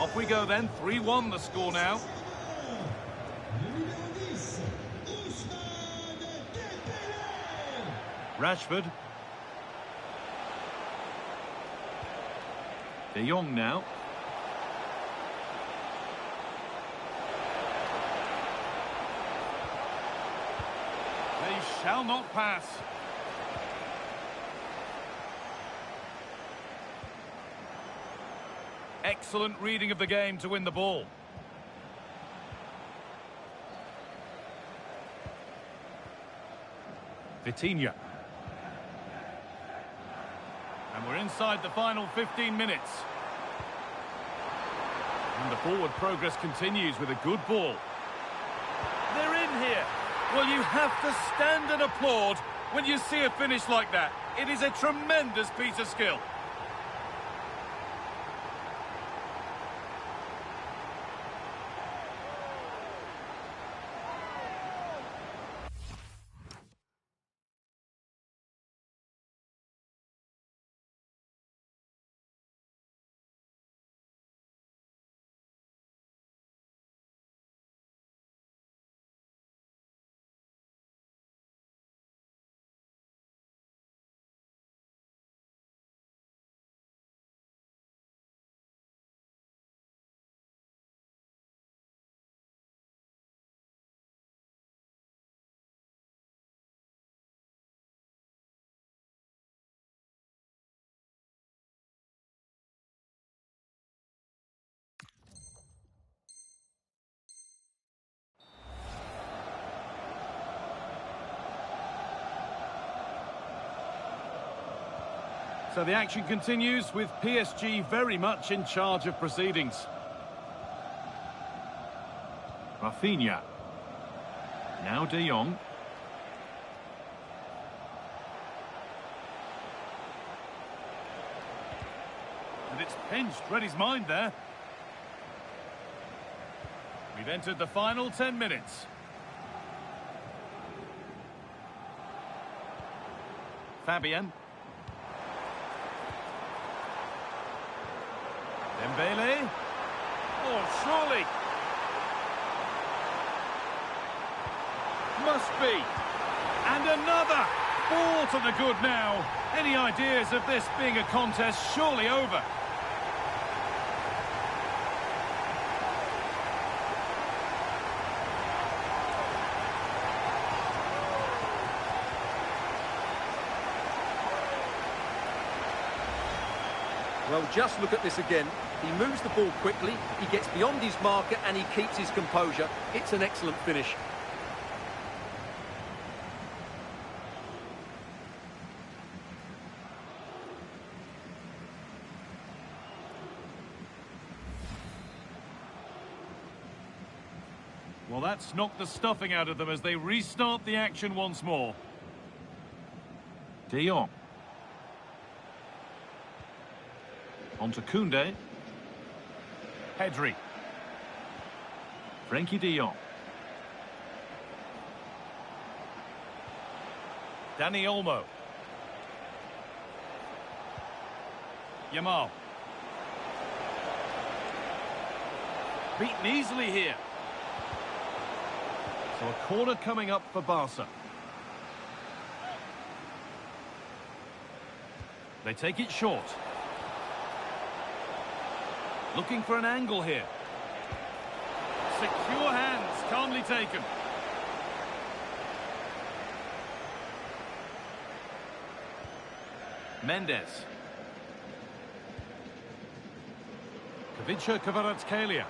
Off we go then, 3-1 the score now. Rashford. De Jong now. They shall not pass. Excellent reading of the game to win the ball. Vitinha. And we're inside the final 15 minutes. And the forward progress continues with a good ball. They're in here. Well, you have to stand and applaud when you see a finish like that. It is a tremendous piece of skill. So the action continues with PSG very much in charge of proceedings. Rafinha. Now De Jong. And it's pinched, read his mind there. We've entered the final 10 minutes. Fabian. Dembele. Oh, surely. Must be. And another. Ball to the good now. Any ideas of this being a contest surely over? Well, just look at this again. He moves the ball quickly, he gets beyond his marker and he keeps his composure. It's an excellent finish. Well, that's knocked the stuffing out of them as they restart the action once more. De Jong. On to Koundé. Pedri. Frenkie de Jong. Dani Olmo. Yamal. Beaten easily here. So a corner coming up for Barca. They take it short. Looking for an angle here. Secure hands, calmly taken. Mendes. Kavica Kvaratskhelia.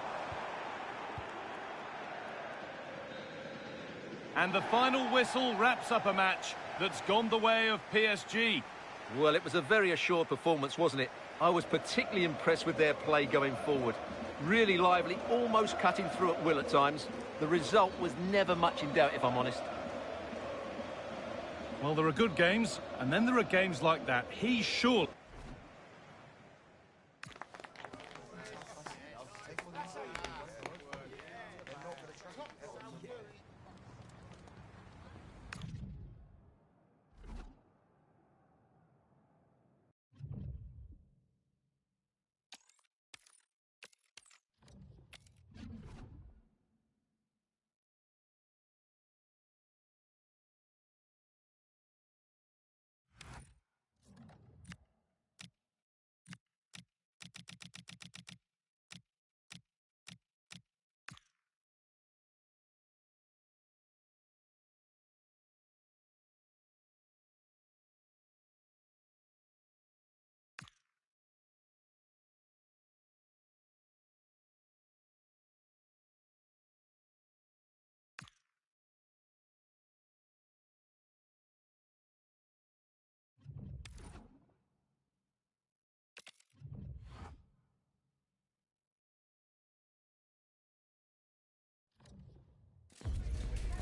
And the final whistle wraps up a match that's gone the way of PSG. Well, it was a very assured performance, wasn't it? I was particularly impressed with their play going forward. Really lively, almost cutting through at will at times. The result was never much in doubt, if I'm honest. Well, there are good games, and then there are games like that. He's sure.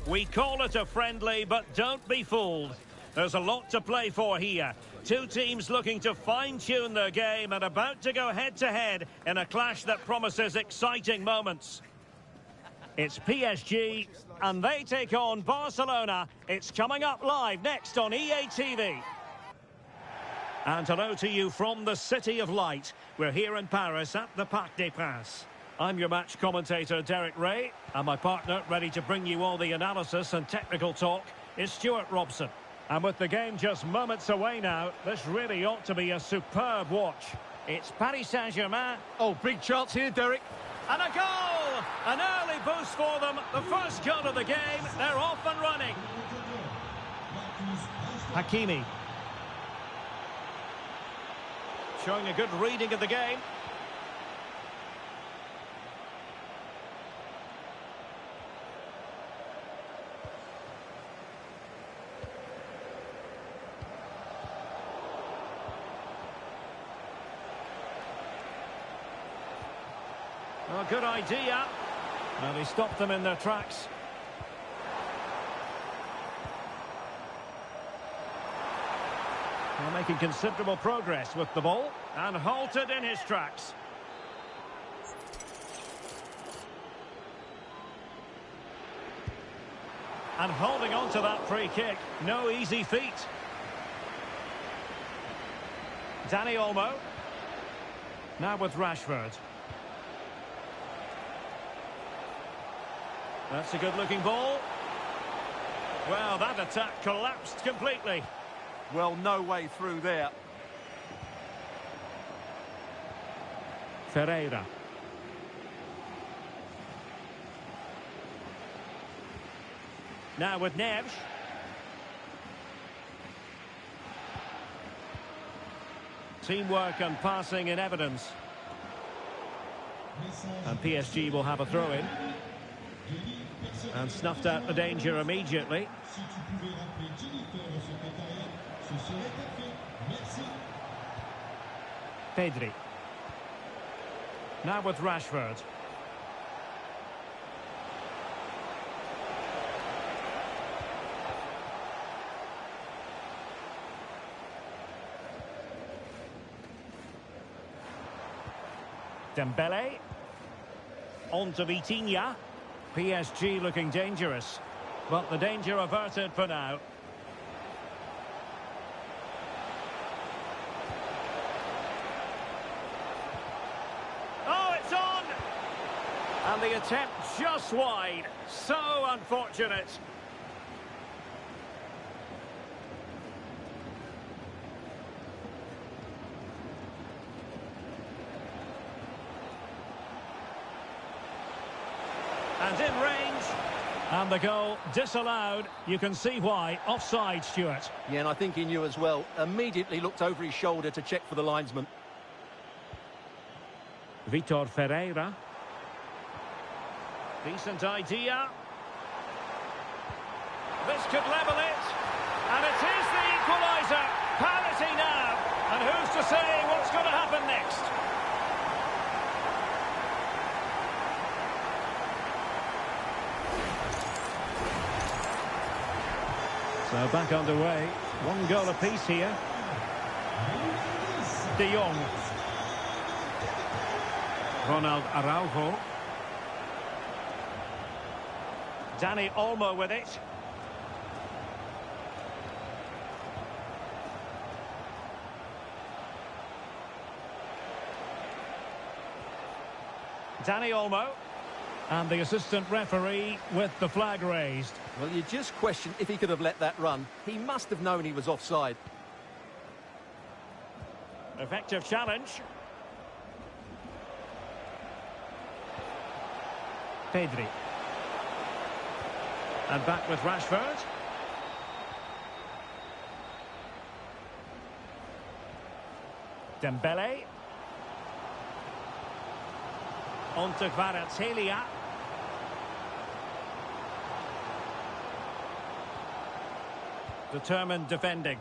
We call it a friendly, but don't be fooled. There's a lot to play for here. Two teams looking to fine-tune their game and about to go head-to-head in a clash that promises exciting moments. It's PSG, and they take on Barcelona. It's coming up live next on EA TV. And hello to you from the City of Light. We're here in Paris at the Parc des Princes. I'm your match commentator, Derek Ray, and my partner, ready to bring you all the analysis and technical talk, is Stuart Robson. And with the game just moments away now, this really ought to be a superb watch. It's Paris Saint-Germain. Oh, big chance here, Derek. And a goal! An early boost for them. The first goal of the game. They're off and running. Hakimi. Showing a good reading of the game. Well, good idea. And he stopped them in their tracks. Well, making considerable progress with the ball and halted in his tracks. And holding on to that free kick. No easy feat. Dani Olmo. Now with Rashford. That's a good-looking ball. Well, that attack collapsed completely. Well, no way through there. Ferreira. Now with Neves. Teamwork and passing in evidence. And PSG will have a throw-in. And snuffed out the danger immediately. Pedri. Now with Rashford. Dembele. On to Vitinha. PSG looking dangerous, but the danger averted for now. Oh, it's on! And the attempt just wide. So unfortunate. And in range. And the goal disallowed. You can see why. Offside, Stuart. Yeah, and I think he knew as well. Immediately looked over his shoulder to check for the linesman. Vitor Ferreira. Decent idea. This could level it. And it is the equaliser. Parity now. And who's to say what's going to happen next? So back underway. One goal apiece here. De Jong. Ronald Araujo. Dani Olmo with it. Dani Olmo. And the assistant referee with the flag raised. Well, you just question if he could have let that run. He must have known he was offside. Effective challenge. Pedri. And back with Rashford. Dembele. On to Kvaratskhelia. Determined defending.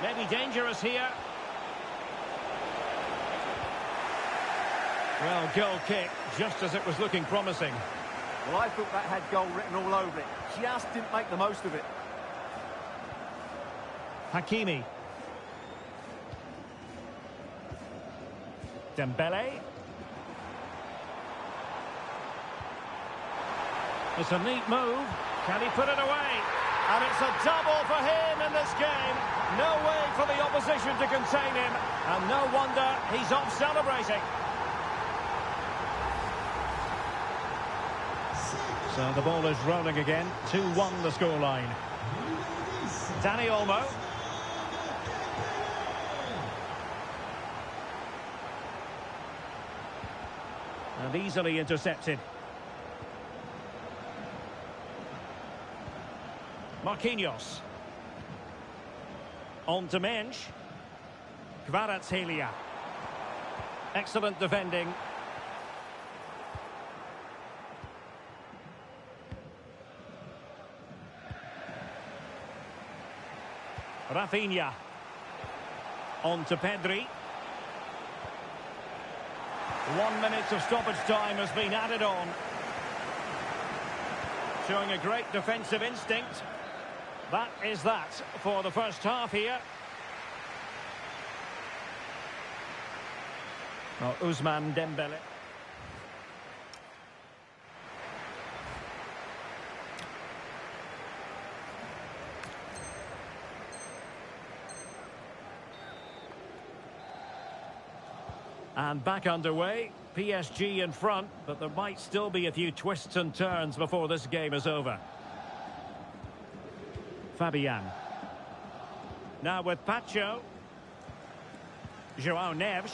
Maybe dangerous here. Well, goal kick, just as it was looking promising. Well, I thought that had goal written all over it. Just didn't make the most of it. Hakimi. Dembele. It's a neat move. Can he put it away? And it's a double for him in this game. No way for the opposition to contain him. And no wonder he's off celebrating. So the ball is rolling again. 2-1 the scoreline. Dani Olmo. And easily intercepted. Marquinhos. On to Mensch. Kvaratskhelia. Excellent defending. Rafinha. On to Pedri. 1 minute of stoppage time has been added on. Showing a great defensive instinct. That is that for the first half here. Oh, Ousmane Dembele. And back underway. PSG in front, but there might still be a few twists and turns before this game is over. Fabian. Now with Pacho. João Neves.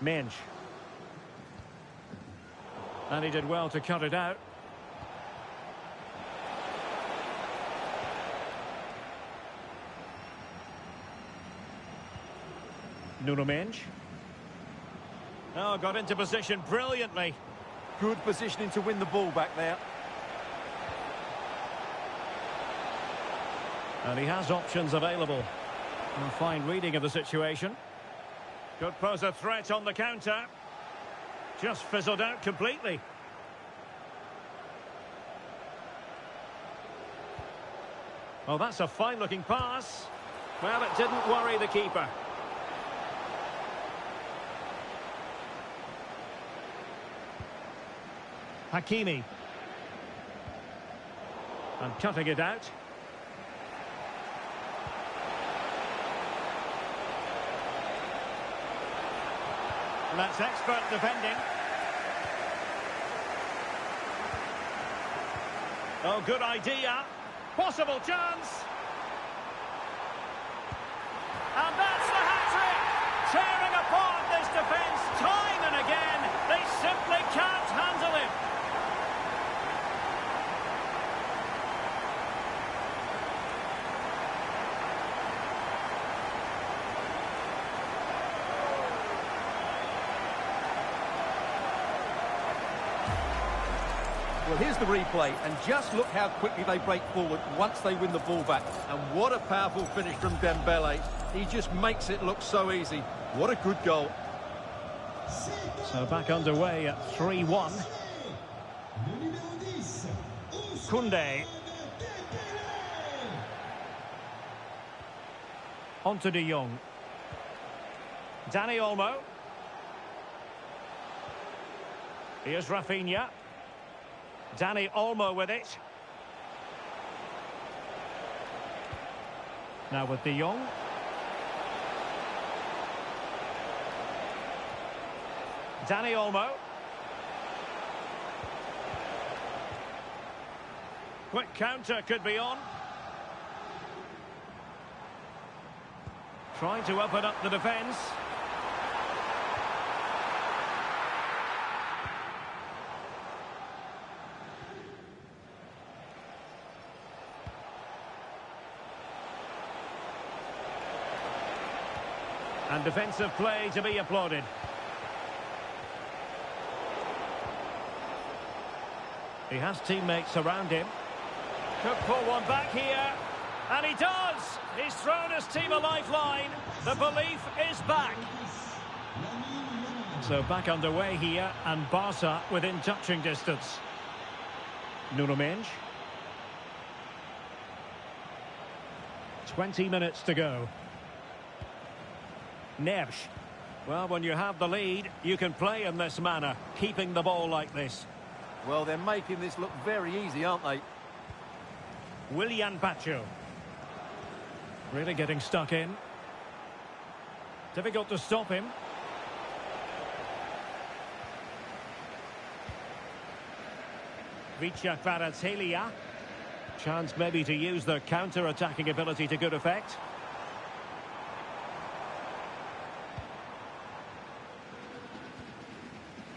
Mensch. And he did well to cut it out. Nuno Mensch. Oh, got into position brilliantly. Good positioning to win the ball back there. And he has options available. A fine reading of the situation. Could pose a threat on the counter. Just fizzled out completely. Oh, that's a fine-looking pass. Well, it didn't worry the keeper. Hakimi. And cutting it out. And that's expert defending. Oh, good idea. Possible chance. And that's the hat-trick. Tearing apart this defence time and again. They simply can't handle him. Well, here's the replay, and just look how quickly they break forward once they win the ball back. And what a powerful finish from Dembele. He just makes it look so easy. What a good goal. So back underway at 3-1. Koundé. On to De Jong. Dani Olmo. Here's Rafinha. Dani Olmo with it. Now with De Jong. Dani Olmo. Quick counter could be on. Trying to open up the defence. And defensive play to be applauded. He has teammates around him. Could pull one back here. And he does! He's thrown his team a lifeline. The belief is back. So back underway here, and Barca within touching distance. Nuno Mendes. 20 minutes to go. Neves. Well, when you have the lead, you can play in this manner, keeping the ball like this. Well, they're making this look very easy, aren't they? Willian Pacho. Really getting stuck in. Difficult to stop him. Vicha Kvaratskhelia. Chance maybe to use their counter-attacking ability to good effect.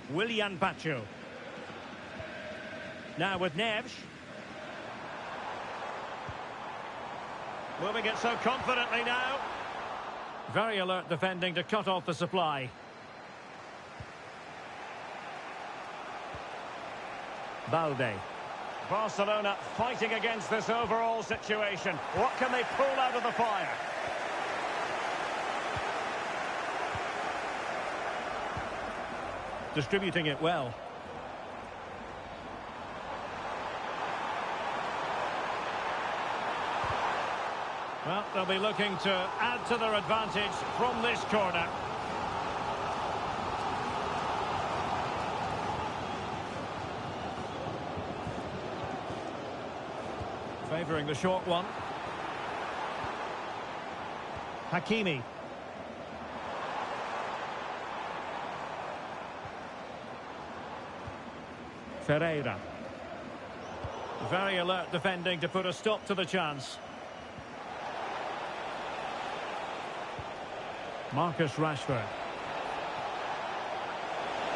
Willian Pacho. Now with Neves. Moving it so confidently now. Very alert defending to cut off the supply. Balde. Barcelona fighting against this overall situation. What can they pull out of the fire? Distributing it well. Well, they'll be looking to add to their advantage from this corner. Favouring the short one. Hakimi. Ferreira. Very alert defending to put a stop to the chance. Marcus Rashford.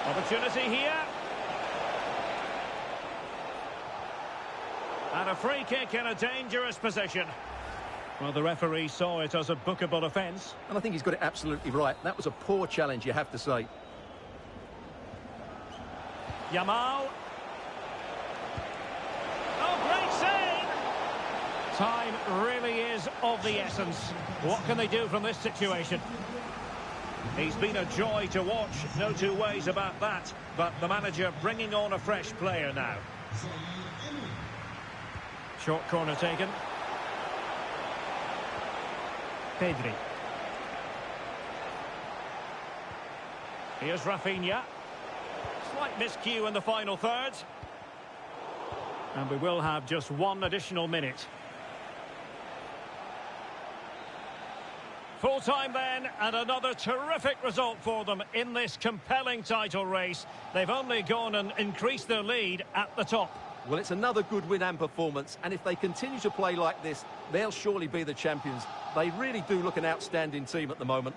Opportunity here. And a free kick in a dangerous position. Well, the referee saw it as a bookable offence. And I think he's got it absolutely right. That was a poor challenge, you have to say. Yamal. Oh, great save! Time really is of the essence. What can they do from this situation? He's been a joy to watch, no two ways about that. But the manager bringing on a fresh player now. Short corner taken. Pedri. Here's Rafinha. Slight miscue in the final third. And we will have just one additional minute. Full time then, and another terrific result for them in this compelling title race. They've only gone and increased their lead at the top. Well, it's another good win and performance, and if they continue to play like this, they'll surely be the champions. They really do look an outstanding team at the moment.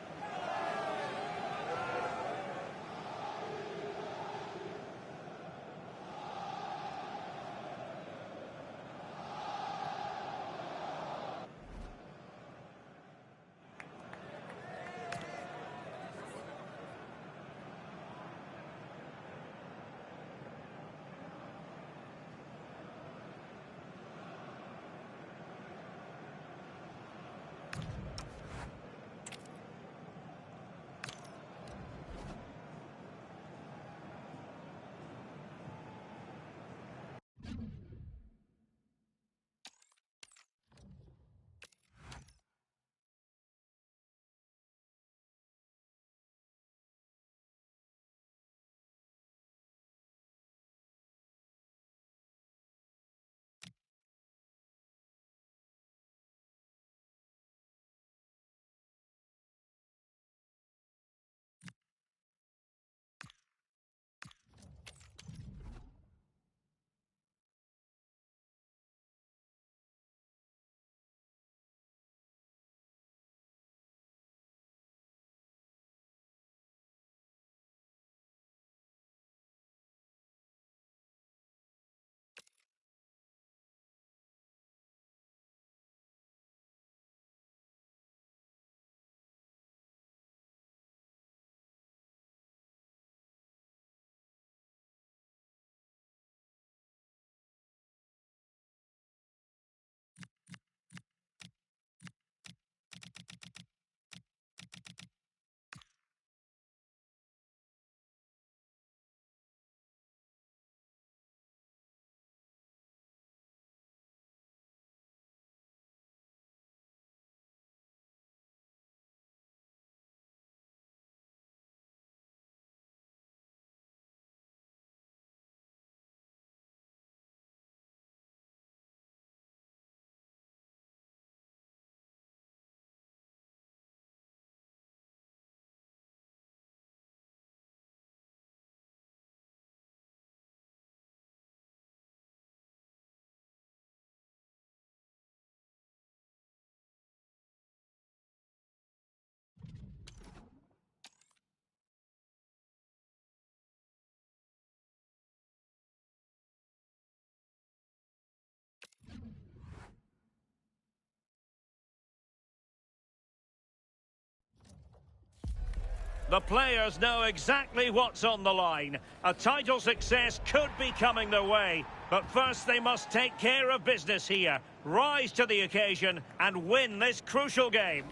The players know exactly what's on the line. A title success could be coming their way. But first they must take care of business here. Rise to the occasion and win this crucial game.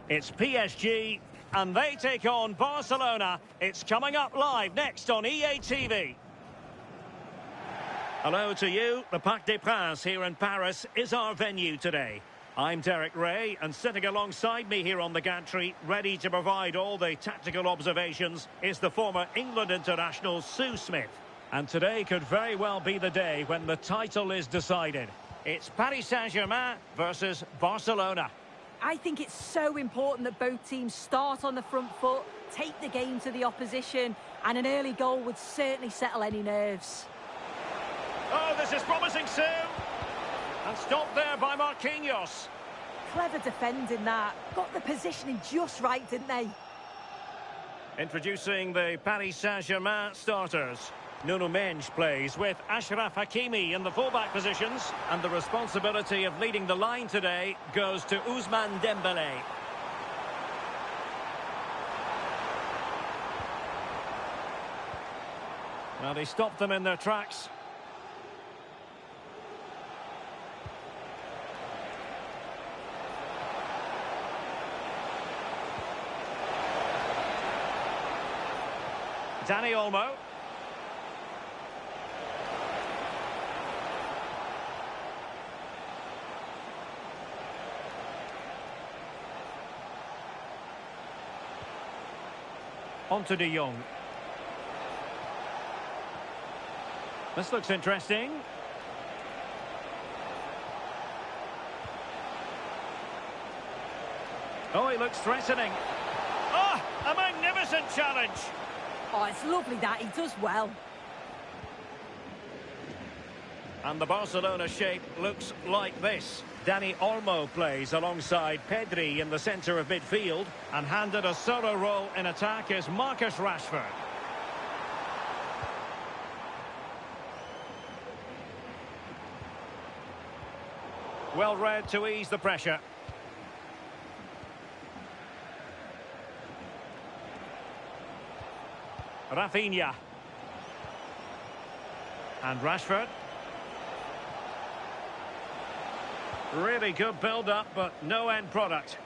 It's PSG and they take on Barcelona. It's coming up live next on EA TV. Hello to you. The Parc des Princes here in Paris is our venue today. I'm Derek Ray, and sitting alongside me here on the gantry, ready to provide all the tactical observations, is the former England international Sue Smith. And today could very well be the day when the title is decided. It's Paris Saint-Germain versus Barcelona. I think it's so important that both teams start on the front foot, take the game to the opposition, and an early goal would certainly settle any nerves. Oh, this is promising, Sue. And stopped there by Marquinhos. Clever defending that. Got the positioning just right, didn't they? Introducing the Paris Saint-Germain starters. Nuno Mendes plays with Achraf Hakimi in the fullback positions. And the responsibility of leading the line today goes to Ousmane Dembélé. Well, they stopped them in their tracks. Dani Olmo. On to De Jong. This looks interesting. Oh, he looks threatening. Oh, a magnificent challenge. Oh, it's lovely that. He does well. And the Barcelona shape looks like this. Dani Olmo plays alongside Pedri in the centre of midfield. And handed a solo role in attack is Marcus Rashford. Well read to ease the pressure. Rafinha. And Rashford. Really good build-up, but no end product.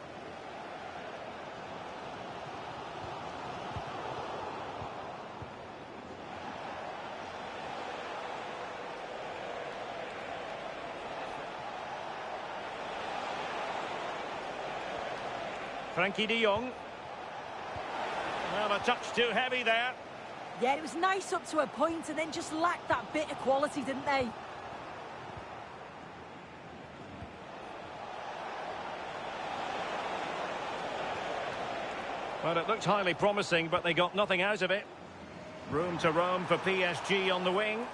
Frenkie de Jong. Well, a touch too heavy there. Yeah, it was nice up to a point and then just lacked that bit of quality, didn't they? Well, it looked highly promising, but they got nothing out of it. Room to roam for PSG on the wing.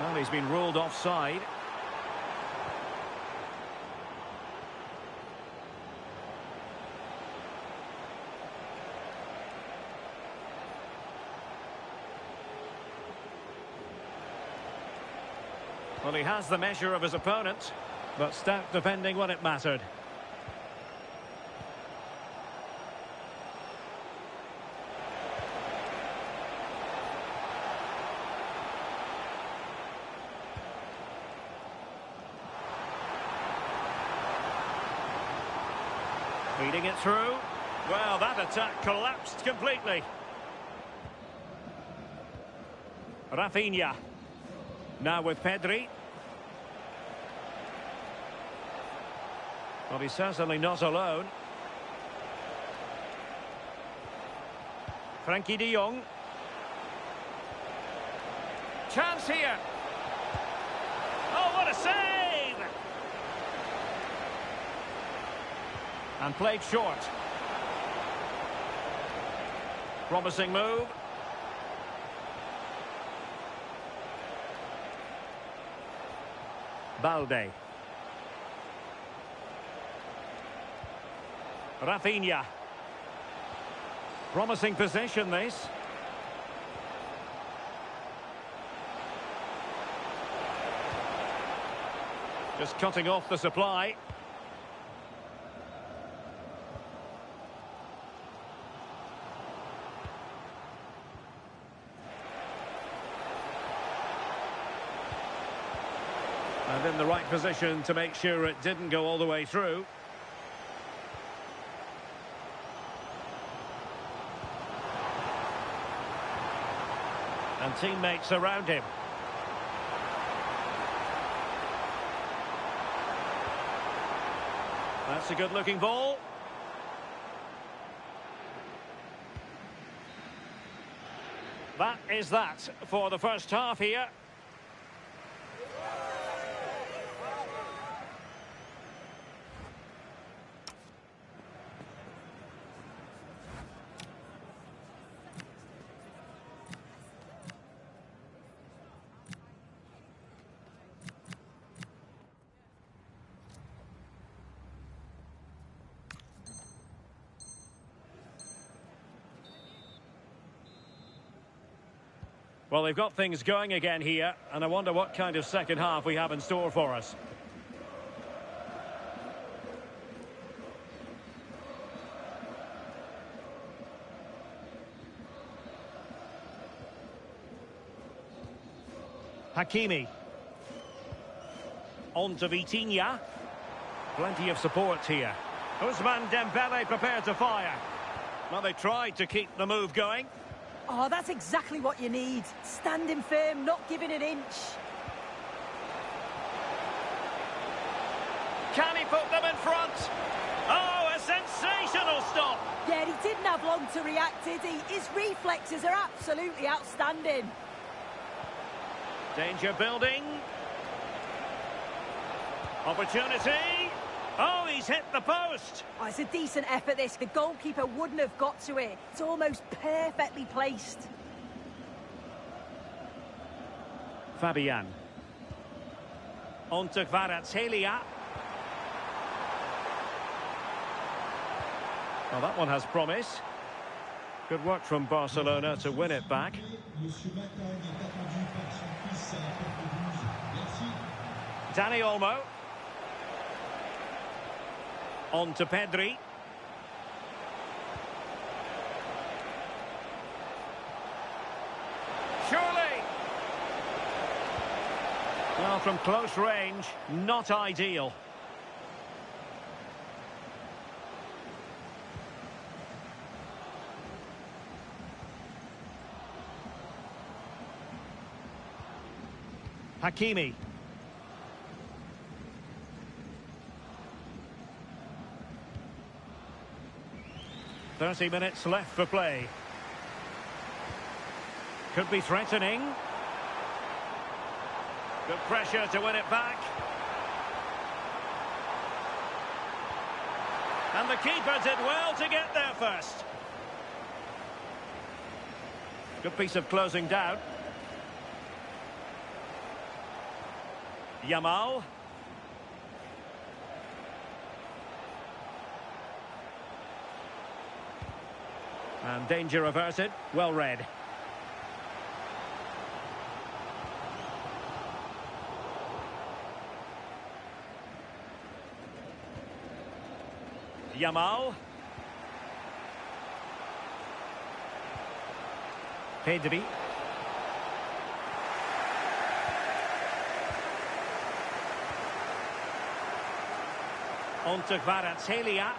Well, he's been ruled offside. Well, he has the measure of his opponent, but stout defending when it mattered. Feeding it through. Well, that attack collapsed completely. Rafinha. Now with Pedri. Well, he's certainly not alone. Frenkie de Jong. Chance here. Oh, what a save! And played short. Promising move. Balde. Rafinha. Promising possession, this. Just cutting off the supply. Within the right position to make sure it didn't go all the way through. And teammates around him. That's a good-looking ball. That is that for the first half here. Well, they've got things going again here, and I wonder what kind of second half we have in store for us. Hakimi. On to Vitinha. Plenty of support here. Ousmane Dembele prepared to fire. Well, they tried to keep the move going. Oh, that's exactly what you need. Standing firm, not giving an inch. Can he put them in front? Oh, a sensational stop. Yeah, he didn't have long to react, did he? His reflexes are absolutely outstanding. Danger building. Opportunity. Oh, he's hit the post. Oh, it's a decent effort, this. The goalkeeper wouldn't have got to it. It's almost perfectly placed. Fabian. On to Kvaratskhelia. Well, that one has promise. Good work from Barcelona to win it back. Dani Olmo. On to Pedri. Surely. Well, from close range, not ideal. Hakimi. 30 minutes left for play. Could be threatening. Good pressure to win it back. And the keeper did well to get there first. Good piece of closing down. Yamal. And danger averted. Well read. Yamal. Pedri. On to Kvaratskhelia.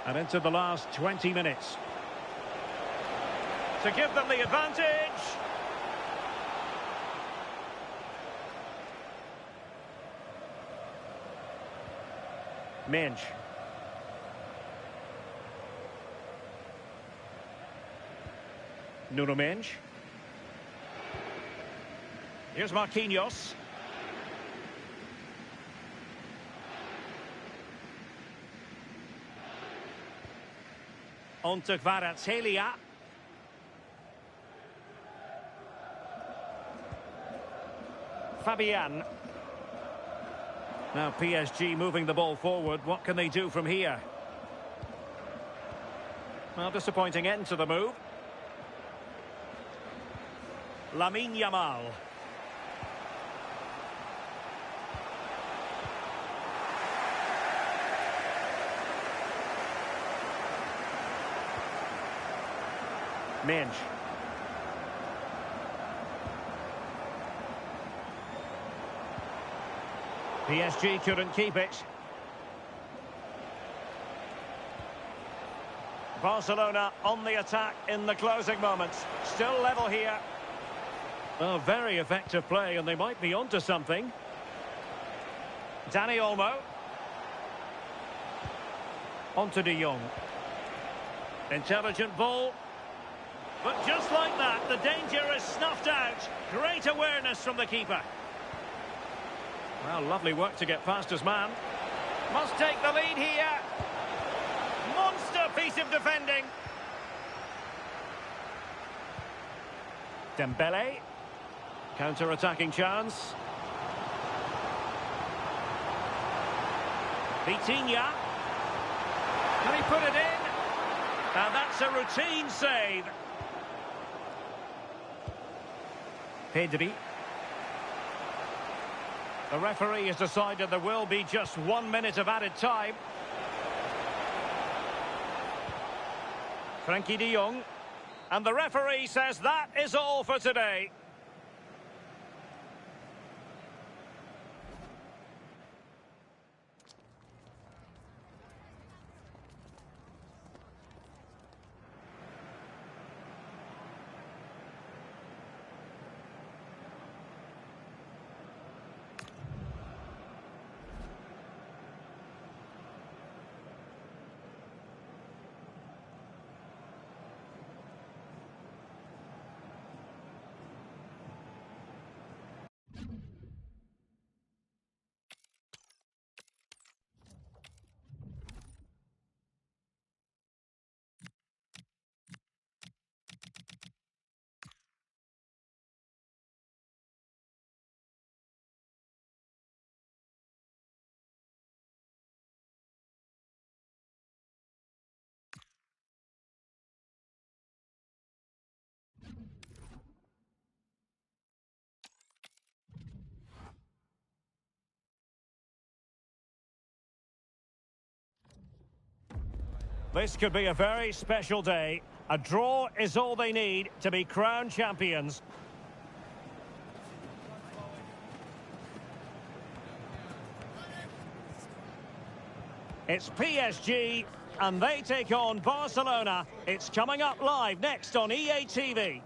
And into the last 20 minutes. To give them the advantage. Mensch. Nuno Mensch. Here's Marquinhos. On to Kvaratskhelia. Fabian. Now PSG moving the ball forward. What can they do from here? Well, disappointing end to the move. Lamine Yamal. Minge. PSG couldn't keep it. Barcelona on the attack in the closing moments. Still level here. Oh, very effective play, and they might be onto something. Dani Olmo. Onto De Jong. Intelligent ball. But just like that, the danger is snuffed out. Great awareness from the keeper. Well, lovely work to get past his man. Must take the lead here. Monster piece of defending. Dembele. Counter-attacking chance. Vitinha. Can he put it in? Now that's a routine save. Pedri. The referee has decided there will be just 1 minute of added time. Frankie de Jong. And the referee says that is all for today. This could be a very special day. A draw is all they need to be crowned champions. It's PSG, and they take on Barcelona. It's coming up live next on EA TV.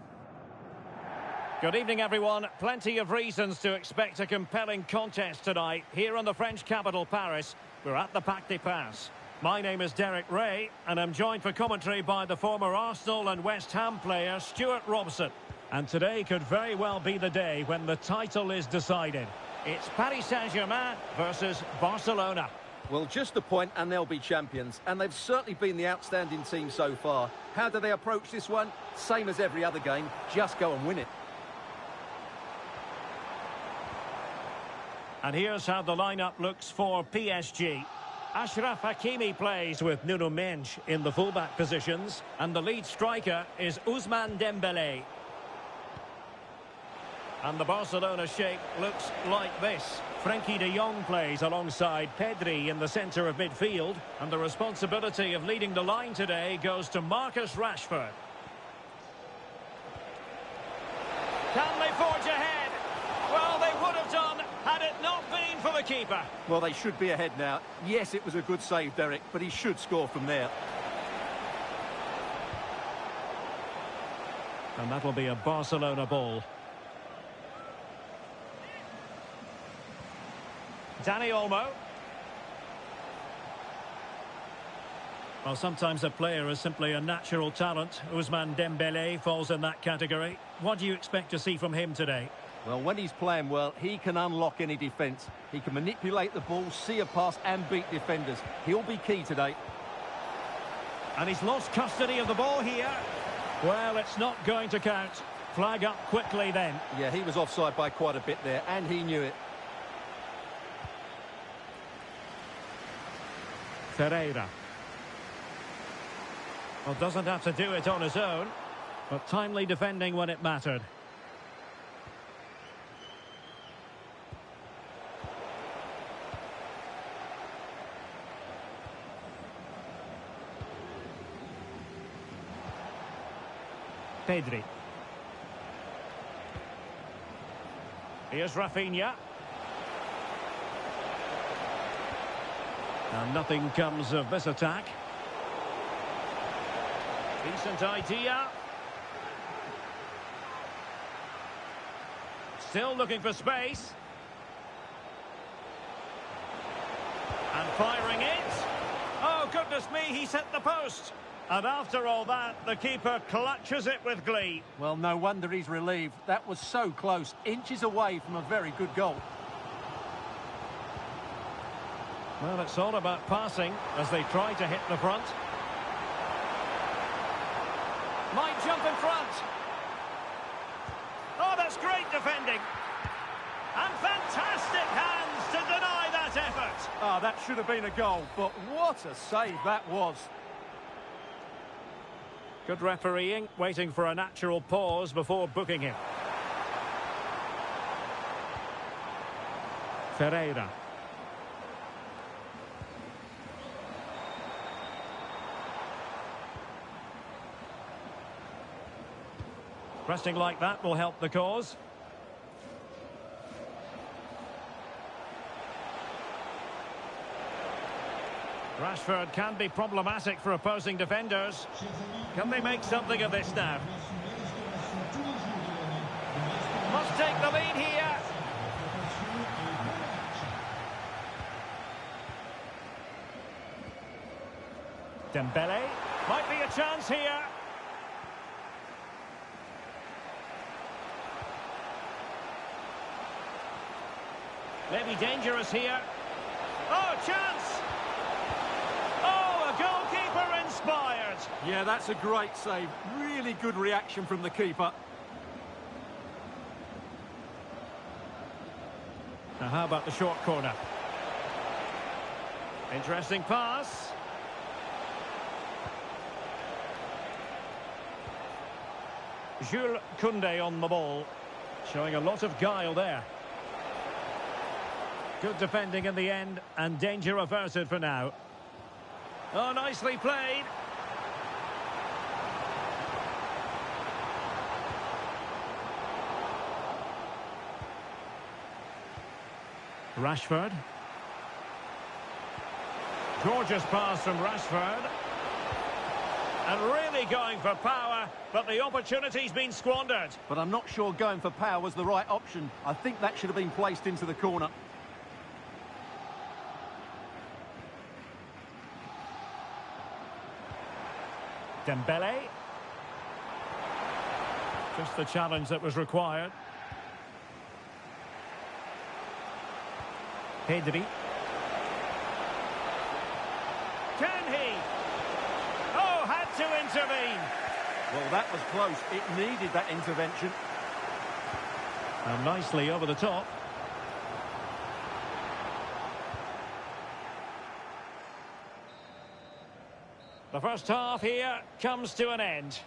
Good evening, everyone. Plenty of reasons to expect a compelling contest tonight here in the French capital, Paris. We're at the Parc des Princes. My name is Derek Ray, and I'm joined for commentary by the former Arsenal and West Ham player Stuart Robson. And today could very well be the day when the title is decided. It's Paris Saint-Germain versus Barcelona. Well, just a point and they'll be champions. And they've certainly been the outstanding team so far. How do they approach this one? Same as every other game. Just go and win it. And here's how the lineup looks for PSG. Achraf Hakimi plays with Nuno Mendes in the fullback positions. And the lead striker is Ousmane Dembele. And the Barcelona shape looks like this. Frankie de Jong plays alongside Pedri in the centre of midfield. And the responsibility of leading the line today goes to Marcus Rashford. Can they forge ahead? Well, they would have done had it not been for the keeper. Well, they should be ahead now. Yes, it was a good save, Derek, but he should score from there. And that'll be a Barcelona ball. Dani Olmo. Well, sometimes a player is simply a natural talent. Ousmane Dembele falls in that category. What do you expect to see from him today? Well, when he's playing well, he can unlock any defence. He can manipulate the ball, see a pass and beat defenders. He'll be key today. And he's lost custody of the ball here. Well, it's not going to count. Flag up quickly then. Yeah, he was offside by quite a bit there, and he knew it. Ferreira. Well, doesn't have to do it on his own, but timely defending when it mattered. Pedri. Here's Rafinha. And nothing comes of this attack. Decent idea. Still looking for space. And firing it. Oh, goodness me, he's hit the post. And after all that, the keeper clutches it with glee. Well, no wonder he's relieved. That was so close, inches away from a very good goal. Well, it's all about passing as they try to hit the front. Might jump in front. Oh, that's great defending. And fantastic hands to deny that effort. Ah, that should have been a goal, but what a save that was. Good refereeing, waiting for a natural pause before booking him. Ferreira. Pressing like that will help the cause. Rashford can be problematic for opposing defenders. Can they make something of this now? Must take the lead here. Dembele. Might be a chance here. Maybe dangerous here. Oh, chance! Oh, a goalkeeper inspired. Yeah, that's a great save. Really good reaction from the keeper. Now, how about the short corner? Interesting pass. Jules Koundé on the ball. Showing a lot of guile there. Good defending in the end, and danger averted for now. Oh, nicely played. Rashford. Gorgeous pass from Rashford. And really going for power, but the opportunity's been squandered. But I'm not sure going for power was the right option. I think that should have been placed into the corner. Dembele. Just the challenge that was required. Pedri. Can he? Oh, had to intervene. Well, that was close. It needed that intervention. And nicely over the top. The first half here comes to an end.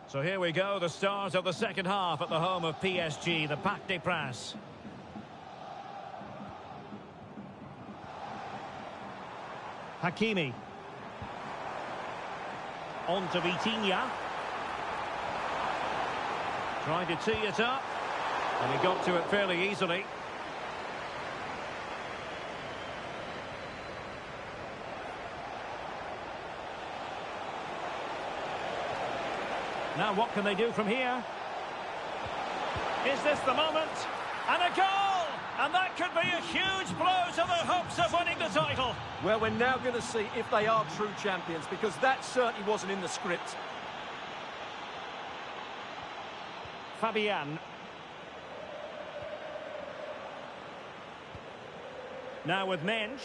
So here we go, the start of the second half at the home of PSG, the Parc des Princes. Hakimi. On to Vitinha. Trying to tee it up. And he got to it fairly easily. Now what can they do from here? Is this the moment? And a goal! And that could be a huge blow to the hopes of winning the title. Well, we're now going to see if they are true champions, because that certainly wasn't in the script. Fabian. Now with Mensch.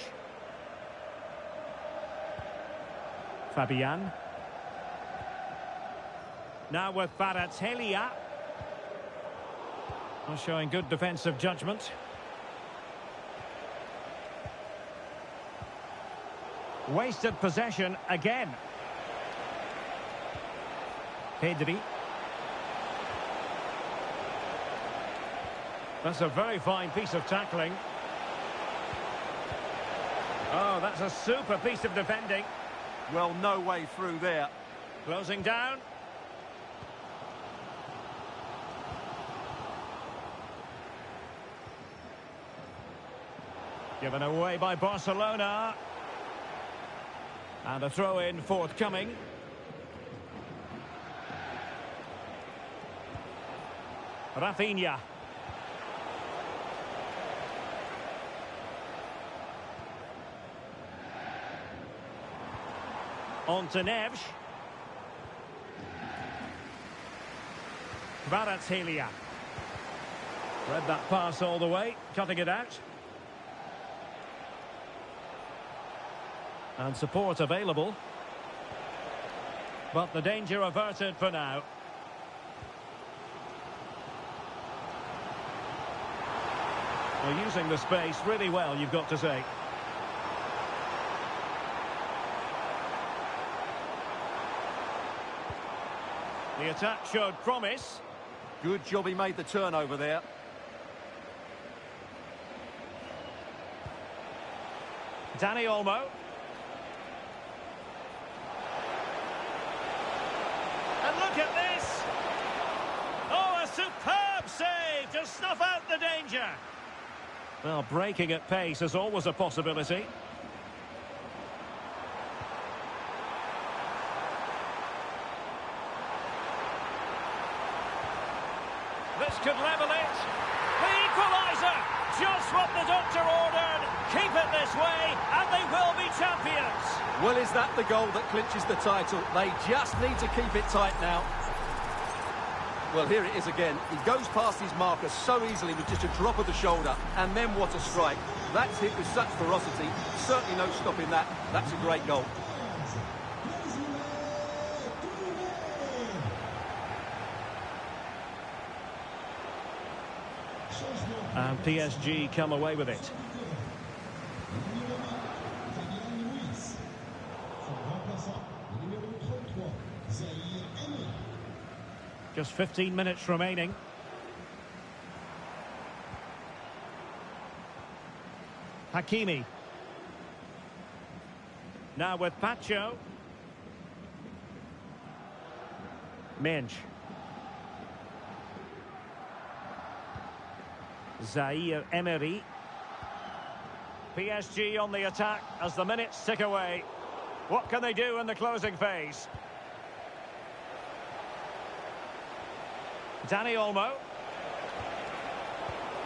Fabian. Now with Kvaratskhelia. Showing good defensive judgment. Wasted possession again. Pedri. That's a very fine piece of tackling. Oh, that's a super piece of defending. Well, no way through there. Closing down. Given away by Barcelona. And a throw-in forthcoming. Rafinha. On to Neves. Kvaratskhelia. Read that pass all the way, cutting it out. And support available. But the danger averted for now. Well, using the space really well, you've got to say. The attack showed promise. Good job he made the turnover there. Dani Olmo. And look at this! Oh, a superb save to snuff out the danger. Well, breaking at pace is always a possibility. This could level it. The equaliser! Just what the doctor ordered. Keep it this way, and they will be champions. Well, is that the goal that clinches the title? They just need to keep it tight now. Well, here it is again. He goes past his marker so easily with just a drop of the shoulder. And then what a strike. That's hit with such ferocity. Certainly no stopping that. That's a great goal. And PSG come away with it. Just 15 minutes remaining. Hakimi. Now with Pacho. Mensch. Zaire Emery. PSG on the attack as the minutes tick away. What can they do in the closing phase? Dani Olmo.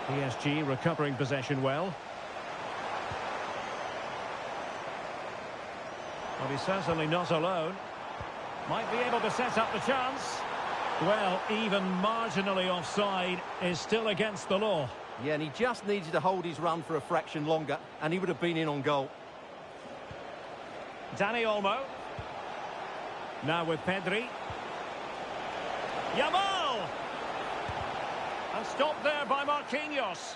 PSG recovering possession well. But he's certainly not alone. Might be able to set up the chance. Well, even marginally offside is still against the law. Yeah, and he just needed to hold his run for a fraction longer, and he would have been in on goal. Dani Olmo. Now with Pedri. Yamal! And stopped there by Marquinhos.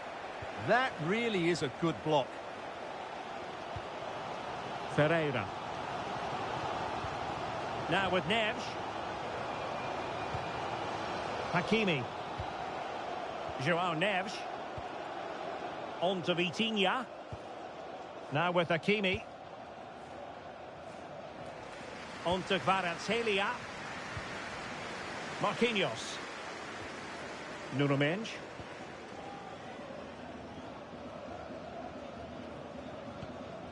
That really is a good block. Ferreira. Now with Neves. Hakimi. João Neves. On to Vitinha. Now with Hakimi. On to Kvaratskhelia. Marquinhos. Nuno Mendes.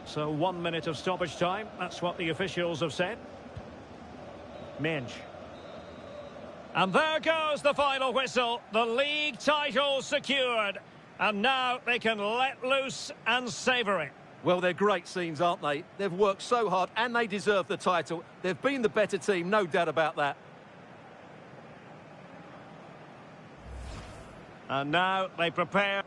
So 1 minute of stoppage time. That's what the officials have said. Mendes. And there goes the final whistle. The league title secured. And now they can let loose and savour it. Well, they're great scenes, aren't they? They've worked so hard and they deserve the title. They've been the better team, no doubt about that. And now they prepare.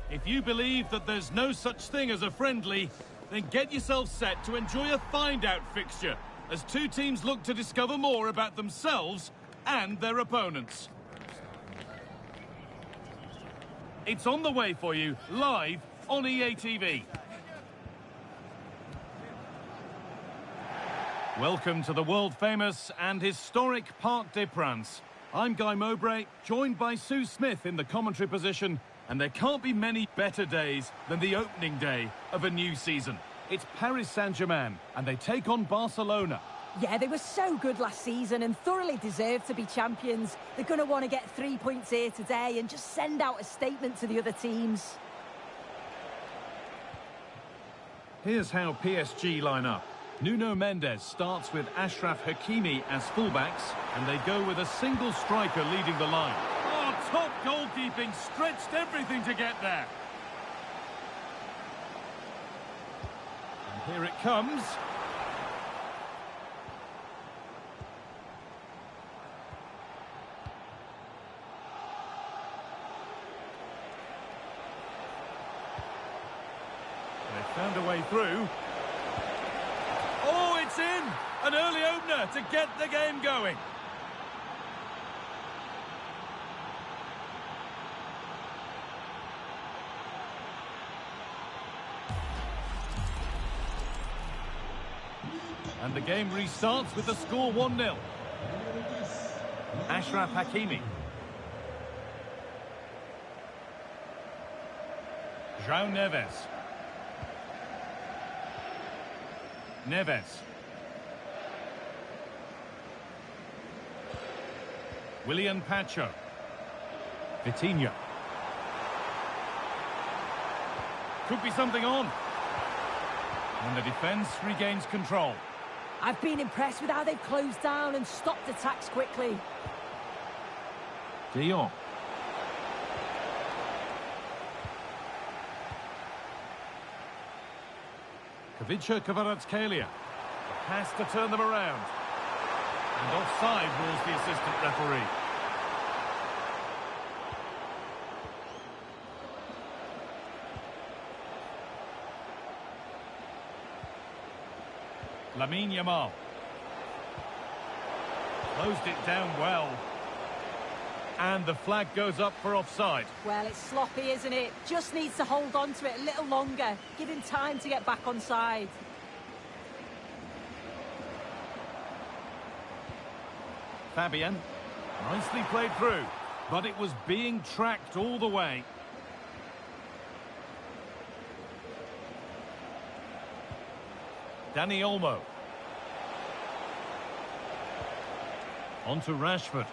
If you believe that there's no such thing as a friendly, then get yourself set to enjoy a find-out fixture as two teams look to discover more about themselves and their opponents. It's on the way for you, live on EA TV. Welcome to the world-famous and historic Parc des Princes. I'm Guy Mowbray, joined by Sue Smith in the commentary position, and there can't be many better days than the opening day of a new season. It's Paris Saint-Germain, and they take on Barcelona. Yeah, they were so good last season and thoroughly deserved to be champions. They're going to want to get 3 points here today and just send out a statement to the other teams. Here's how PSG line up. Nuno Mendes starts with Achraf Hakimi as fullbacks, and they go with a single striker leading the line. Oh, top goalkeeping, stretched everything to get there. And here it comes. They found a way through. Oh, it's in! An early opener to get the game going. And the game restarts with the score 1-0. Achraf Hakimi. João Neves. Neves. Willian Pacho. Vitinha. Could be something on. And the defence regains control. I've been impressed with how they've closed down and stopped attacks quickly. De Jong. Kavica Kvaratskhelia. Has to turn them around. And offside rules the assistant referee. Lamine Yamal. Closed it down well. And the flag goes up for offside. Well, it's sloppy, isn't it? Just needs to hold on to it a little longer. Give him time to get back on side. Fabian. Nicely played through. But it was being tracked all the way. Dani Olmo. On to Rashford.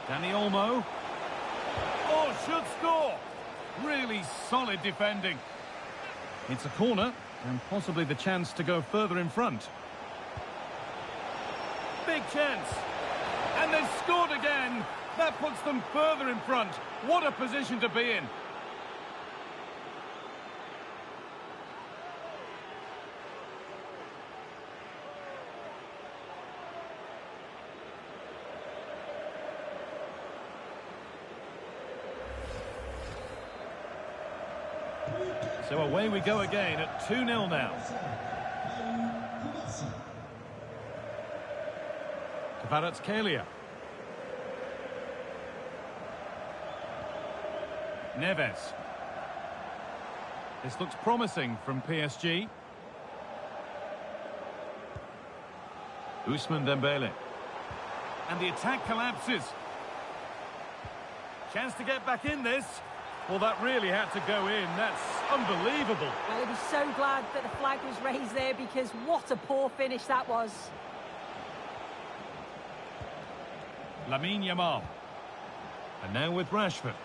Dani Olmo. Oh, should score. Really solid defending. It's a corner and possibly the chance to go further in front. Big chance. And they've scored again. That puts them further in front. What a position to be in. So away we go again at 2-0 now. Kvaratskhelia. Neves. This looks promising from PSG. Ousmane Dembele. And the attack collapses. Chance to get back in this. Well, that really had to go in. That's unbelievable. Well, he'll be so glad that the flag was raised there because what a poor finish that was. Lamine Yamal. And now with Rashford.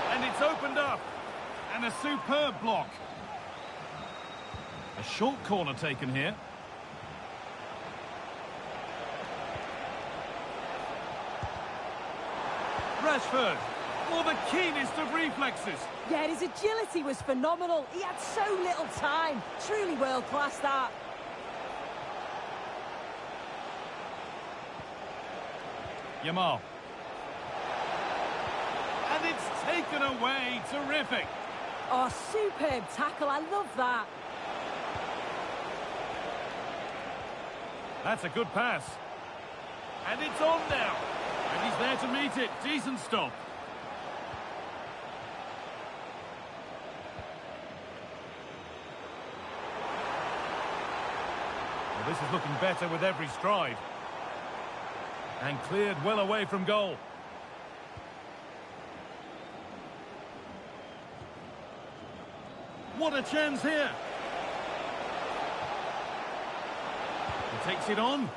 And it's opened up. And a superb block. A short corner taken here. Rashford. Oh, the keenest of reflexes. Yeah, his agility was phenomenal. He had so little time. Truly world-class, that. Yamal. And it's taken away. Terrific. Oh, superb tackle. I love that. That's a good pass. And it's on now. And he's there to meet it. Decent stop. Well, this is looking better with every stride. And cleared well away from goal. What a chance here. He takes it on.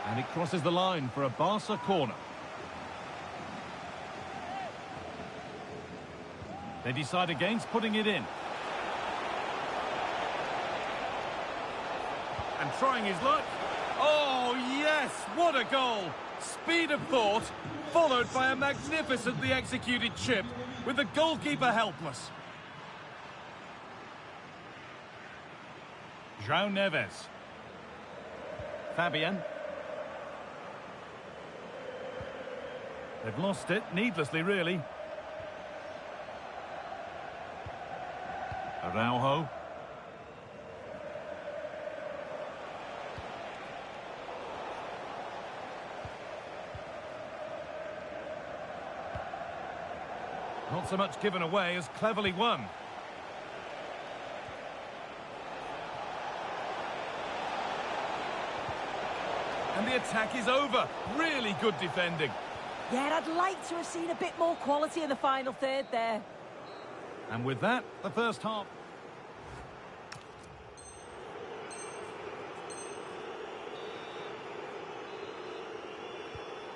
And it crosses the line for a Barca corner. They decide against putting it in. And trying his luck. Oh, yes! What a goal! Speed of thought, followed by a magnificently executed chip, with the goalkeeper helpless. João Neves. Fabian. They've lost it, needlessly, really. Araujo. Not so much given away as cleverly won. And the attack is over. Really good defending. Yeah, I'd like to have seen a bit more quality in the final third there. And with that, the first half.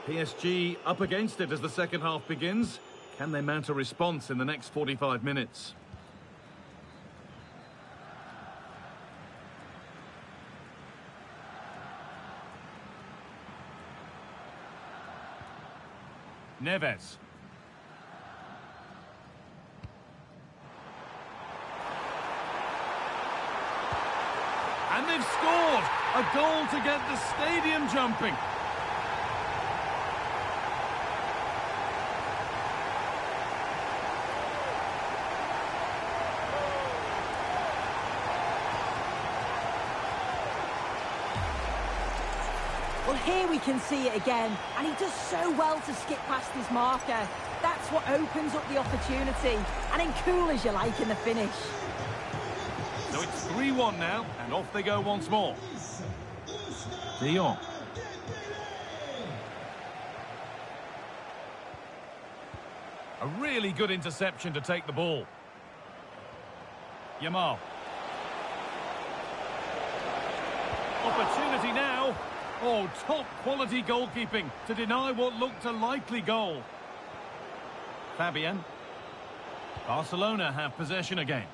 PSG up against it as the second half begins. Can they mount a response in the next 45 minutes? Neves. And they've scored! A goal to get the stadium jumping. Well, here we can see it again, and he does so well to skip past his marker. That's what opens up the opportunity, and then cool as you like in the finish. So it's 3-1 now, and off they go once more. De Jong. A really good interception to take the ball. Yamal. Opportunity now. Oh, top quality goalkeeping to deny what looked a likely goal. Fabian. Barcelona have possession again.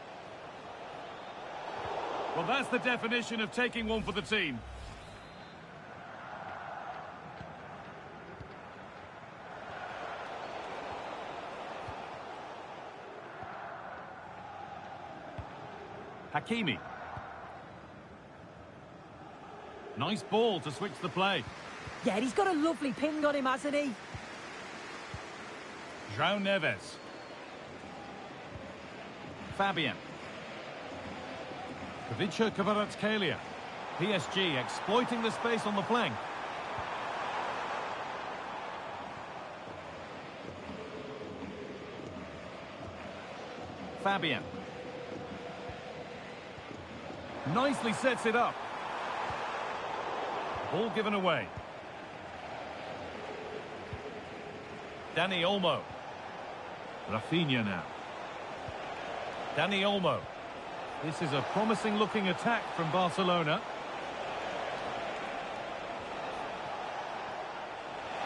Well, that's the definition of taking one for the team. Hakimi. Nice ball to switch the play. Yeah, he's got a lovely ping on him, hasn't he? João Neves. Fabian. Kvaratskhelia Kvaratskhelia. PSG exploiting the space on the flank. Fabian. Nicely sets it up. Ball given away. Dani Olmo. Rafinha now. Dani Olmo. This is a promising looking attack from Barcelona.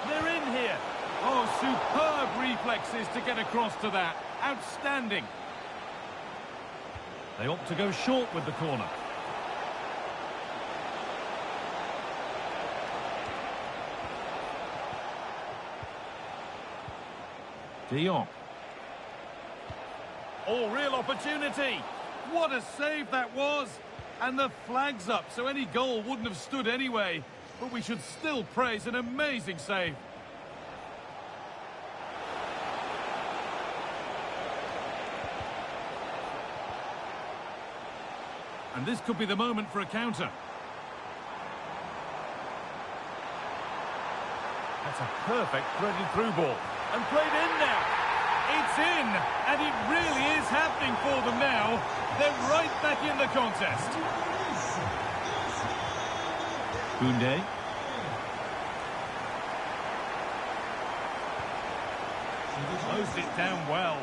They're in here. Oh, superb reflexes to get across to that. Outstanding. They opt to go short with the corner. De Jong. Oh, real opportunity. What a save that was. And the flag's up, so any goal wouldn't have stood anyway. But we should still praise an amazing save. And this could be the moment for a counter. That's a perfect threaded through ball. And played in now. It's in, and it really is happening for them now. They're right back in the contest. Koundé. Closed it down well.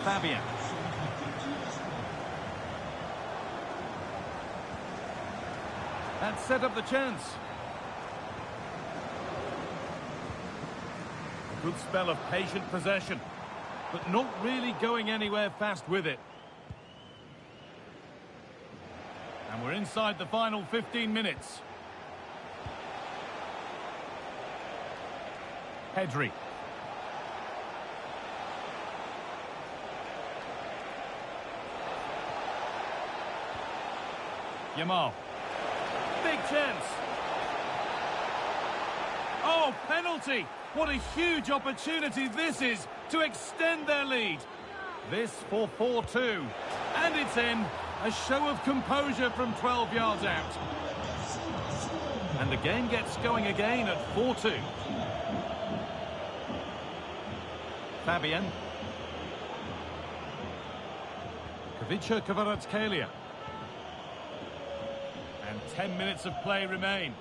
Fabian. That set up the chance. A good spell of patient possession, but not really going anywhere fast with it. And we're inside the final 15 minutes. Pedri. Yamal. Big chance. Oh, penalty! What a huge opportunity this is to extend their lead. This for 4-2. And it's in. A show of composure from 12 yards out. And the game gets going again at 4-2. Fabian. Kvicha Kvaratskhelia. And 10 minutes of play remain.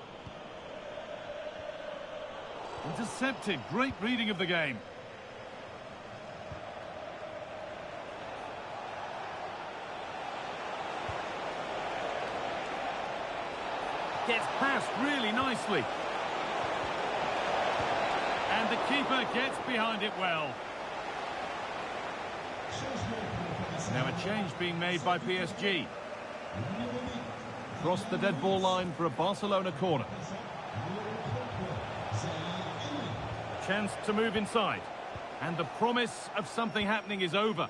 Intercepted. Great reading of the game. Gets past really nicely. And the keeper gets behind it well. Now a change being made by PSG. Cross the dead ball line for a Barcelona corner. A chance to move inside. And the promise of something happening is over.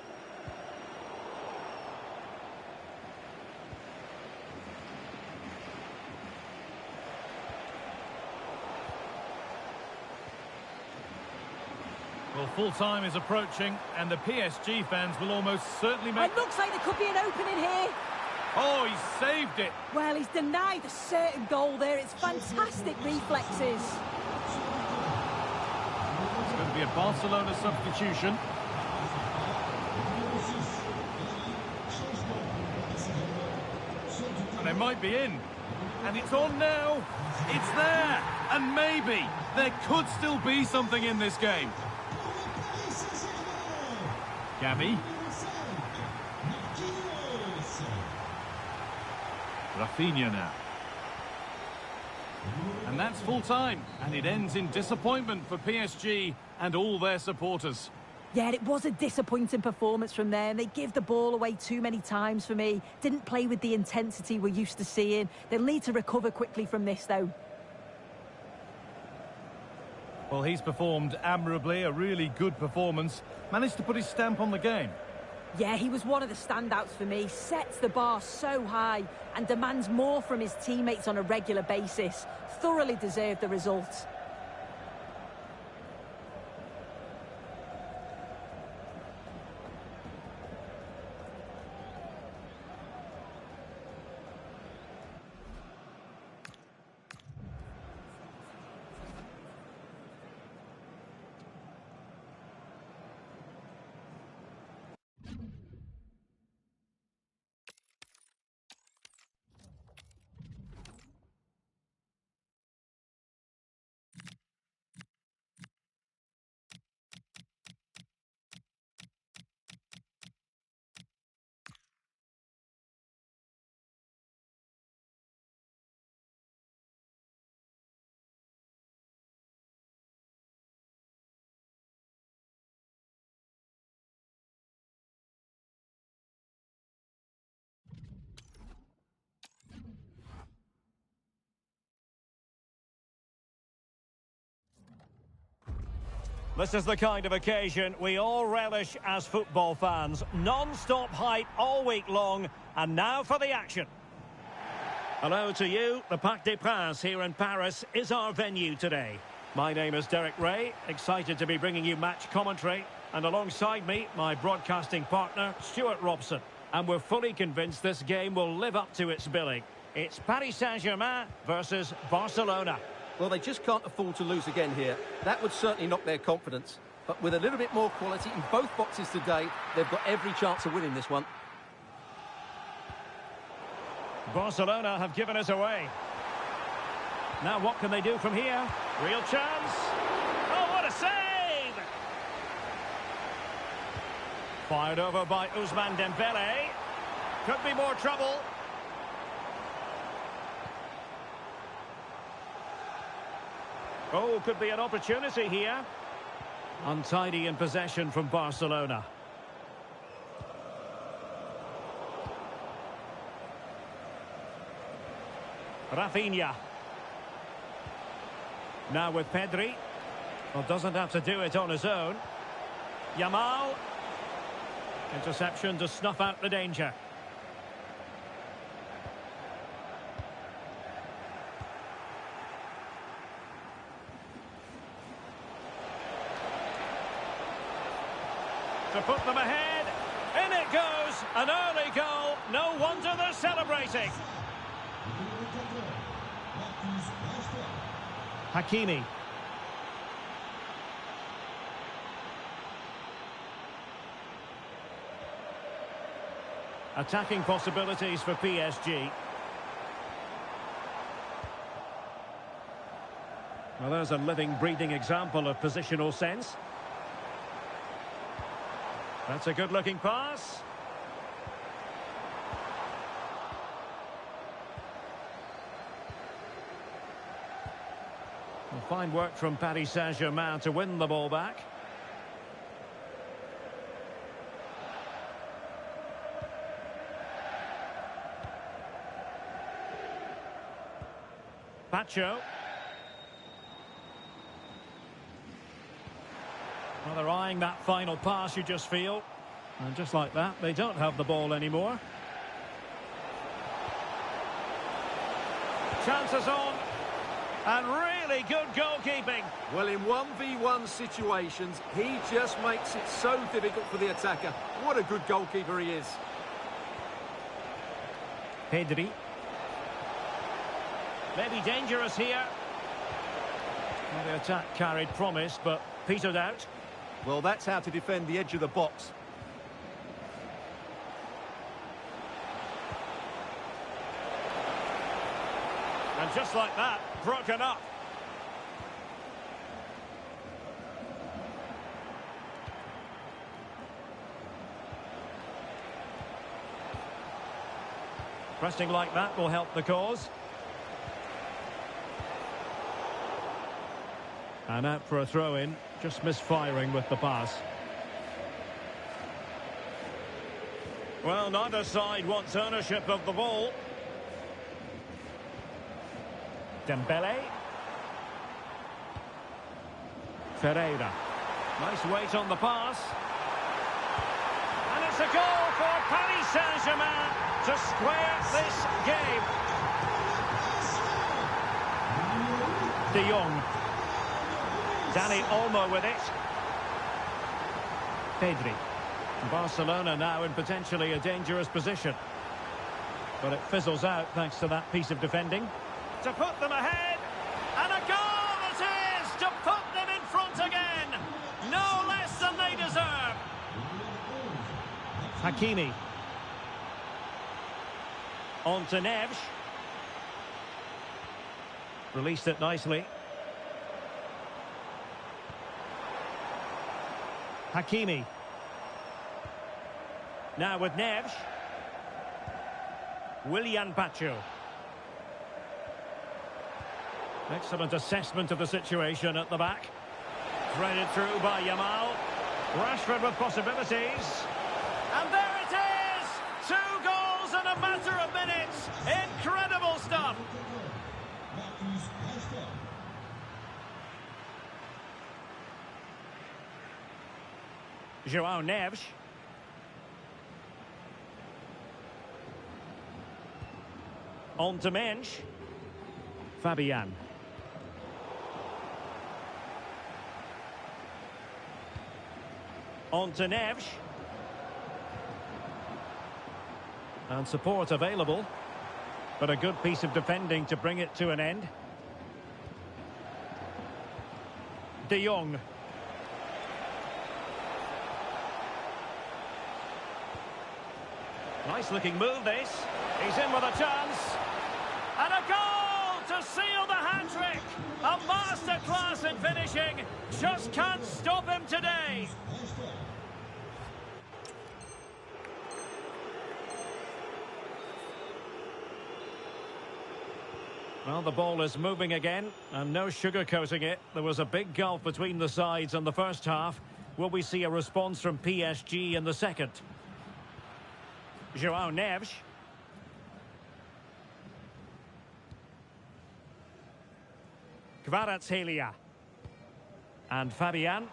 Well, full-time is approaching, and the PSG fans will almost certainly make... It looks like there could be an opening here. Oh, he saved it. Well, he's denied a certain goal there. It's fantastic reflexes. It's going to be a Barcelona substitution. And they might be in. And it's on now. It's there. And maybe there could still be something in this game. Gavi. Rafinha now. And that's full time. And it ends in disappointment for PSG and all their supporters. Yeah, it was a disappointing performance from them. They give the ball away too many times for me. Didn't play with the intensity we're used to seeing. They'll need to recover quickly from this, though. Well, he's performed admirably, a really good performance. Managed to put his stamp on the game. Yeah, he was one of the standouts for me. Sets the bar so high and demands more from his teammates on a regular basis. Thoroughly deserved the result. This is the kind of occasion we all relish as football fans. Non-stop hype all week long, and now for the action. Hello to you. The Parc des Princes here in Paris is our venue today. My name is Derek Ray, excited to be bringing you match commentary. And alongside me, my broadcasting partner, Stuart Robson. And we're fully convinced this game will live up to its billing. It's Paris Saint-Germain versus Barcelona. Well, they just can't afford to lose again here. That would certainly knock their confidence. But with a little bit more quality in both boxes today, they've got every chance of winning this one. Barcelona have given us away. Now what can they do from here? Real chance. Oh, what a save! Fired over by Ousmane Dembele. Could be more trouble. Oh, could be an opportunity here. Untidy in possession from Barcelona. Rafinha. Now with Pedri. Well, doesn't have to do it on his own. Yamal. Interception to snuff out the danger. To put them ahead. In it goes. An early goal. No wonder they're celebrating. Hakimi. Attacking possibilities for PSG. Well, there's a living, breathing example of positional sense. That's a good-looking pass. Well, fine work from Paris Saint-Germain to win the ball back. Pacho. Well, they're eyeing that final pass, you just feel. And just like that, they don't have the ball anymore. Chances on. And really good goalkeeping. Well, in 1v1 situations, he just makes it so difficult for the attacker. What a good goalkeeper he is. Pedri. Maybe dangerous here. Well, the attack carried promise, but petered out. Well, that's how to defend the edge of the box. And just like that, broken up. Pressing like that will help the cause. And out for a throw-in, just misfiring with the pass. Well, neither side wants ownership of the ball. Dembele. Ferreira. Nice weight on the pass. And it's a goal for Paris Saint-Germain to square this game. De Jong. Dani Olmo with it. Pedri. Barcelona now in potentially a dangerous position. But it fizzles out thanks to that piece of defending. To put them ahead. And a goal it is to put them in front again. No less than they deserve. Hakimi. On to Neves. Released it nicely. Hakimi. Now with Neves. Willian Pacho. Excellent assessment of the situation at the back. Threaded through by Yamal. Rashford with possibilities. And there it is! 2 goals in a matter of minutes. Incredible stuff. João Neves. On to Mensch. Fabian. On to Neves. And support available. But a good piece of defending to bring it to an end. De Jong. Nice looking move this. He's in with a chance. And a goal to seal the hat-trick. A masterclass in finishing. Just can't stop him today. Well, the ball is moving again, and no sugarcoating it. There was a big gulf between the sides in the first half. Will we see a response from PSG in the second? João Neves. Kvaratskhelia. And Fabian.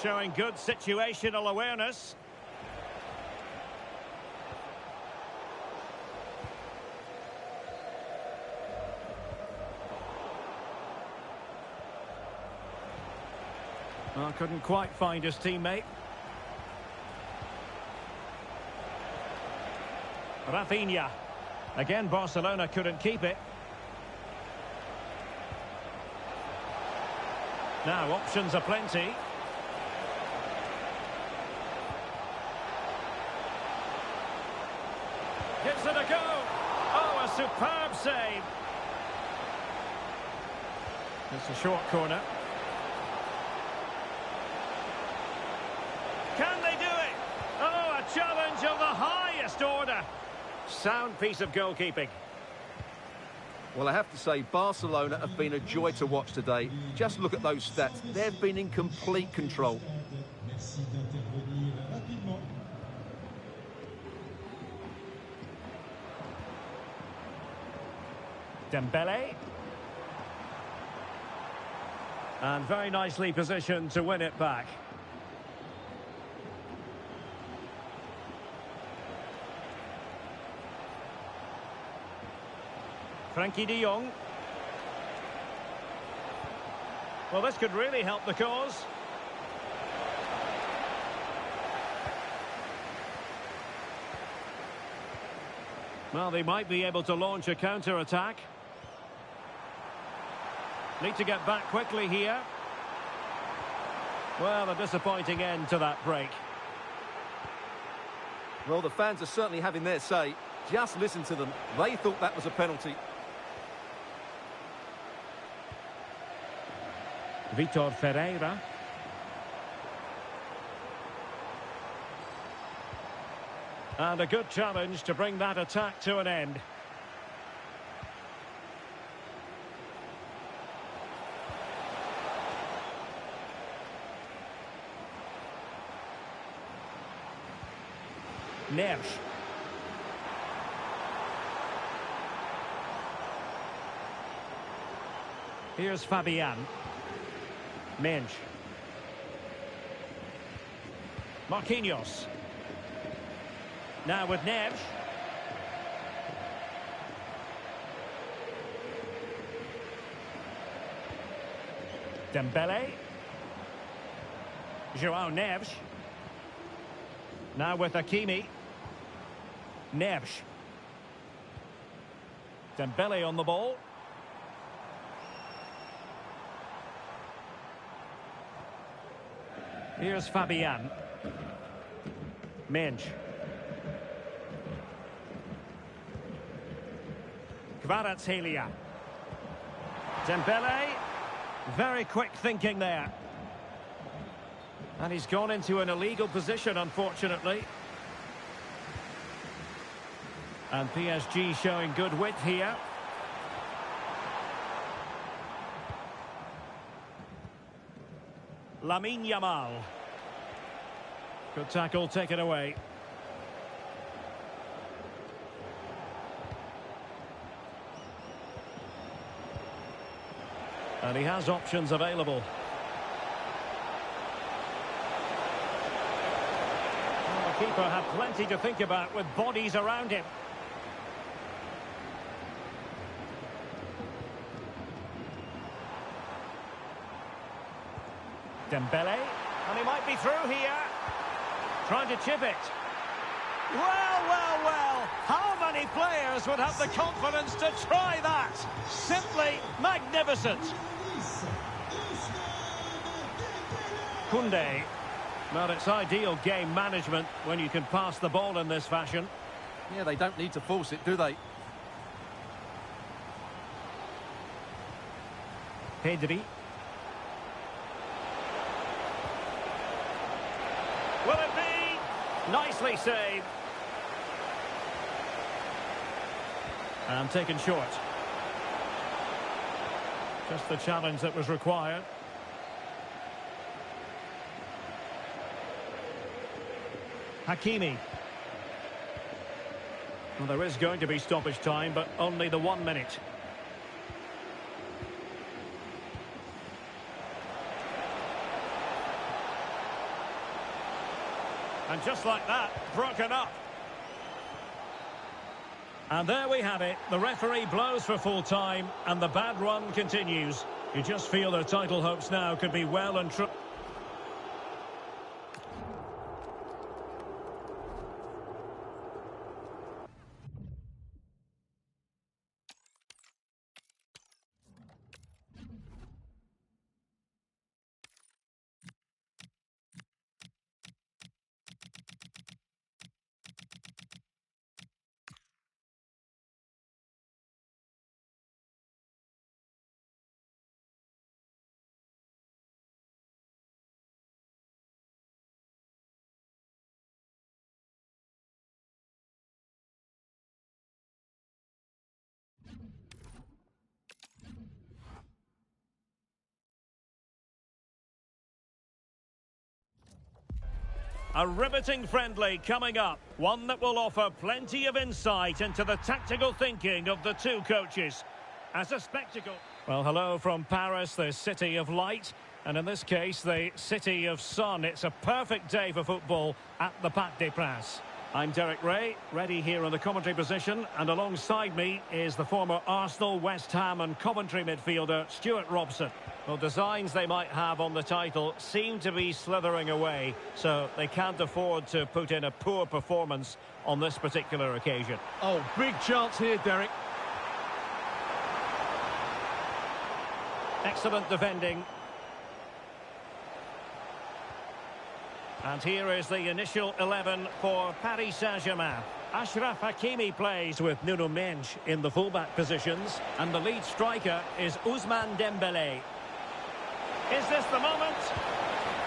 Showing good situational awareness. Well, couldn't quite find his teammate. Rafinha. Again, Barcelona couldn't keep it. Now, options are plenty. Gives it a go. Oh, a superb save. It's a short corner. Can they do it? Oh, a challenge of the highest order. Sound piece of goalkeeping. Well, I have to say, Barcelona have been a joy to watch today. Just look at those stats. They've been in complete control. Dembele. And very nicely positioned to win it back. Frankie de Jong. Well, this could really help the cause. Well, they might be able to launch a counter-attack. Need to get back quickly here. Well, a disappointing end to that break. Well, the fans are certainly having their say. Just listen to them. They thought that was a penalty. Vitor Ferreira. And a good challenge to bring that attack to an end. Neves. Here's Fabian. Mensch. Marquinhos. Now with Neves. Dembele. João Neves. Now with Hakimi. Neves. Dembele on the ball. Here's Fabian. Mensch. Kvaratskhelia. Dembele. Very quick thinking there. And he's gone into an illegal position, unfortunately. And PSG showing good width here. Lamine Yamal. Good tackle, taken away. And he has options available. Well, the keeper had plenty to think about with bodies around him. Dembele. And he might be through here. Trying to chip it. Well, well, well. How many players would have the confidence to try that? Simply magnificent. Koundé. Well, it's ideal game management when you can pass the ball in this fashion. Yeah, they don't need to force it, do they? Pedri. Will it be? Nicely saved. And taken short. Just the challenge that was required. Hakimi. Well, there is going to be stoppage time, but only the 1 minute. And just like that, broken up. And there we have it. The referee blows for full time, and the bad run continues. You just feel their title hopes now could be well and truly. A riveting friendly coming up. One that will offer plenty of insight into the tactical thinking of the two coaches. As a spectacle... Well, hello from Paris, the city of light. And in this case, the city of sun. It's a perfect day for football at the Parc des Princes. I'm Derek Ray, ready here in the commentary position. And alongside me is the former Arsenal, West Ham and Coventry midfielder, Stuart Robson. Well, designs they might have on the title seem to be slithering away, so they can't afford to put in a poor performance on this particular occasion. Oh, big chance here, Derek. Excellent defending. And here is the initial 11 for Paris Saint-Germain. Achraf Hakimi plays with Nuno Mendes in the fullback positions, and the lead striker is Ousmane Dembélé. Is this the moment?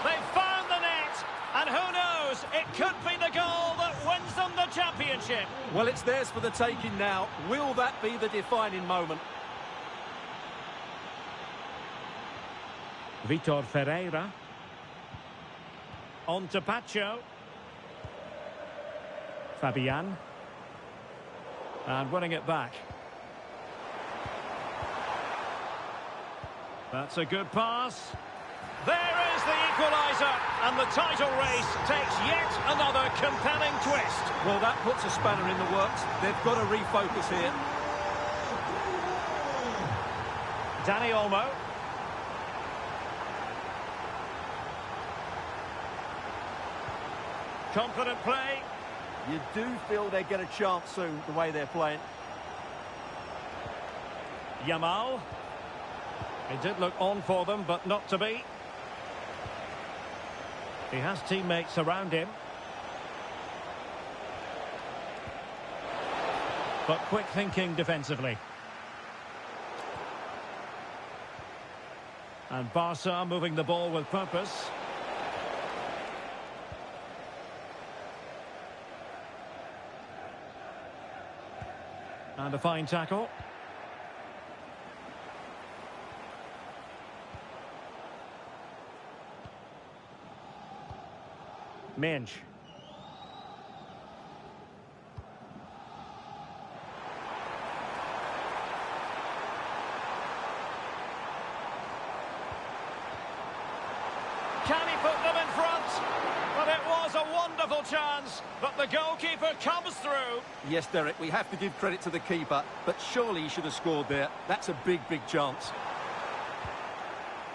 They've found the net, and who knows, it could be the goal that wins them the championship. Well, it's theirs for the taking now. Will that be the defining moment? Vitor Ferreira. On to Pacho. Fabian. And winning it back. That's a good pass. There is the equaliser, and the title race takes yet another compelling twist. Well, that puts a spanner in the works. They've got to refocus here. Dani Olmo. Confident play. You do feel they get a chance soon, the way they're playing. Yamal. It did look on for them, but not to be. He has teammates around him. But quick thinking defensively. And Barca moving the ball with purpose. And a fine tackle. Mendes. Can he put them in front? But it was a wonderful chance, but the goalkeeper comes through. Yes, Derek, we have to give credit to the keeper, but surely he should have scored there. That's a big, big chance.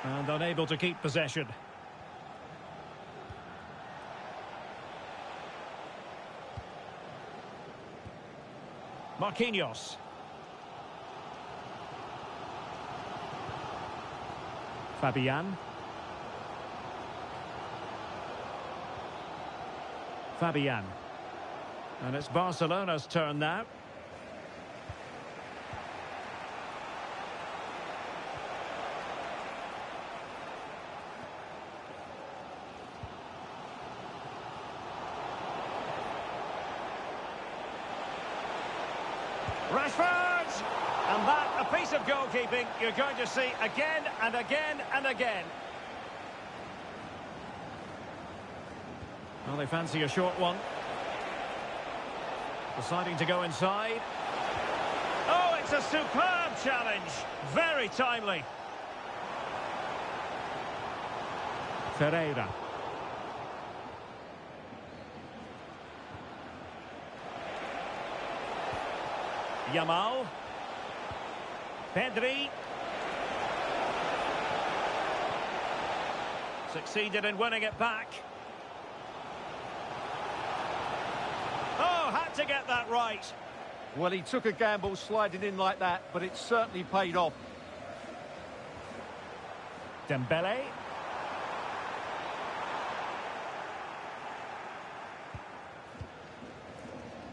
And unable to keep possession. Marquinhos. Fabian. Fabian. And it's Barcelona's turn now. Rashford! And that, a piece of goalkeeping you're going to see again and again and again. Well, they fancy a short one. Deciding to go inside. Oh, it's a superb challenge. Very timely. Ferreira. Yamal. Pedri. Succeeded in winning it back. Oh, had to get that right. Well, he took a gamble sliding in like that, but it certainly paid off. Dembele.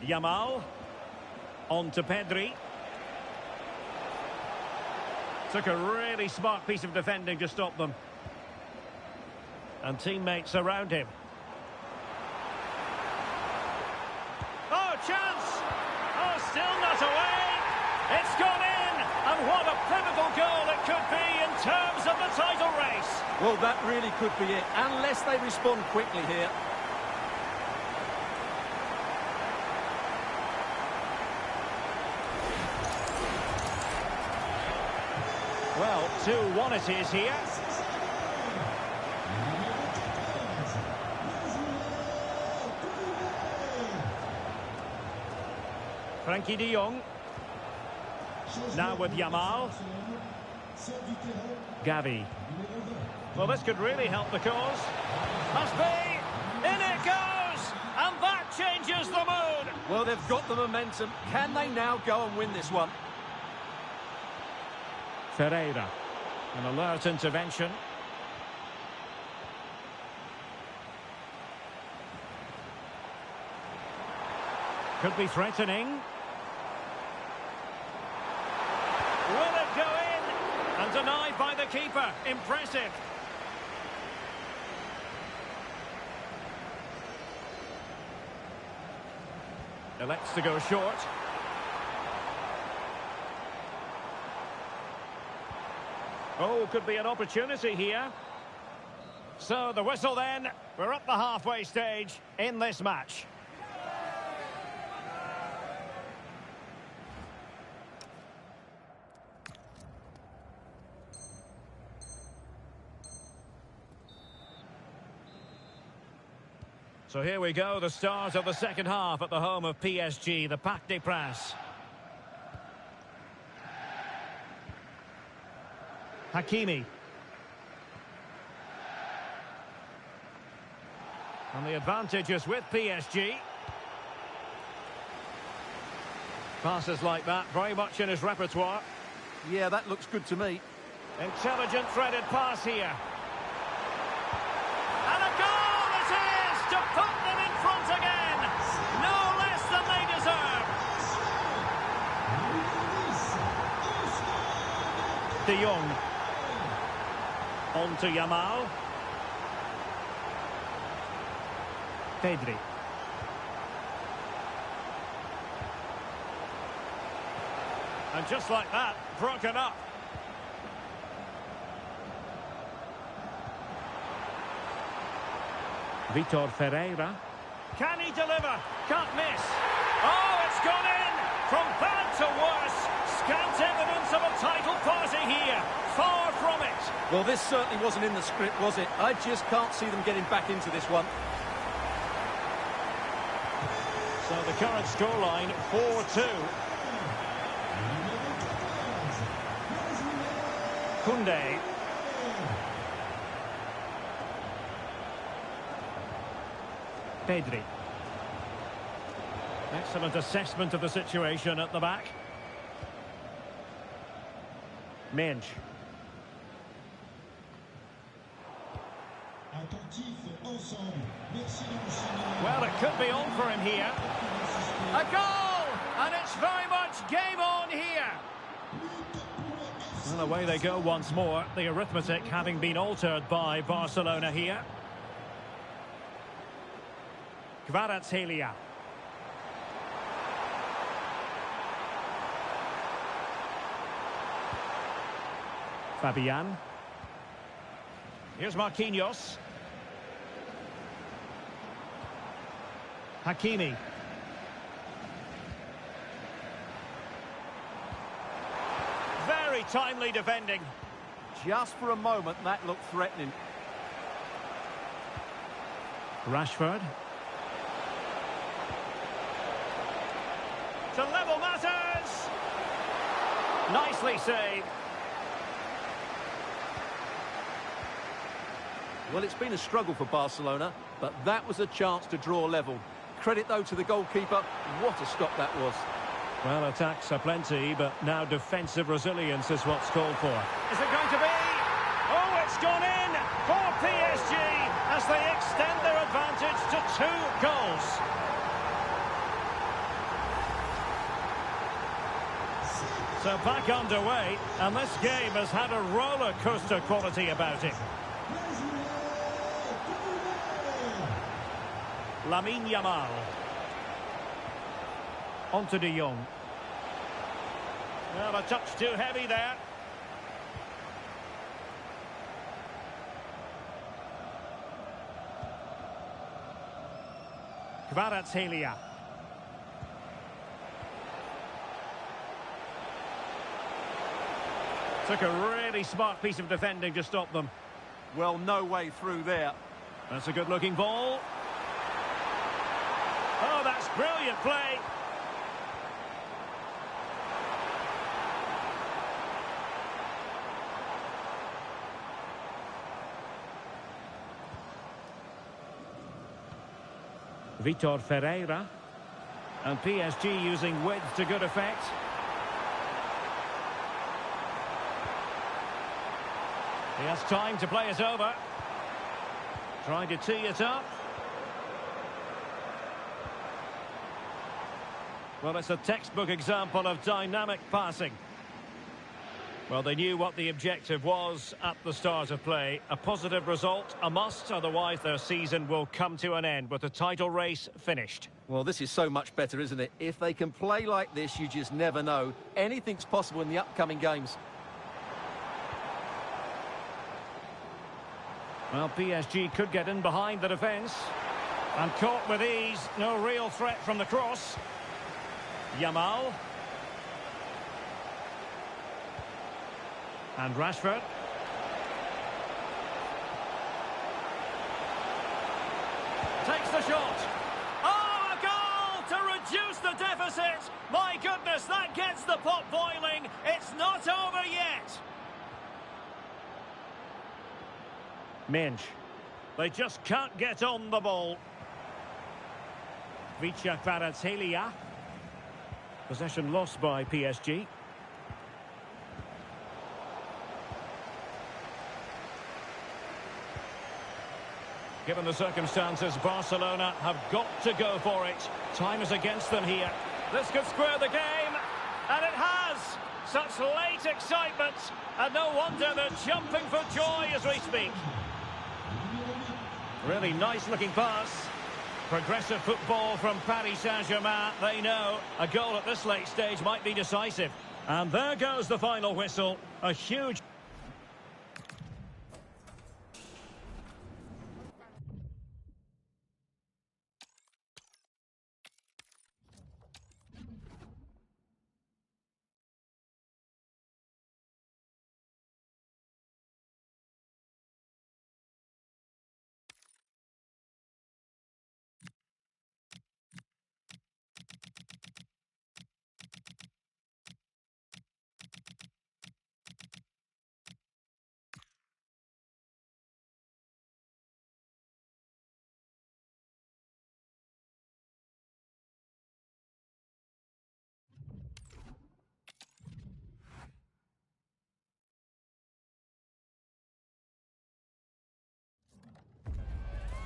Yamal. On to Pedri. Took a really smart piece of defending to stop them. And teammates around him. Oh, chance! Oh, still not away. It's gone in. And what a pivotal goal it could be in terms of the title race. Well, that really could be it, unless they respond quickly here. Well, 2-1 it is here. Frankie de Jong. Now with Yamal. Gavi. Well, this could really help the cause. Must be. In it goes. And that changes the mood. Well, they've got the momentum. Can they now go and win this one? Ferreira. An alert intervention. Could be threatening. Will it go in? And denied by the keeper. Impressive. Elects to go short. Oh, could be an opportunity here. So the whistle then. We're at the halfway stage in this match. So here we go, the start of the second half at the home of PSG, the Parc des Princes. Hakimi. And the advantage is with PSG. Passes like that, very much in his repertoire. Yeah, that looks good to me. Intelligent threaded pass here. And a goal it is to put them in front again. No less than they deserve. De Jong. On to Yamal. Pedri. And just like that, broken up. Vitor Ferreira. Can he deliver? Can't miss. Oh, it's gone in! From bad to worse. Scant evidence of a title party here. Far from it. Well, this certainly wasn't in the script, was it? I just can't see them getting back into this one. So the current scoreline, 4-2. Koundé. Pedri. Excellent assessment of the situation at the back. Minge. Well, it could be on for him here. A goal! And it's very much game on here. Well, away they go once more. The arithmetic having been altered by Barcelona here. Kvaratskhelia. Fabian. Here's Marquinhos. Hakimi. Very timely defending. Just for a moment, that looked threatening. Rashford. To level matters. Nicely saved. Well, it's been a struggle for Barcelona, but that was a chance to draw level. Credit, though, to the goalkeeper. What a stop that was. Well, attacks are plenty, but now defensive resilience is what's called for. Is it going to be? Oh, it's gone in for PSG as they extend their advantage to 2 goals. So back underway, and this game has had a roller coaster quality about it. Lamine Yamal. On to De Jong. Well, a touch too heavy there. Kvaratskhelia. Took a really smart piece of defending to stop them. Well, no way through there. That's a good-looking ball. Oh, that's brilliant play. Vitor Ferreira. And PSG using width to good effect. He has time to play it over. Trying to tee it up. Well, it's a textbook example of dynamic passing. Well, they knew what the objective was at the start of play. A positive result, a must, otherwise their season will come to an end with the title race finished. Well, this is so much better, isn't it? If they can play like this, you just never know. Anything's possible in the upcoming games. Well, PSG could get in behind the defence. And caught with ease, no real threat from the cross. Yamal. And Rashford. Takes the shot. Oh, a goal to reduce the deficit. My goodness, that gets the pot boiling. It's not over yet. Minge. They just can't get on the ball. Vicha Kvaratskhelia. Possession lost by PSG. Given the circumstances, Barcelona have got to go for it. Time is against them here. This could square the game, and it has. Such late excitement, and no wonder they're jumping for joy as we speak. Really nice-looking pass. Progressive football from Paris Saint-Germain. They know a goal at this late stage might be decisive. And there goes the final whistle. A huge...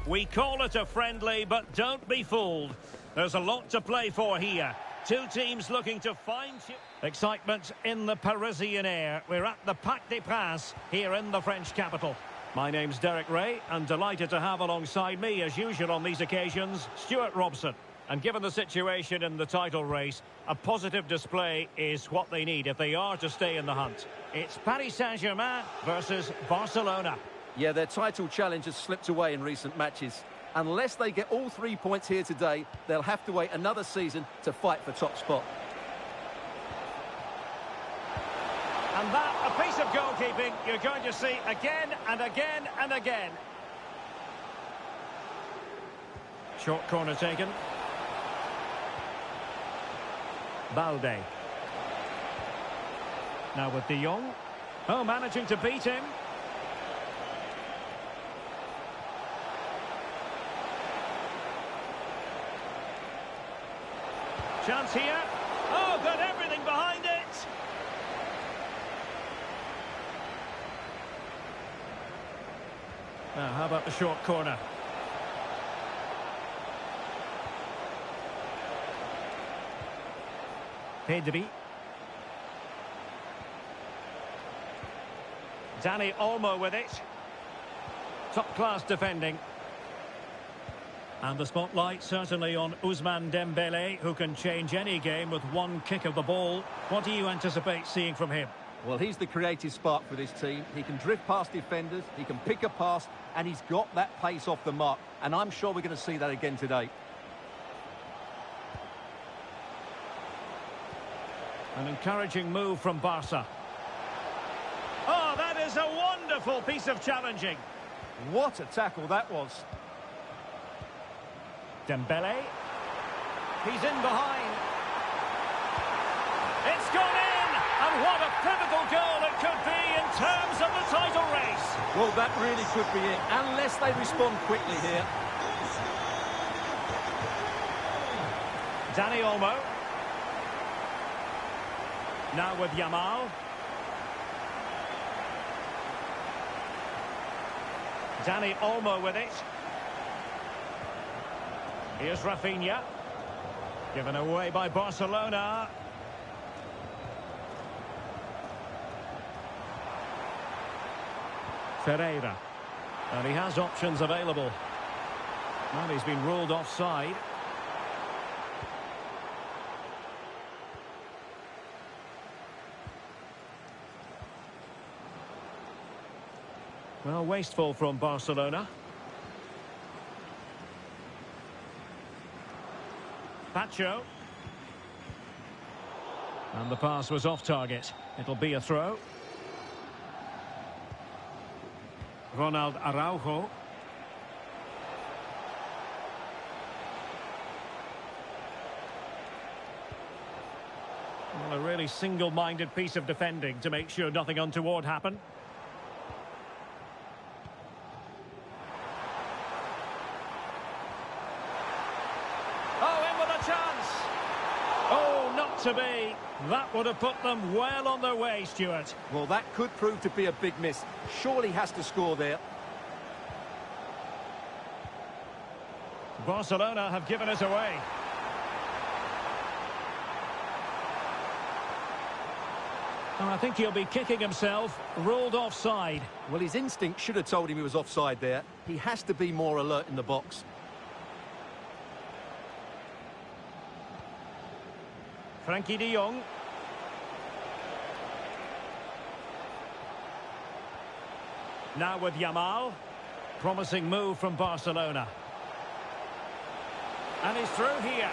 We call it a friendly, but don't be fooled. There's a lot to play for here. Two teams looking to find excitement in the Parisian air. We're at the Parc des Princes here in the French capital. My name's Derek Ray, and delighted to have alongside me, as usual on these occasions, Stuart Robson. And given the situation in the title race, a positive display is what they need if they are to stay in the hunt. It's Paris Saint-Germain versus Barcelona. Yeah, their title challenge has slipped away in recent matches. Unless they get all 3 points here today, they'll have to wait another season to fight for top spot. And that, a piece of goalkeeping you're going to see again and again and again. Short corner taken. Balde. Now with De Jong. Oh, managing to beat him. Chance here. Oh, got everything behind it. Now, how about the short corner? Pedri. Dani Olmo with it. Top-class defending. And the spotlight certainly on Ousmane Dembele, who can change any game with one kick of the ball. What do you anticipate seeing from him? Well, he's the creative spark for this team. He can drift past defenders, he can pick a pass, and he's got that pace off the mark. And I'm sure we're going to see that again today. An encouraging move from Barca. Oh, that is a wonderful piece of challenging. What a tackle that was. Dembele. He's in behind. It's gone in! And what a pivotal goal it could be in terms of the title race. Well, that really could be it, unless they respond quickly here. Dani Olmo. Now with Yamal. Dani Olmo with it. Here's Rafinha. Given away by Barcelona. Ferreira. And he has options available. And he's been ruled offside. Well, wasteful from Barcelona. Pacho. And the pass was off target. It'll be a throw. Ronald Araujo. Well, a really single-minded piece of defending to make sure nothing untoward happened. To be. That would have put them well on their way, Stuart. Well, that could prove to be a big miss. Surely has to score there. Barcelona have given us away. And I think he'll be kicking himself, ruled offside. Well, his instinct should have told him he was offside there. He has to be more alert in the box. Frankie de Jong. Now with Yamal. Promising move from Barcelona. And he's through here.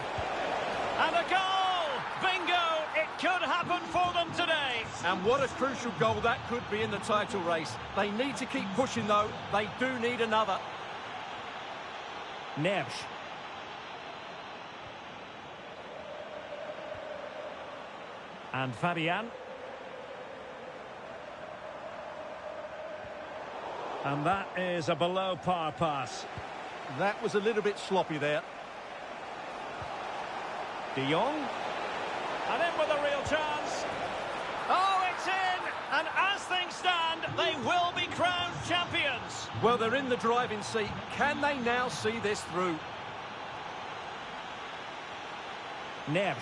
And a goal! Bingo! It could happen for them today. And what a crucial goal that could be in the title race. They need to keep pushing, though. They do need another. Neves. And Fabian. And that is a below par pass. That was a little bit sloppy there. De Jong. And in with a real chance. Oh, it's in! And as things stand, they will be crowned champions. Well, they're in the driving seat. Can they now see this through? Neves.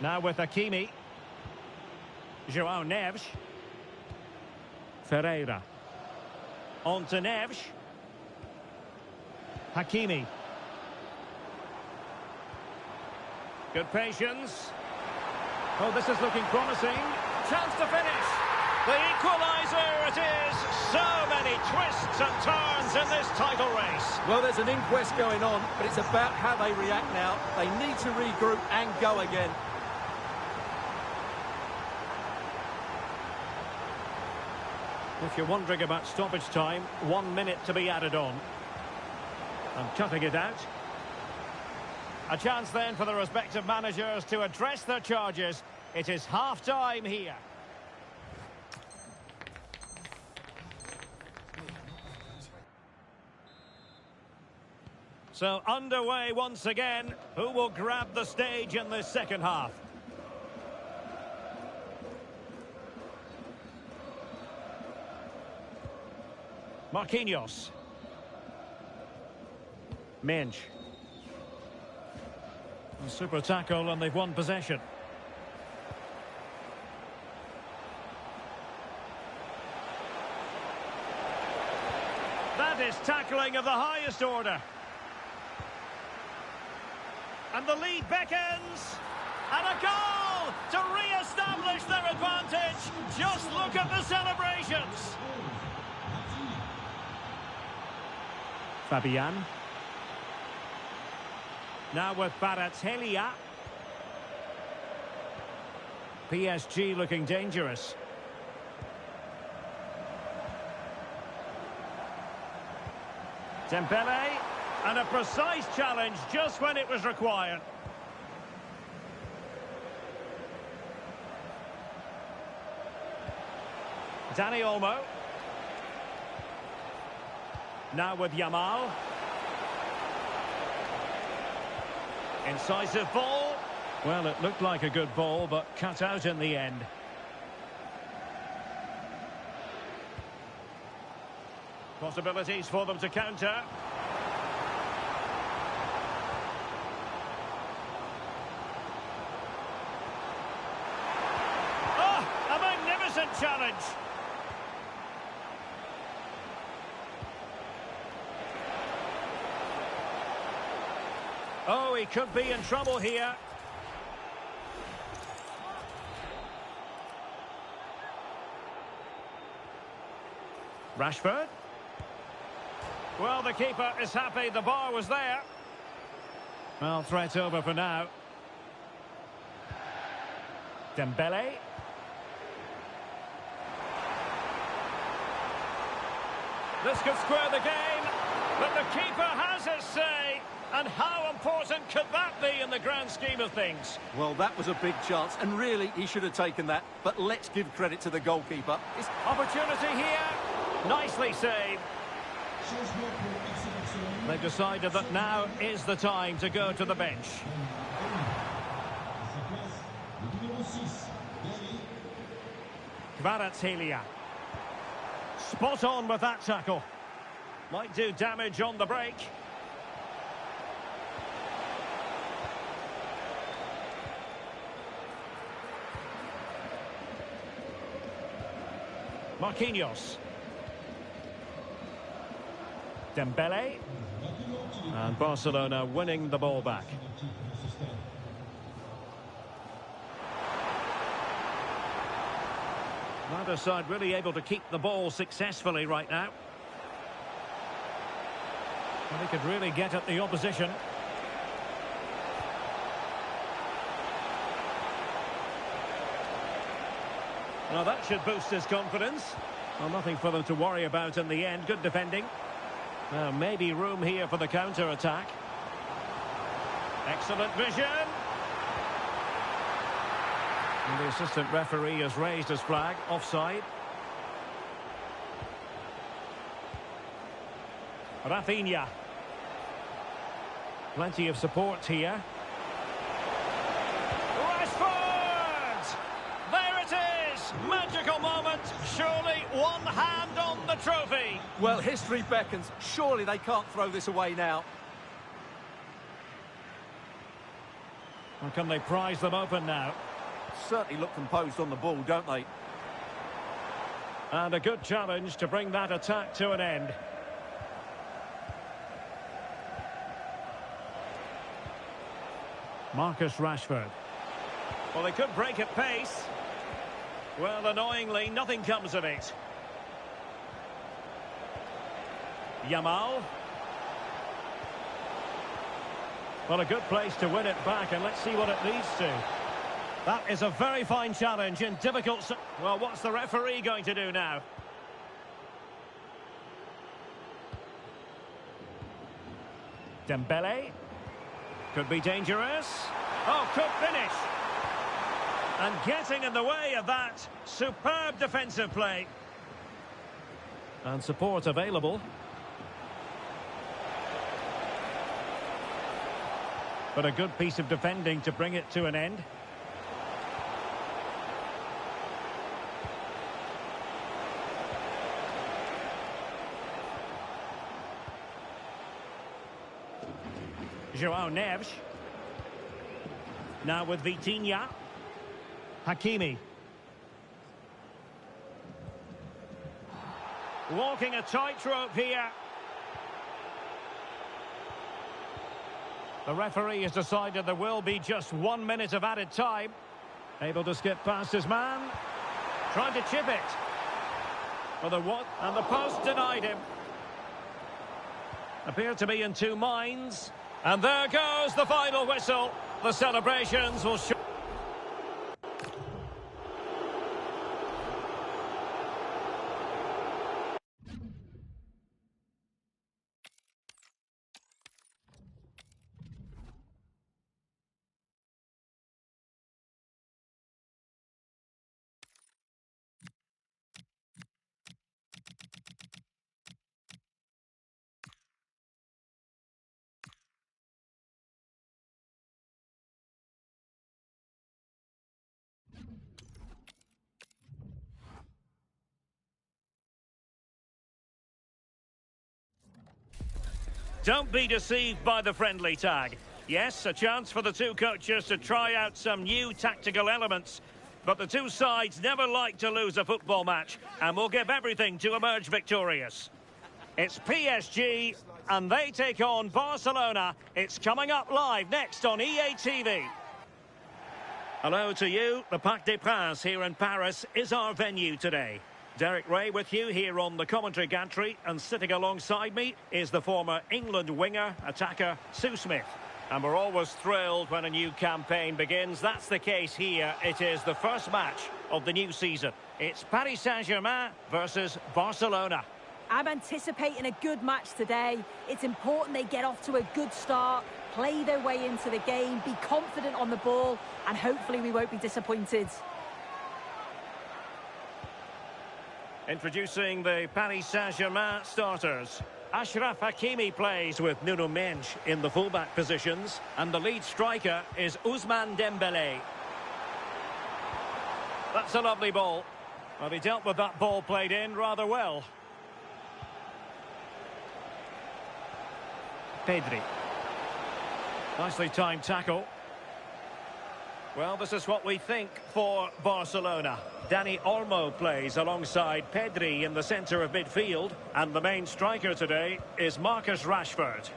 Now with Hakimi. João Neves. Ferreira. On to Neves. Hakimi. Good patience. Oh, this is looking promising. Chance to finish. The equaliser it is. So many twists and turns in this title race. Well, there's an inquest going on, but it's about how they react now. They need to regroup and go again. If you're wondering about stoppage time, 1 minute to be added on. And cutting it out. A chance then for the respective managers to address their charges. It is half-time here. So underway once again. Who will grab the stage in this second half? Marquinhos. Mensch. A super tackle and they've won possession. That is tackling of the highest order. And the lead beckons. And a goal to re-establish their advantage. Just look at the celebrations. Fabian. Now with Kvaratskhelia. PSG looking dangerous. Dembele. And a precise challenge just when it was required. Dani Olmo. Now with Yamal. Incisive ball. Well, it looked like a good ball, but cut out in the end. Possibilities for them to counter. Oh, a magnificent challenge. Oh, he could be in trouble here. Rashford. Well, the keeper is happy the bar was there. Well, threat over for now. Dembele. This could square the game, but the keeper has his say. And how important could that be in the grand scheme of things? Well, that was a big chance, and really, he should have taken that. But let's give credit to the goalkeeper. It's opportunity here. Nicely saved. They've decided that now is the time to go to the bench. Kvaratskhelia. Spot on with that tackle. Might do damage on the break. Marquinhos. Dembele. And Barcelona winning the ball back. Neither side really able to keep the ball successfully right now. And he could really get at the opposition. Well, that should boost his confidence. Well, nothing for them to worry about in the end. Good defending. Well, maybe room here for the counter-attack. Excellent vision. And the assistant referee has raised his flag. Offside. Rafinha. Plenty of support here. Rashford! There it is! this magical moment. Surely one hand on the trophy. Well, history beckons. Surely they can't throw this away now. Or can they prize them open now? Certainly look composed on the ball, don't they? And a good challenge to bring that attack to an end. Marcus Rashford. Well, they could break at pace. Well, annoyingly, nothing comes of it. Yamal. Well, a good place to win it back, and let's see what it leads to. That is a very fine challenge in difficult... Well, what's the referee going to do now? Dembele. Could be dangerous. Oh, could finish. And getting in the way of that. Superb defensive play. And support available. But a good piece of defending to bring it to an end. João Neves. Now with Vitinha. Hakimi. Walking a tightrope here. The referee has decided there will be just 1 minute of added time. Able to skip past his man. Trying to chip it. For the what? And the post denied him. Appeared to be in two minds. And there goes the final whistle. The celebrations will show. Don't be deceived by the friendly tag. Yes, a chance for the two coaches to try out some new tactical elements. But the two sides never like to lose a football match and will give everything to emerge victorious. It's PSG and they take on Barcelona. It's coming up live next on EA TV. Hello to you. The Parc des Princes here in Paris is our venue today. Derek Ray with you here on the commentary gantry, and sitting alongside me is the former England winger, attacker, Sue Smith. And we're always thrilled when a new campaign begins. That's the case here. It is the first match of the new season. It's Paris Saint-Germain versus Barcelona. I'm anticipating a good match today. It's important they get off to a good start, play their way into the game, be confident on the ball, and hopefully we won't be disappointed. Introducing the Paris Saint-Germain starters. Achraf Hakimi plays with Nuno Mendes in the fullback positions, and the lead striker is Ousmane Dembele. That's a lovely ball. Well, he dealt with that ball played in rather well. Pedri. Nicely timed tackle. Well, this is what we think for Barcelona. Dani Olmo plays alongside Pedri in the centre of midfield. And the main striker today is Marcus Rashford.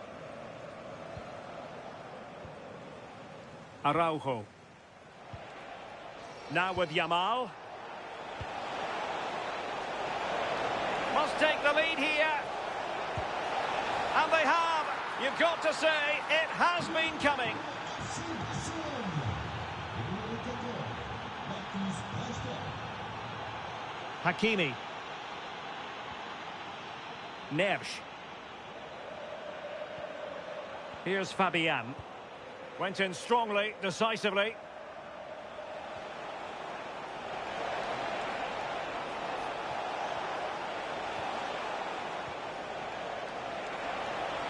Araujo. Now with Yamal. Must take the lead here. And they have. You've got to say, it has been coming. Hakimi. Neves. Here's Fabian. Went in strongly, decisively.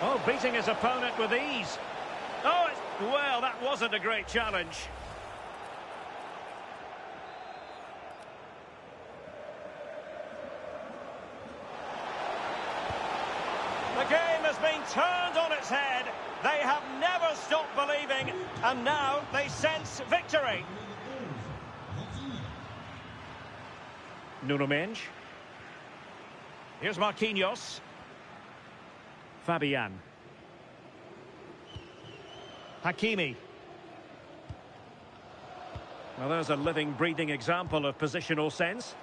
Oh, beating his opponent with ease. Oh, well, that wasn't a great challenge. The game has been turned on its head. They have never stopped believing, and now they sense victory. Nuno Mendes. Here's Marquinhos. Fabian. Hakimi. Well, there's a living, breathing example of positional sense.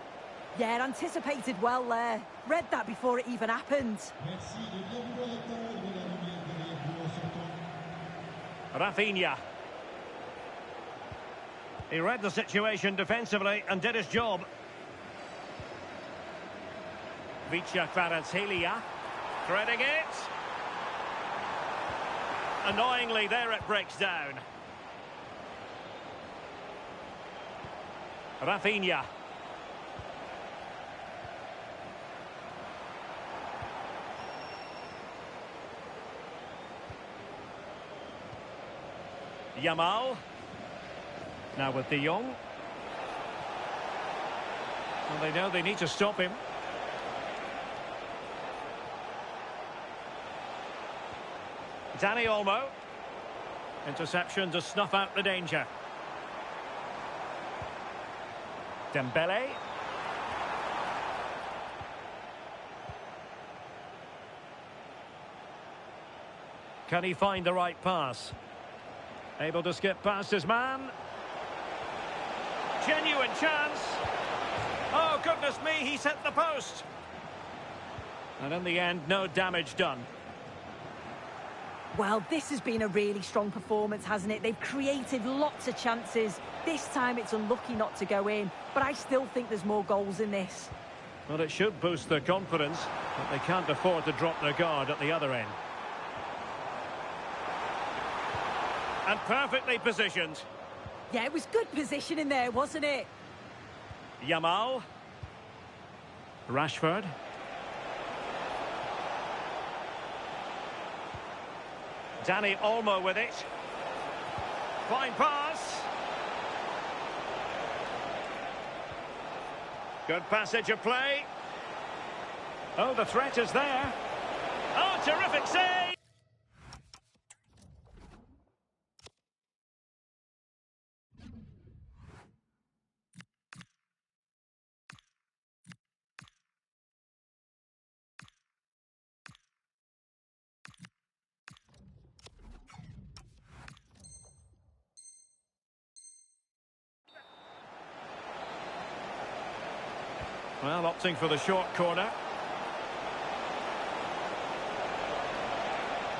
Yeah, anticipated well there. Read that before it even happened. Rafinha. He read the situation defensively and did his job. Vicha Kvaratskhelia. Threading it. Annoyingly, there it breaks down. Rafinha. Yamal. Now with De Jong. Well, they know they need to stop him. Dani Olmo. Interception to snuff out the danger. Dembele. Can he find the right pass? Able to skip past his man. Genuine chance. Oh, goodness me, he's hit the post. And in the end, no damage done. Well, this has been a really strong performance, hasn't it? They've created lots of chances. This time it's unlucky not to go in, but I still think there's more goals in this. Well, it should boost their confidence, but they can't afford to drop their guard at the other end. And perfectly positioned. Yeah, it was good positioning there, wasn't it? Yamal. Rashford. Dani Olmo with it. Fine pass. Good passage of play. Oh, the threat is there. Oh, terrific save. Well, opting for the short corner.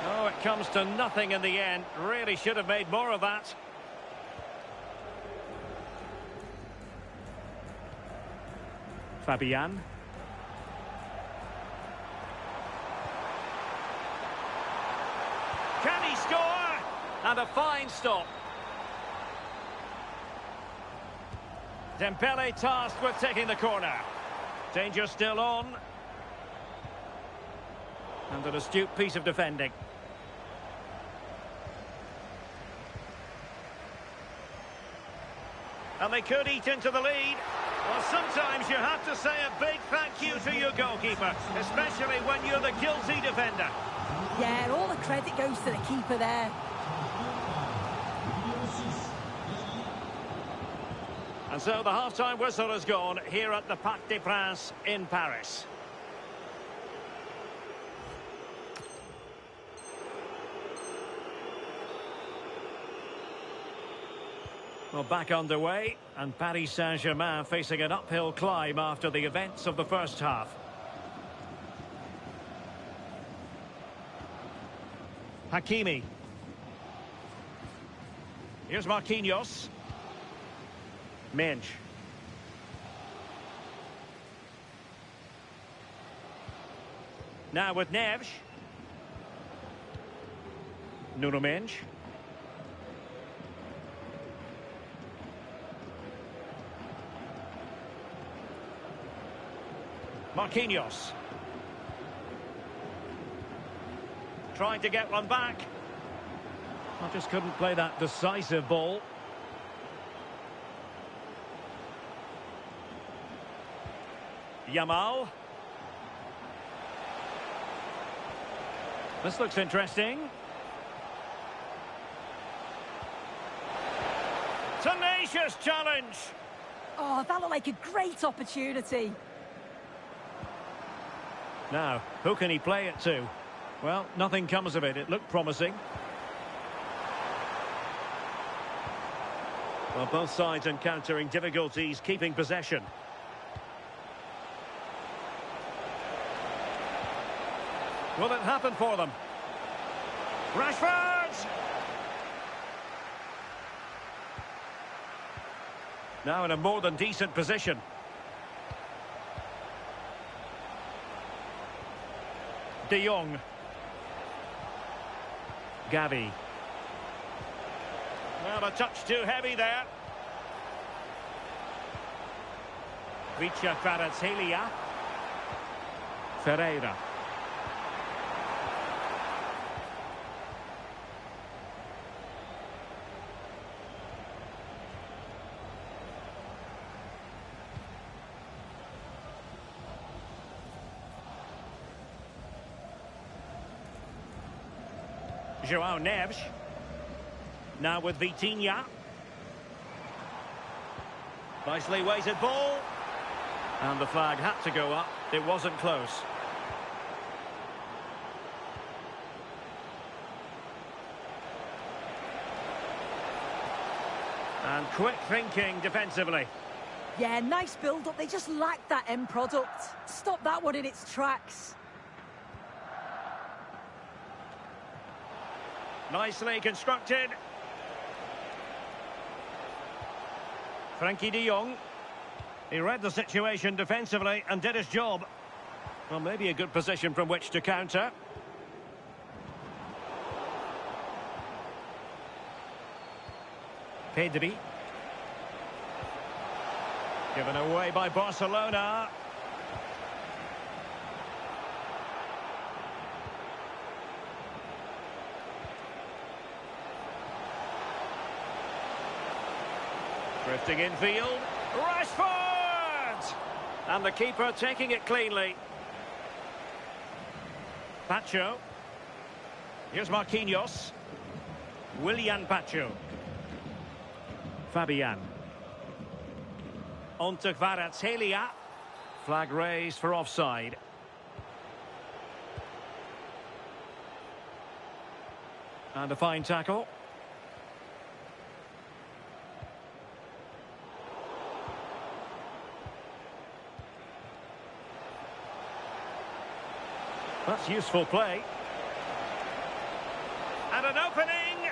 Oh, it comes to nothing in the end. Really should have made more of that. Fabian. Can he score? And a fine stop. Dembele tasked with taking the corner. Danger still on. And an astute piece of defending. And they could eat into the lead. Well, sometimes you have to say a big thank you to your goalkeeper, especially when you're the guilty defender. Yeah, all the credit goes to the keeper there. And so the half-time whistle has gone here at the Parc des Princes in Paris. Well, back underway, and Paris Saint-Germain facing an uphill climb after the events of the first half. Hakimi. Here's Marquinhos. Mendes. Now with Neves. Nuno Mendes. Marquinhos. Trying to get one back. I just couldn't play that decisive ball. Yamal. This looks interesting. Tenacious challenge. Oh, that looked like a great opportunity. Now, who can he play it to? Well, nothing comes of it. It looked promising. Well, both sides encountering difficulties keeping possession. Will it happen for them? Rashford! Now in a more than decent position. De Jong. Gavi. Well, a touch too heavy there. Vicha Kvaratskhelia. Ferreira. João Neves. Now with Vitinha. Nicely weighted ball. And the flag had to go up. It wasn't close. And quick thinking defensively. Yeah, nice build-up. They just lacked that end product. Stop that one in its tracks. Nicely constructed. Frankie de Jong. He read the situation defensively and did his job. Well, maybe a good position from which to counter. Pedri. Given away by Barcelona. Drifting infield. Rashford! And the keeper taking it cleanly. Pacho. Here's Marquinhos. Willian Pacho. Fabian. On to Kvaratskhelia. Flag raised for offside. And a fine tackle. That's useful play. And an opening.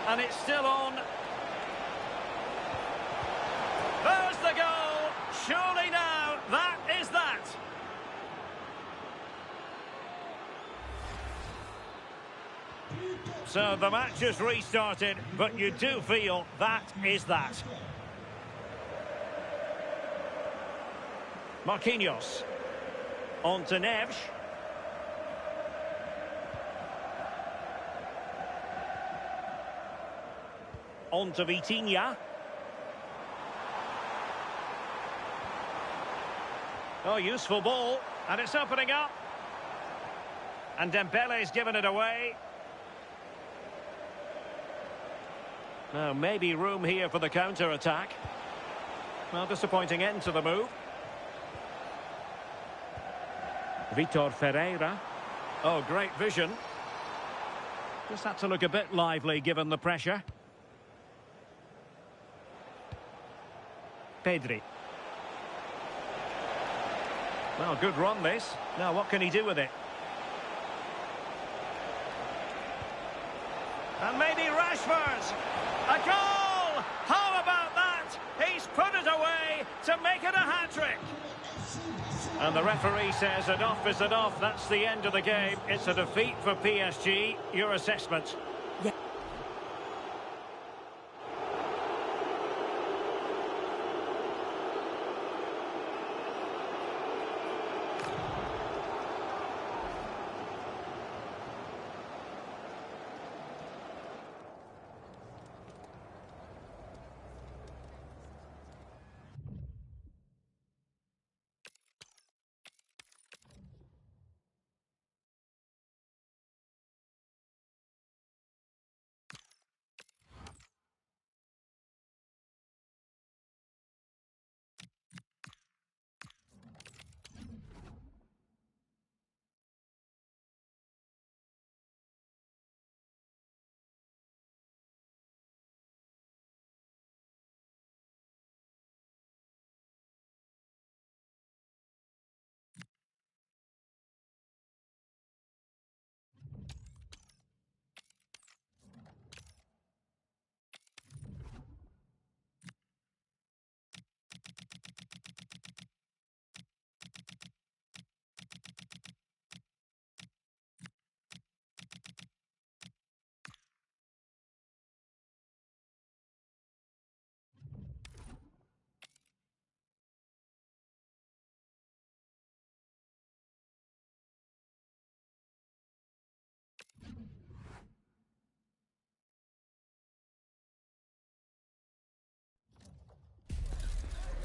And it's still on. There's the goal. Surely now, that is that. So the match has restarted, but you do feel that is that. Marquinhos. On to Neves. On to Vitinha. Oh, useful ball. And it's opening up. And Dembele's given it away. Now, maybe room here for the counter-attack. Well, disappointing end to the move. Vitor Ferreira. Oh, great vision. Just had to look a bit lively given the pressure. Pedri. Well, good run this. Now, what can he do with it? And maybe Rashford. A goal! How about that? He's put it away to make it a hat-trick. And the referee says enough is enough. That's the end of the game. It's a defeat for PSG. Your assessment?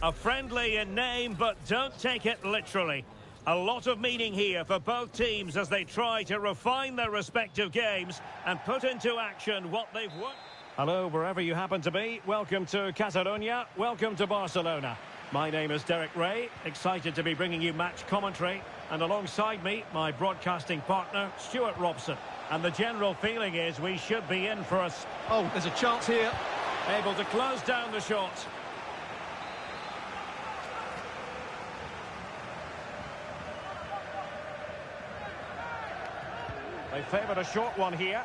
A friendly in name, but don't take it literally. A lot of meaning here for both teams as they try to refine their respective games and put into action what they've worked. Hello, wherever you happen to be. Welcome to Catalonia. Welcome to Barcelona. My name is Derek Ray, excited to be bringing you match commentary. And alongside me, my broadcasting partner, Stuart Robson. And the general feeling is we should be in for a... Oh, there's a chance here. Able to close down the shot. They favoured a short one here.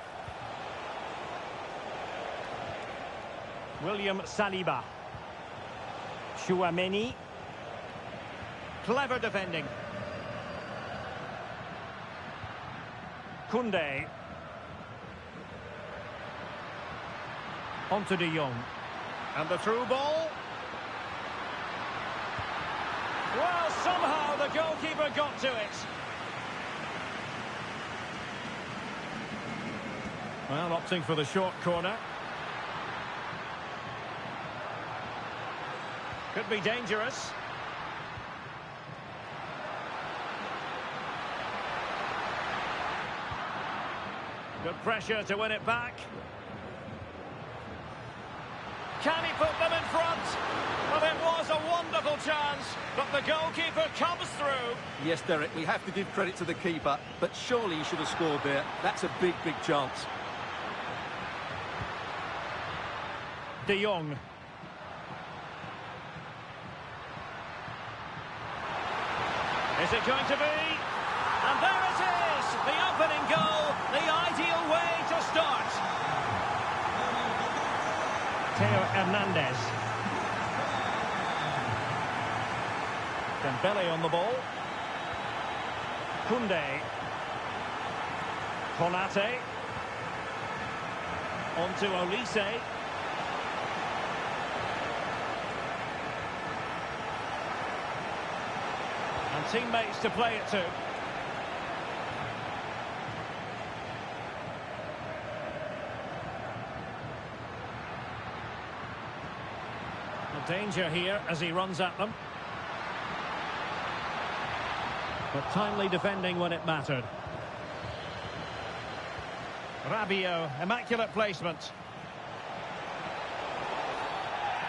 William Saliba. Tchouaméni. Clever defending. Koundé. Onto De Jong. And the through ball. Well, somehow the goalkeeper got to it. Well, opting for the short corner. Could be dangerous. Good pressure to win it back. Can he put them in front? Well, it was a wonderful chance, but the goalkeeper comes through. Yes, Derek, we have to give credit to the keeper, but surely he should have scored there. That's a big, big chance. De Jong. Is it going to be? And there it is! The opening goal, the ideal way to start. Theo Hernandez. Dembele on the ball. Koundé. Konate. On to Olise. And teammates to play it to. Danger here as he runs at them. But timely defending when it mattered. Rabiot, immaculate placement.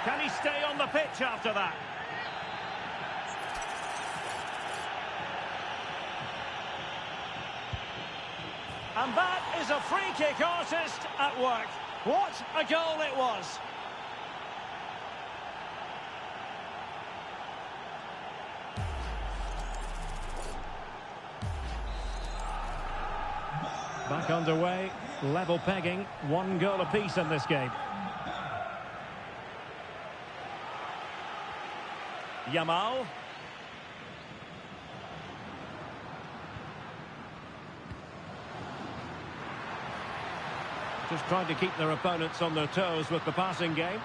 Can he stay on the pitch after that? And that is a free kick artist at work. What a goal it was. Back underway, level pegging, 1 goal apiece in this game. Yamal. Just trying to keep their opponents on their toes with the passing game.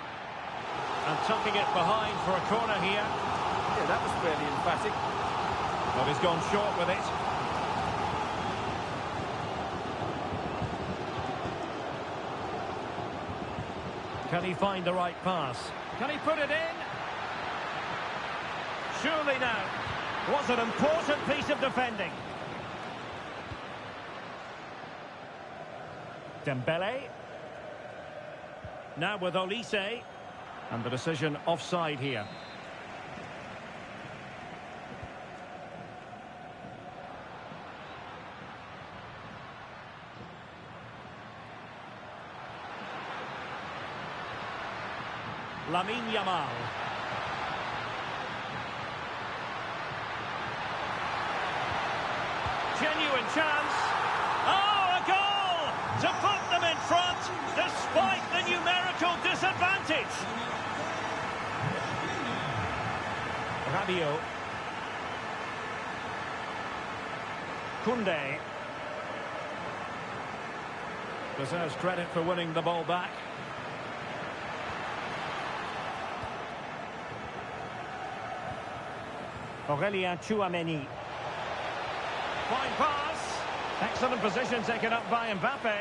And tucking it behind for a corner here. Yeah, that was fairly emphatic. But he's gone short with it. Can he find the right pass? Can he put it in? Surely now. Was an important piece of defending. Dembele. Now with Olise. And the decision offside here. Lamine Yamal. Genuine chance. Oh, a goal to put them in front despite the numerical disadvantage. Rabiot. Koundé. Deserves credit for winning the ball back. Aurélien Tchouaméni. Fine pass. Excellent position taken up by Mbappe.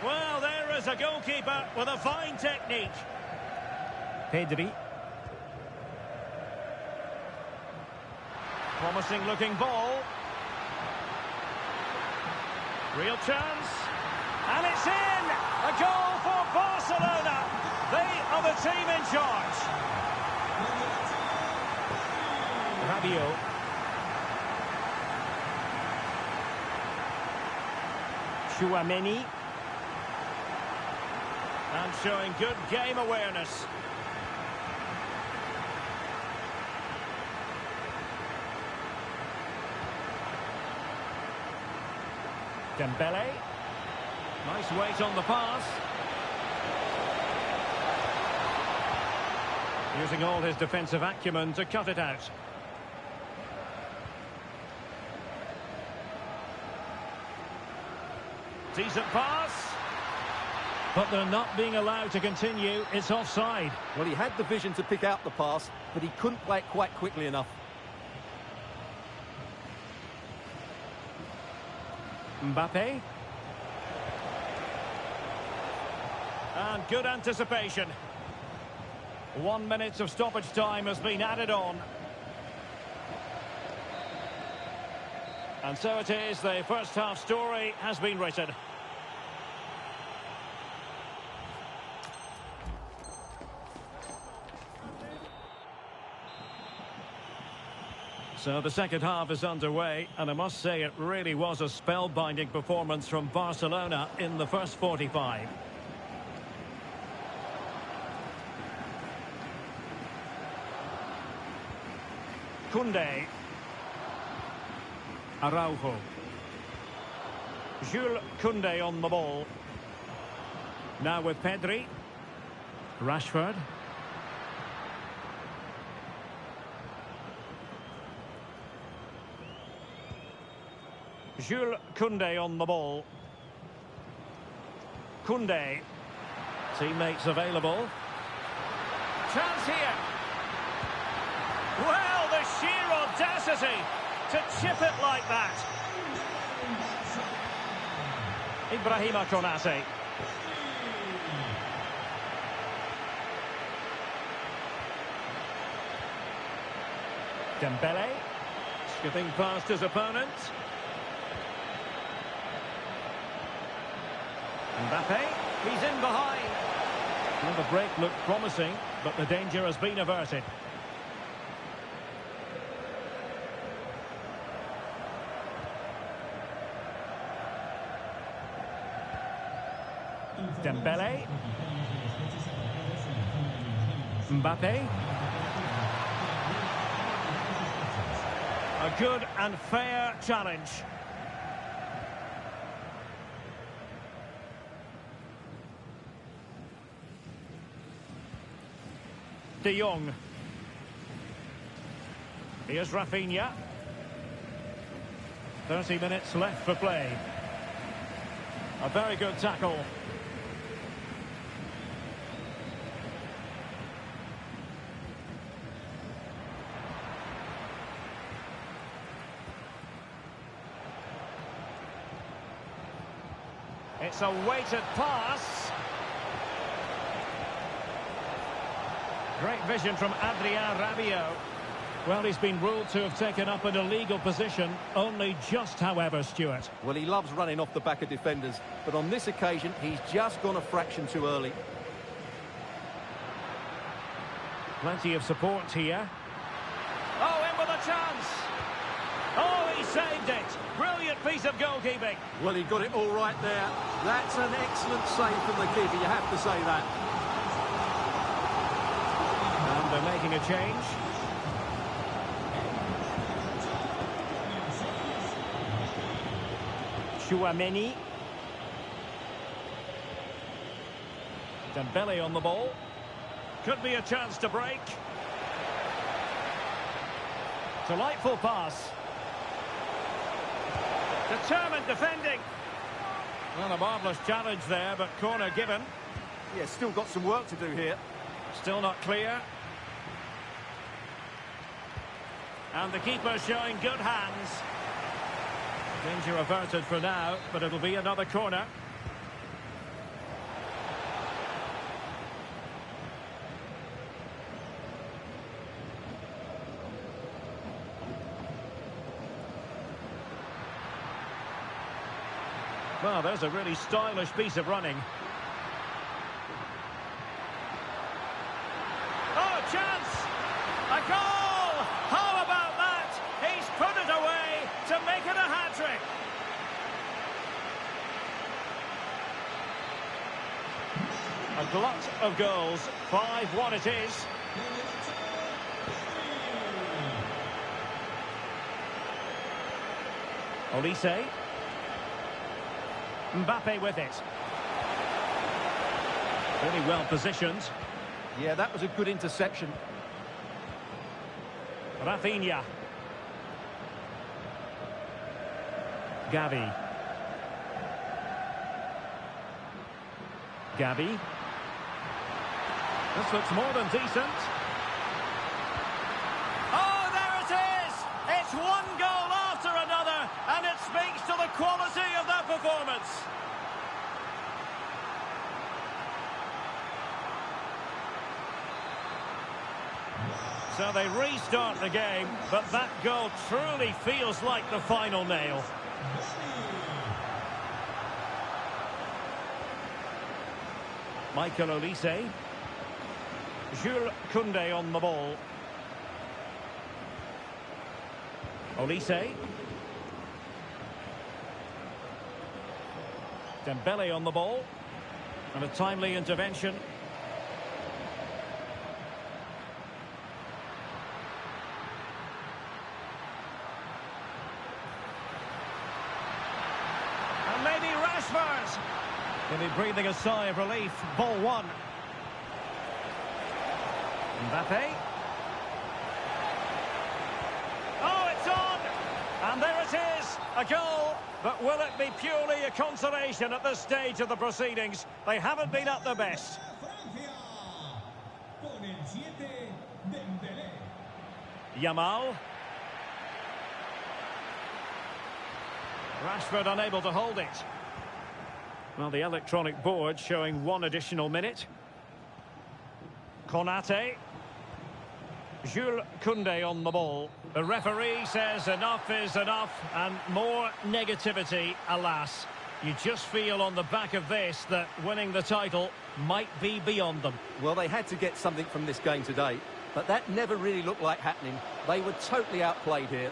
Well, there is a goalkeeper with a fine technique. Pedri. Promising looking ball. Real chance. And it's in! A goal for Barcelona. They are the team in charge. Rabiot. Chouameni. And showing good game awareness. Dembele. Nice weight on the pass. Using all his defensive acumen to cut it out. Decent pass. But they're not being allowed to continue. It's offside. Well, he had the vision to pick out the pass, but he couldn't play it quite quickly enough. Mbappe. And good anticipation. 1 minute of stoppage time has been added on. And so it is, the first half story has been written. So the second half is underway, and I must say it really was a spellbinding performance from Barcelona in the first 45. Koundé. Araujo. Jules Koundé on the ball. Now with Pedri. Rashford. Jules Koundé on the ball. Koundé. Teammates available. Chance here. Well, the sheer audacity to chip it like that. Ibrahima Konate. Dembele. Skipping past his opponent. Mbappe, he's in behind. Well, the break looked promising, but the danger has been averted. Dembele. Mbappe. A good and fair challenge. De Jong. Here's Rafinha. 30 minutes left for play. A very good tackle. It's a weighted pass. Great vision from Adrien Rabiot. Well, he's been ruled to have taken up an illegal position, only just, however, Stuart. Well, he loves running off the back of defenders, but on this occasion, he's just gone a fraction too early. Plenty of support here. Oh, in with a chance. Oh, he saved it. Brilliant piece of goalkeeping. Well, he got it all right there. That's an excellent save from the keeper, you have to say that. And they're making a change. Chouameni. Dembele on the ball. Could be a chance to break. Delightful pass. Determined defending. Well, a marvellous challenge there, but corner given. Yeah, still got some work to do here. Still not clear. And the keeper showing good hands. Danger averted for now, but it'll be another corner. Well, there's a really stylish piece of running. Oh, chance! A goal! How about that? He's put it away to make it a hat-trick. A glut of goals. 5-1 it is. Olise. Mbappe with it. Really well positioned. Yeah, that was a good interception. Rafinha. Gavi. Gavi. This looks more than decent. Oh, there it is! It's one goal after another, and it speaks to the quality of that performance. So they restart the game, but that goal truly feels like the final nail. Michael Olise. Jules Koundé on the ball. Olise. Dembele on the ball. And a timely intervention. And maybe Rashford. Maybe breathing a sigh of relief. Ball one. Mbappe. Oh, it's on! And there it is, a goal. But will it be purely a consolation at this stage of the proceedings? They haven't been at their best. Yamal. Rashford unable to hold it. Well, the electronic board showing one additional minute. Konate. Jules Koundé on the ball. The referee says enough is enough, and more negativity, alas. You just feel on the back of this that winning the title might be beyond them. Well, they had to get something from this game today, but that never really looked like happening. They were totally outplayed here.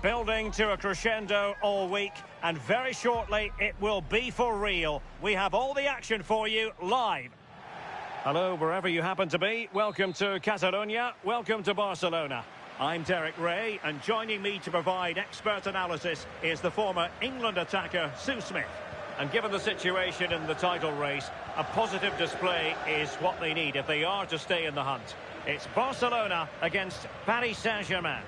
Building to a crescendo all week, and very shortly it will be for real. We have all the action for you live. Hello, wherever you happen to be. Welcome to Catalonia. Welcome to Barcelona. I'm Derek Ray, and joining me to provide expert analysis is the former England attacker, Sue Smith. And given the situation in the title race, a positive display is what they need if they are to stay in the hunt. It's Barcelona against Paris Saint-Germain.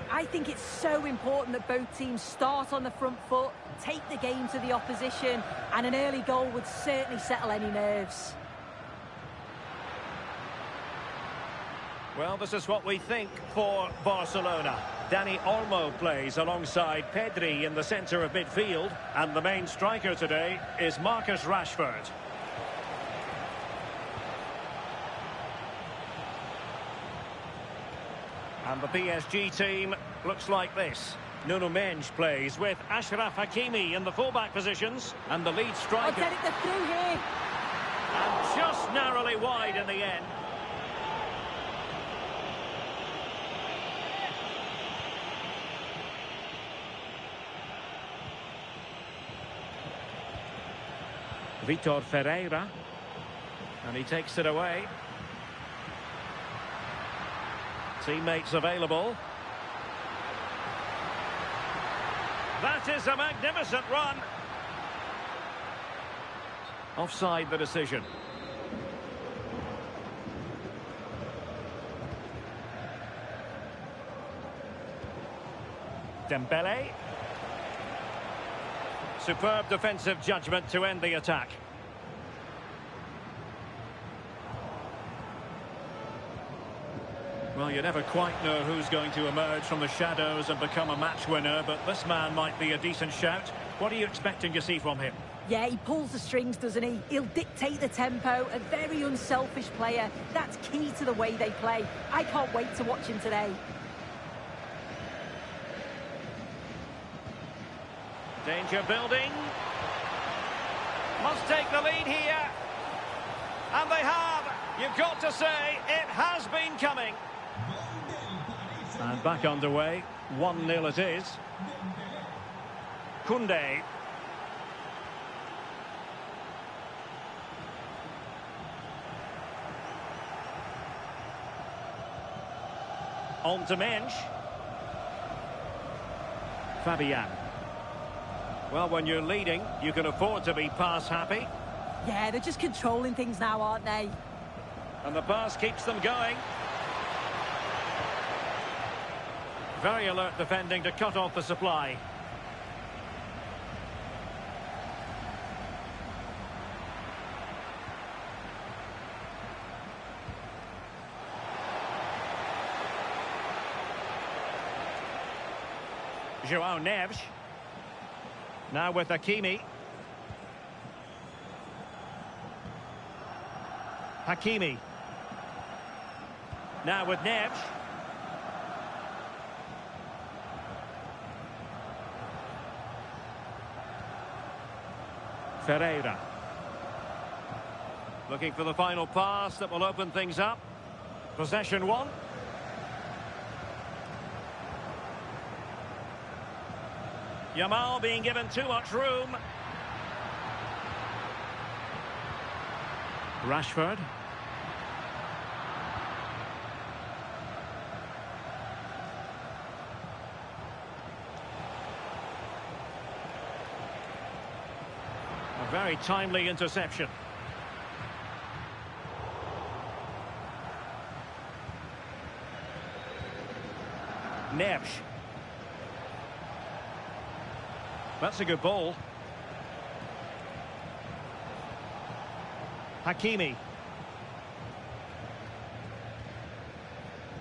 I think it's so important that both teams start on the front foot, take the game to the opposition, and an early goal would certainly settle any nerves. Well, this is what we think for Barcelona. Dani Olmo plays alongside Pedri in the centre of midfield, and the main striker today is Marcus Rashford. And the PSG team looks like this. Nuno Mendes plays with Achraf Hakimi in the fullback positions, and the lead striker... I'll get it through here. And just narrowly wide in the end. Vitor Ferreira. And he takes it away. Teammates available. That is a magnificent run. Offside the decision. Dembele. Superb defensive judgment to end the attack. Well, you never quite know who's going to emerge from the shadows and become a match winner, but this man might be a decent shout. What are you expecting to see from him? Yeah, he pulls the strings, doesn't he? He'll dictate the tempo, a very unselfish player. That's key to the way they play. I can't wait to watch him today. Danger building. Must take the lead here. And they have. You've got to say, it has been coming. And back underway. 1-0 it is. Koundé. On to Mensch. Fabian. Well, when you're leading, you can afford to be pass happy. Yeah, they're just controlling things now, aren't they? And the pass keeps them going. Very alert defending to cut off the supply. João Neves. Now with Hakimi. Hakimi. Now with Neves. Ferreira. Looking for the final pass that will open things up. Possession one. Yamal being given too much room. Rashford. A very timely interception. Neves. That's a good ball. Hakimi.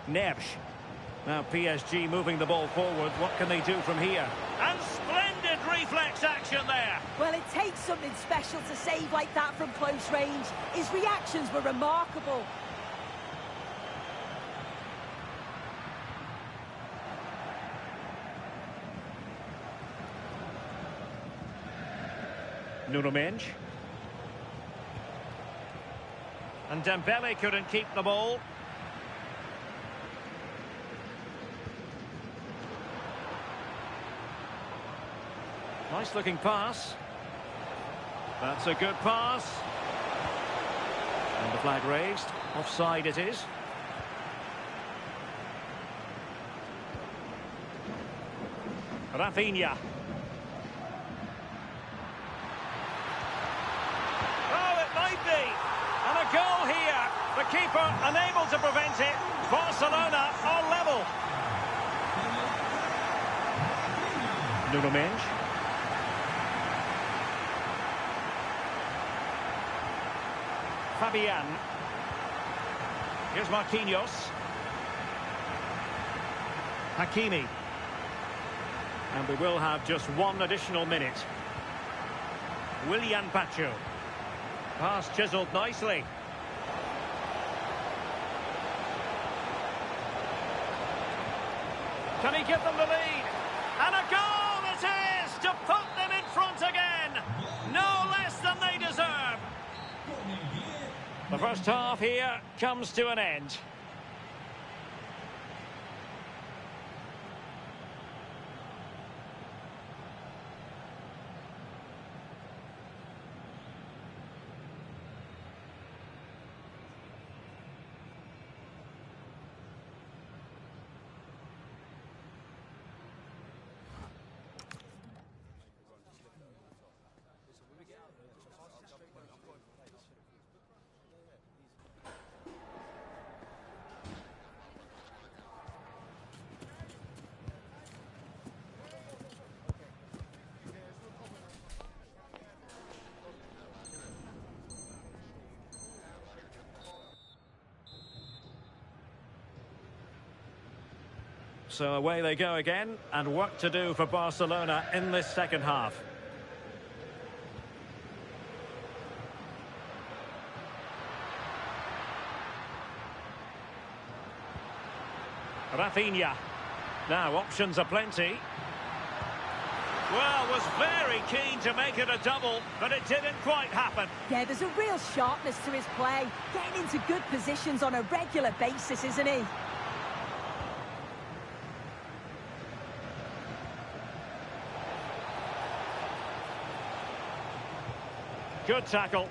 Neves. Now PSG moving the ball forward. What can they do from here? And splendid reflex action there. Well, it takes something special to save like that from close range. His reactions were remarkable. Nuno Mensch. And Dembele couldn't keep the ball. Nice looking pass. That's a good pass. And the flag raised. Offside it is. Rafinha. And a goal here. The keeper unable to prevent it. Barcelona are level. Nuno Mensch. Fabian. Here's Marquinhos. Hakimi. And we will have just one additional minute. Willian Pacho. Pass chiselled nicely. Can he give them the lead? And a goal it is to put them in front again. No less than they deserve. The first half here comes to an end. So away they go again, and work to do for Barcelona in this second half. Rafinha. Now options are plenty. Well, was very keen to make it a double, but it didn't quite happen. Yeah, there's a real sharpness to his play. Getting into good positions on a regular basis, isn't he? Good tackle.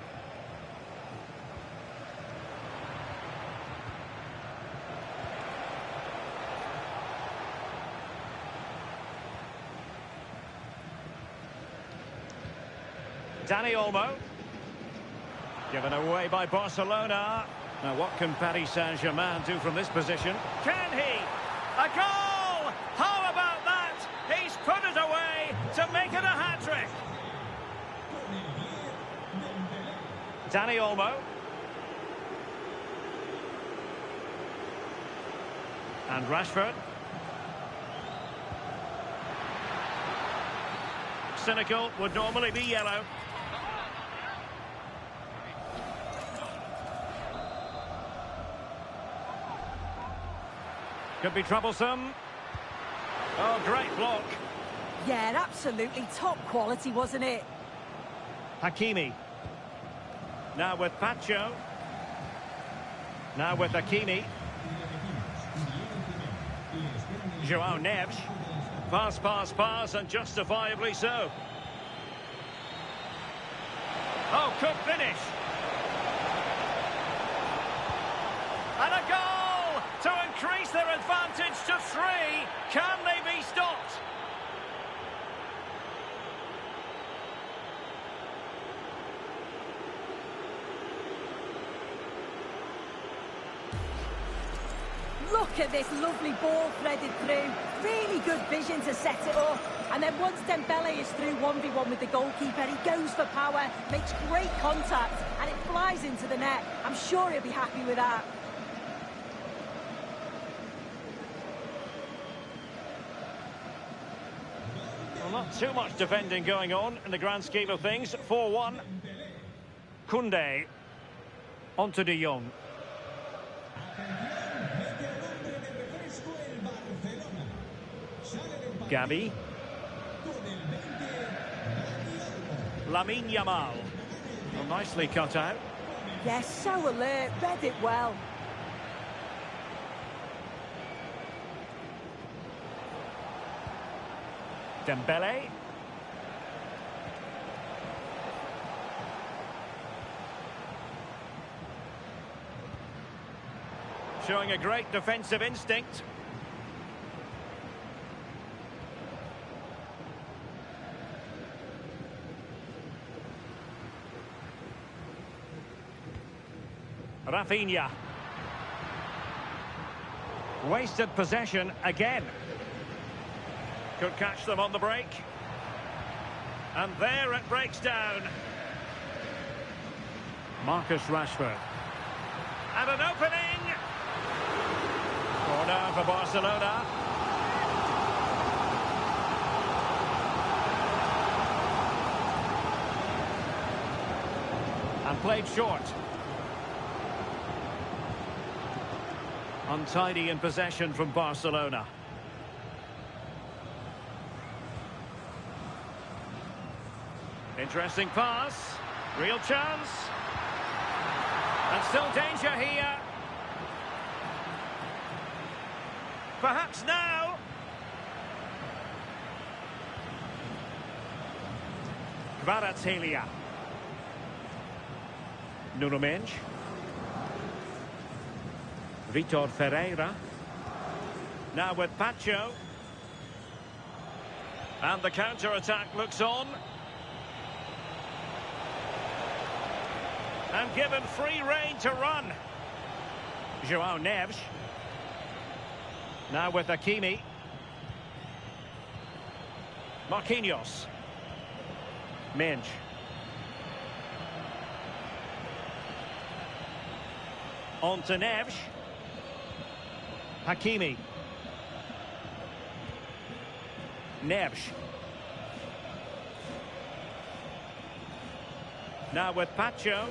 Dani Olmo. Given away by Barcelona. Now what can Paris Saint-Germain do from this position? Can he? A goal! How about that? He's put it away to make it a hat-trick. Dani Olmo. And Rashford. Cynical, would normally be yellow. Could be troublesome. Oh, great block. Yeah, absolutely top quality, wasn't it? Hakimi. Now with Pacho. Now with Hakimi. João Neves. Pass, pass, pass, and justifiably so. Oh, could finish. And a goal to increase their advantage to 3. Can they be stopped? Look at this lovely ball threaded through. Really good vision to set it up. And then once Dembele is through 1v1 with the goalkeeper, he goes for power, makes great contact, and it flies into the net. I'm sure he'll be happy with that. Well, not too much defending going on in the grand scheme of things. 4-1. Koundé. On to De Jong. Gavi. Lamine Yamal. Well, nicely cut out. Yes, so alert, read it well. Dembele. Showing a great defensive instinct. Rafinha. Wasted possession again. Could catch them on the break. And there it breaks down. Marcus Rashford. And an opening. Corner for Barcelona. And played short. Untidy in possession from Barcelona. Interesting pass. Real chance. And still danger here. Perhaps now. Kvaratskhelia. Nuno Mendes. Vitor Ferreira. Now with Pacho. And the counter-attack looks on. And given free rein to run. João Neves. Now with Hakimi. Marquinhos. Mendes. On to Neves. Hakimi. Neves. Now with Pacho.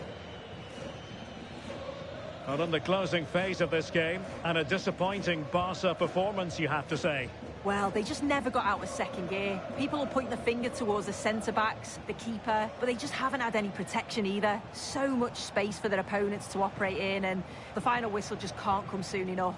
Well, in the closing phase of this game, and a disappointing Barca performance, you have to say. Well, they just never got out of second gear. People will point the finger towards the centre-backs, the keeper, but they just haven't had any protection either. So much space for their opponents to operate in, and the final whistle just can't come soon enough.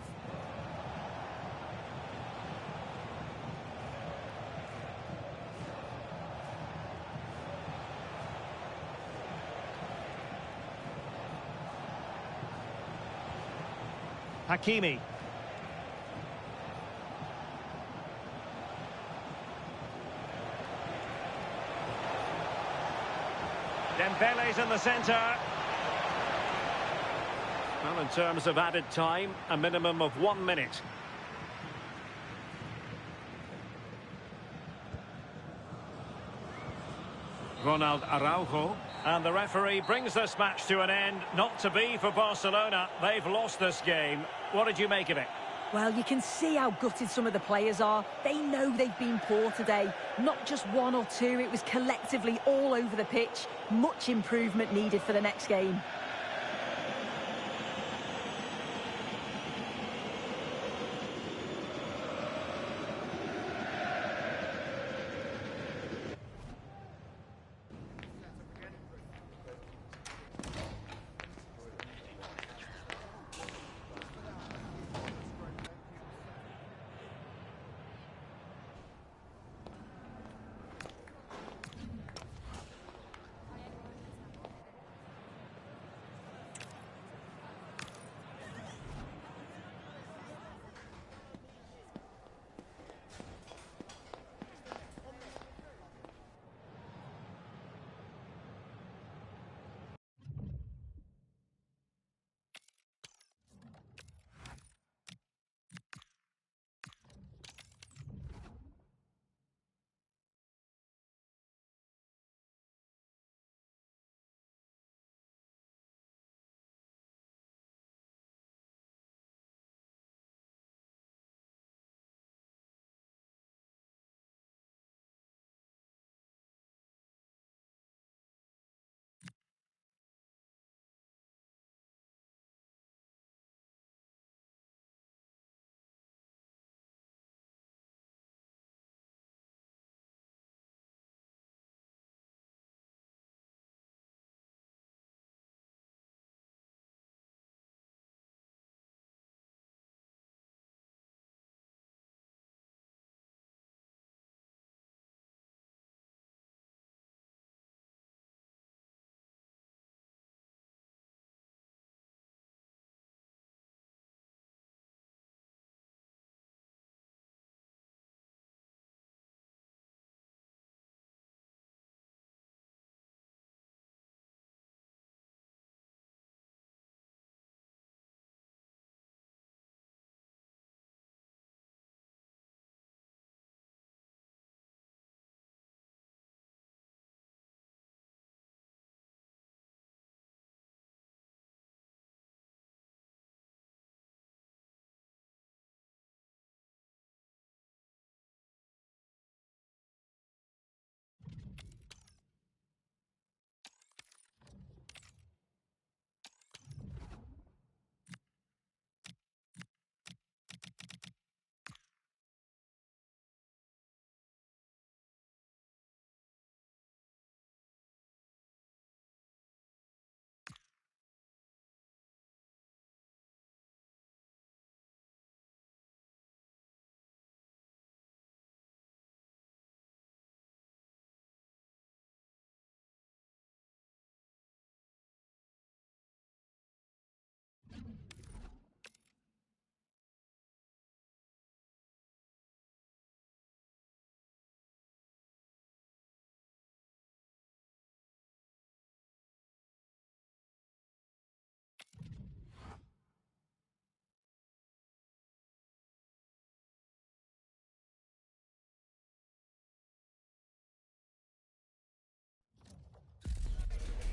Hakimi. Dembele's in the centre. Well, in terms of added time, a minimum of 1 minute. Ronald Araujo. And the referee brings this match to an end. Not to be for Barcelona. They've lost this game. What did you make of it? Well, you can see how gutted some of the players are. They know they've been poor today. Not just one or two, it was collectively all over the pitch. Much improvement needed for the next game.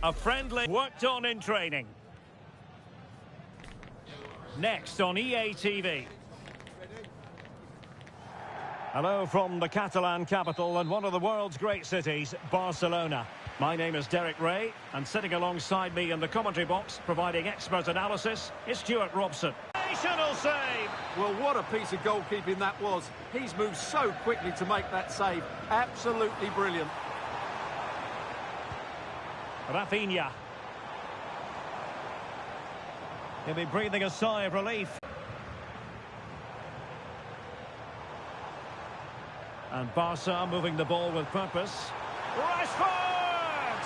A friendly worked on in training. Next on EA TV. Hello from the Catalan capital and one of the world's great cities, Barcelona. My name is Derek Ray, and sitting alongside me in the commentary box, providing expert analysis, is Stuart Robson. Sensational save! Well, what a piece of goalkeeping that was. He's moved so quickly to make that save. Absolutely brilliant. Rafinha. He'll be breathing a sigh of relief. And Barca moving the ball with purpose. Rashford!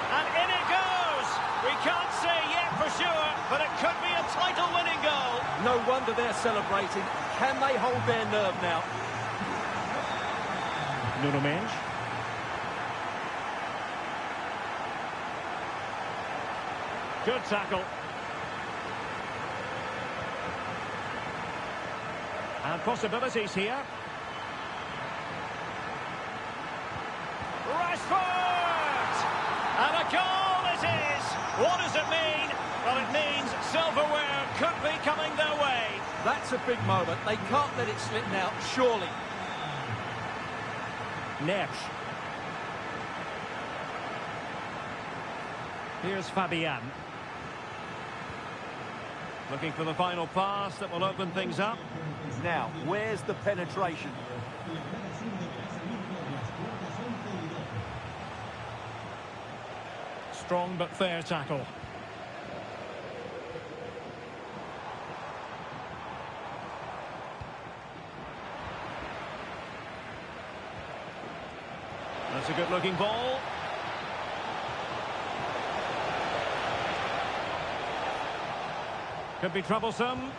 And in it goes! We can't say yet for sure, but it could be a title-winning goal. No wonder they're celebrating. Can they hold their nerve now? Nuno Mendes. Good tackle. And possibilities here. Rashford! And a goal it is! What does it mean? Well, it means silverware could be coming their way. That's a big moment. They can't let it slip now, surely. Neves. Here's Fabian. Looking for the final pass that will open things up. Now, where's the penetration? Strong but fair tackle. That's a good-looking ball. Could be troublesome.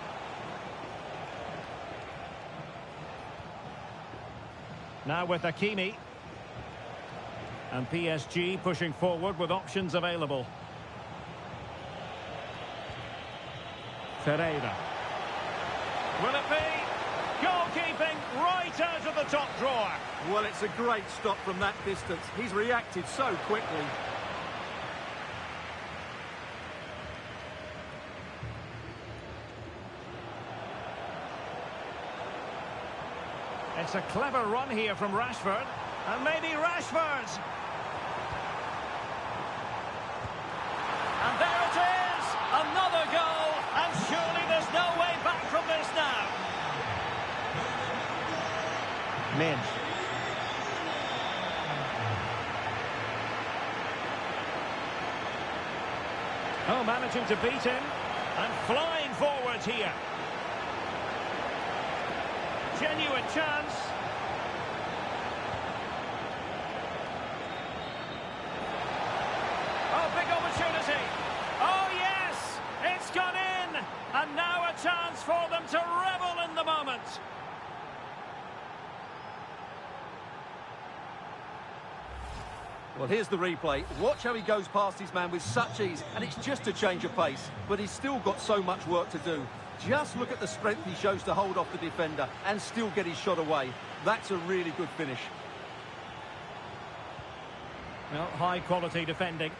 Now with Hakimi. And PSG pushing forward with options available. Ferreira. Will it be? Goalkeeping right out of the top drawer. Well, it's a great stop from that distance. He's reacted so quickly. It's a clever run here from Rashford. And maybe Rashford. And there it is! Another goal! And surely there's no way back from this now. Mendes. Oh, managing to beat him. And flying forwards here. Genuine chance. Oh, big opportunity. Oh, yes! It's gone in! And now a chance for them to revel in the moment. Well, here's the replay. Watch how he goes past his man with such ease, and it's just a change of pace. But he's still got so much work to do. Just look at the strength he shows to hold off the defender and still get his shot away. That's a really good finish. Well, high-quality defending.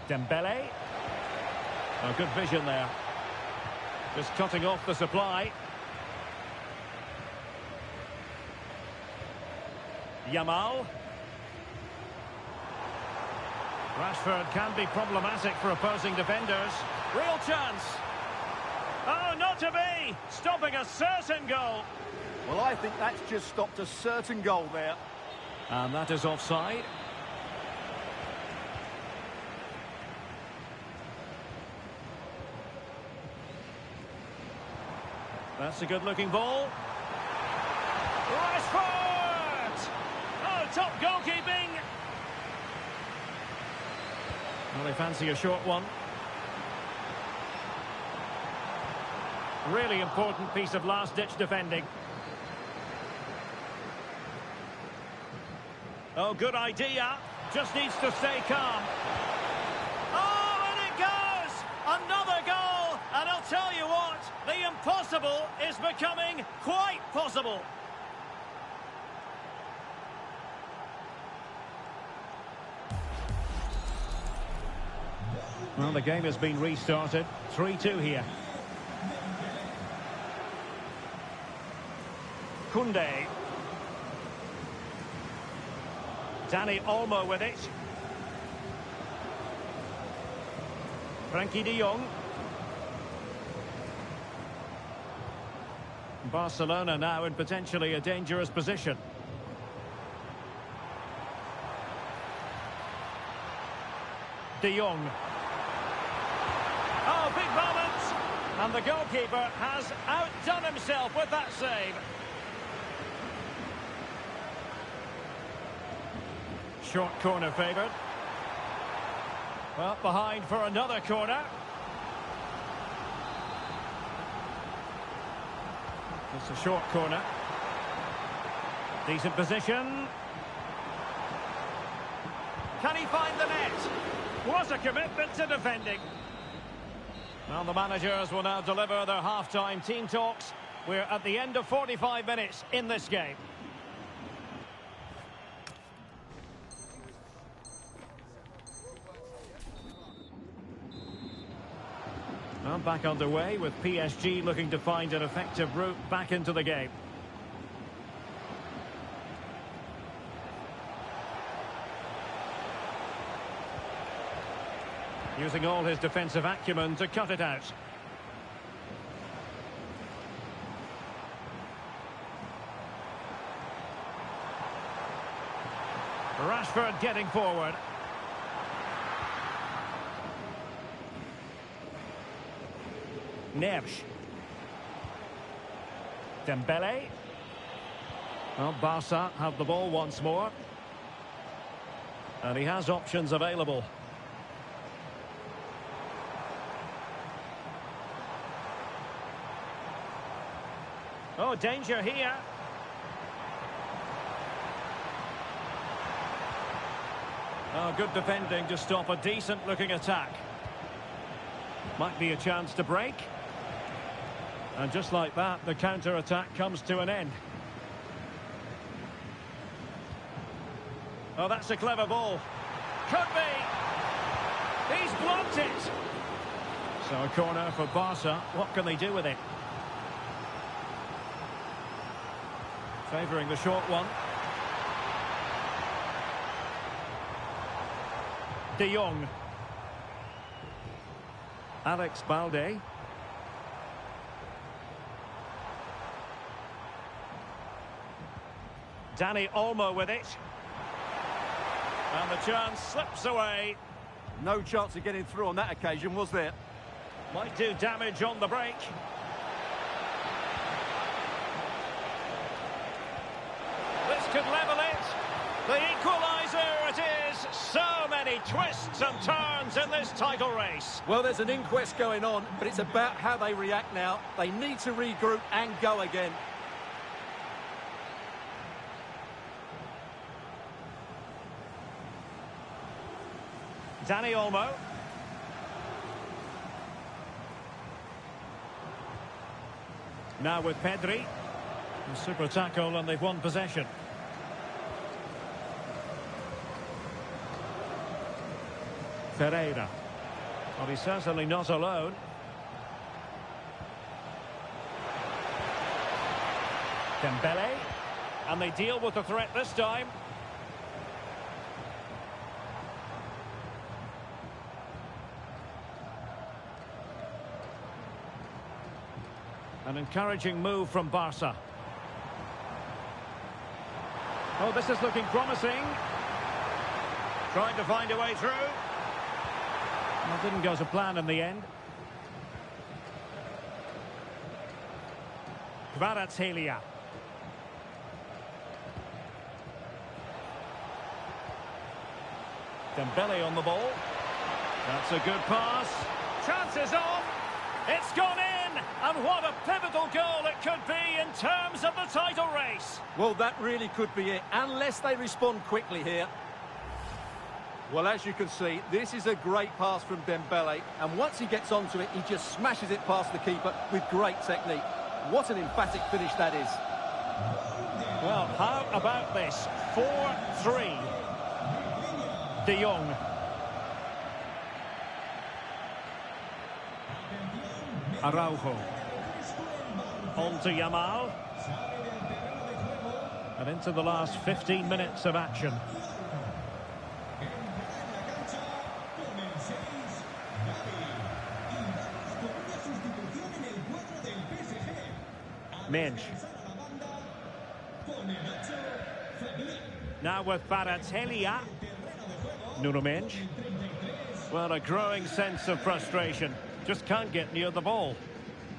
Dembele. Oh, good vision there. Just cutting off the supply. Yamal. Rashford can be problematic for opposing defenders. Real chance. Oh, not to be! Stopping a certain goal. Well, I think that's just stopped a certain goal there. And that is offside. That's a good-looking ball. Rashford! Oh, top goalkeeping! Well, they fancy a short one. Really important piece of last-ditch defending. Oh, good idea. Just needs to stay calm. Oh, and it goes! Another goal! And I'll tell you what, the impossible is becoming quite possible. Well, the game has been restarted. 3-2 here. Koundé. Dani Olmo with it. Frankie de Jong. Barcelona now in potentially a dangerous position. De Jong. Oh, big moment! And the goalkeeper has outdone himself with that save. Short corner favoured. Well, behind for another corner. It's a short corner. Decent position. Can he find the net? What a commitment to defending. Well, the managers will now deliver their half-time team talks. We're at the end of 45 minutes in this game. Well, back underway with PSG looking to find an effective route back into the game. Using all his defensive acumen to cut it out. Rashford getting forward. Neves. Dembele. Well, Barca have the ball once more. And he has options available. Oh, danger here. Oh, good defending to stop a decent-looking attack. Might be a chance to break. And just like that, the counter-attack comes to an end. Oh, that's a clever ball. Could be. He's blocked it. So a corner for Barca. What can they do with it? Favouring the short one. De Jong. Alex Balde. Dani Olmo with it. And the chance slips away. No chance of getting through on that occasion, was there? Might do damage on the break. This could level it. The equaliser it is. So many twists and turns in this title race. Well, there's an inquest going on, but it's about how they react now. They need to regroup and go again. Dani Olmo. Now with Pedri. A super tackle and they've won possession. Ferreira. Well, he's certainly not alone. Dembele. And they deal with the threat this time. An encouraging move from Barca. Oh, this is looking promising. Trying to find a way through. Well, didn't go to plan in the end. Kvaratskhelia. Dembele on the ball. That's a good pass. Chances on. It's gone in. And what a pivotal goal it could be in terms of the title race. Well, that really could be it, unless they respond quickly here. Well, as you can see, this is a great pass from Dembele, and once he gets onto it, he just smashes it past the keeper with great technique. What an emphatic finish that is. Well, how about this? 4-3. De Jong. Araujo. On to Yamal. And into the last 15 minutes of action. Mensch. Now with Kvaratskhelia. Nuno Mensch. Well, a growing sense of frustration. Just can't get near the ball.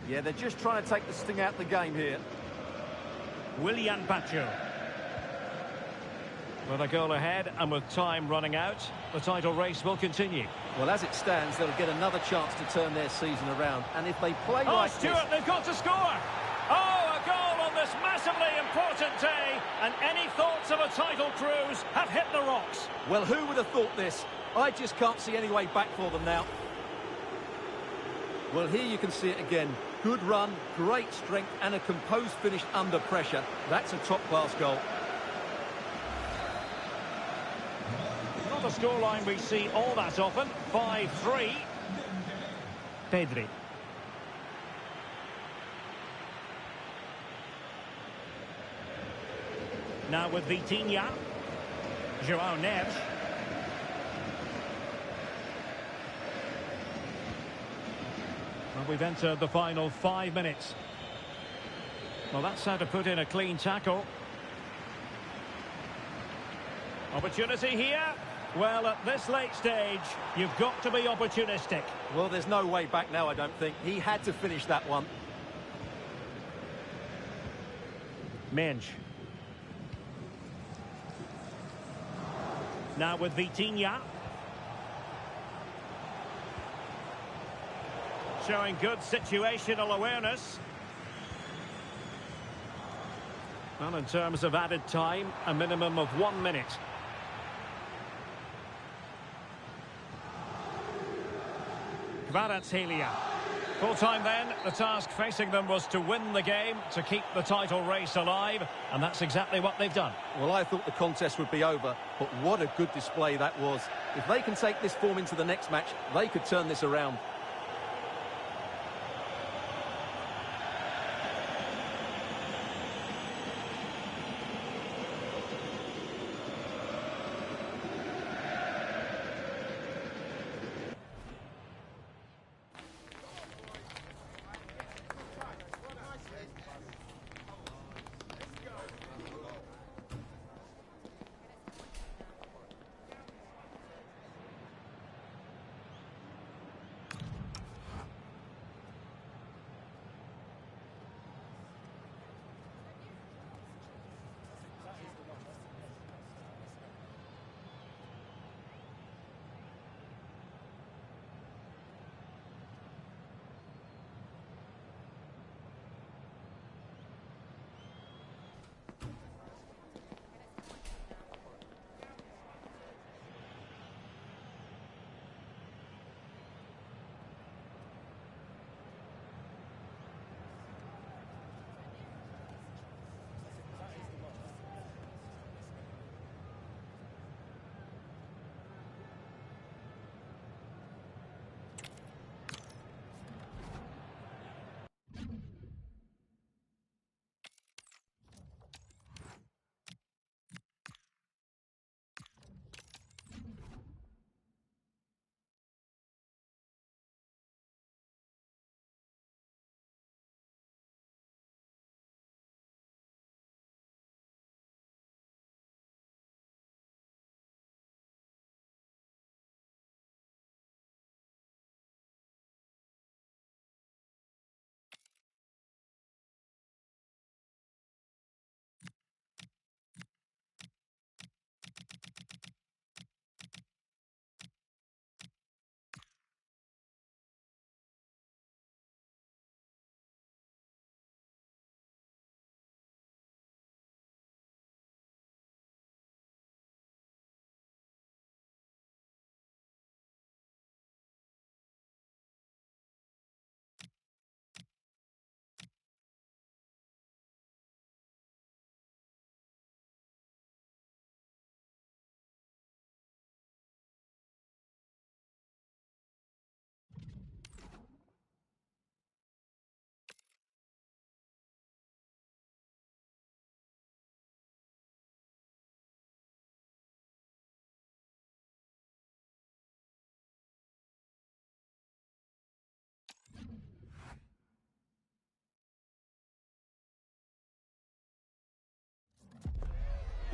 Yeah, they're just trying to take the sting out of the game here. Willian Pacho. With a goal ahead and with time running out, the title race will continue. Well, as it stands, they'll get another chance to turn their season around. And if they play like Stuart, this... they've got to score! Oh, a goal on this massively important day. And any thoughts of a title cruise have hit the rocks. Well, who would have thought this? I just can't see any way back for them now. Well, here you can see it again. Good run, great strength, and a composed finish under pressure. That's a top-class goal. Not a scoreline we see all that often. 5-3. Pedri. Now with Vitinha. João Neves. Well, we've entered the final 5 minutes. Well, that's how to put in a clean tackle. Opportunity here. Well, at this late stage, you've got to be opportunistic. Well, there's no way back now, I don't think. He had to finish that one. Mensch. Now with Vitinha. Showing good situational awareness. Well, in terms of added time, a minimum of 1 minute. Kvaratskhelia. Full time then, the task facing them was to win the game, to keep the title race alive, and that's exactly what they've done. Well, I thought the contest would be over, but what a good display that was. If they can take this form into the next match, they could turn this around.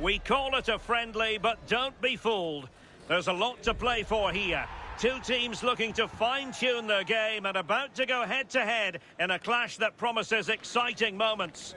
We call it a friendly, but don't be fooled. There's a lot to play for here. Two teams looking to fine-tune their game and about to go head-to-head in a clash that promises exciting moments.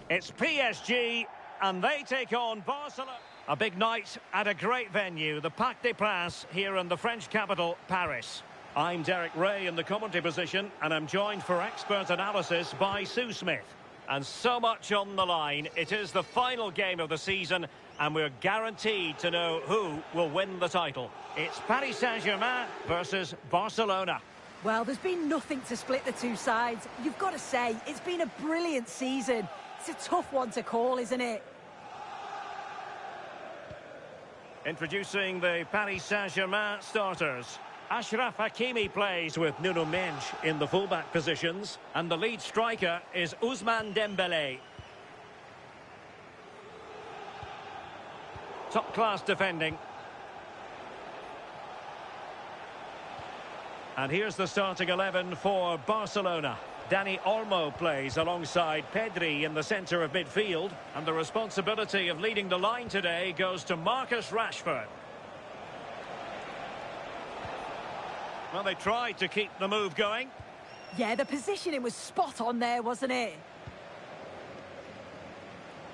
It's PSG, and they take on Barcelona. A big night at a great venue, the Parc des Princes, here in the French capital, Paris. I'm Derek Ray in the commentary position, and I'm joined for expert analysis by Sue Smith. And so much on the line. It is the final game of the season, and we're guaranteed to know who will win the title. It's Paris Saint-Germain versus Barcelona. Well, there's been nothing to split the two sides. You've got to say, it's been a brilliant season. It's a tough one to call, isn't it? Introducing the Paris Saint-Germain starters. Achraf Hakimi plays with Nuno Mendes in the fullback positions, and the lead striker is Ousmane Dembélé. Top-class defending. And here's the starting 11 for Barcelona. Dani Olmo plays alongside Pedri in the centre of midfield, and the responsibility of leading the line today goes to Marcus Rashford. Well, they tried to keep the move going. Yeah, the positioning was spot on there, wasn't it?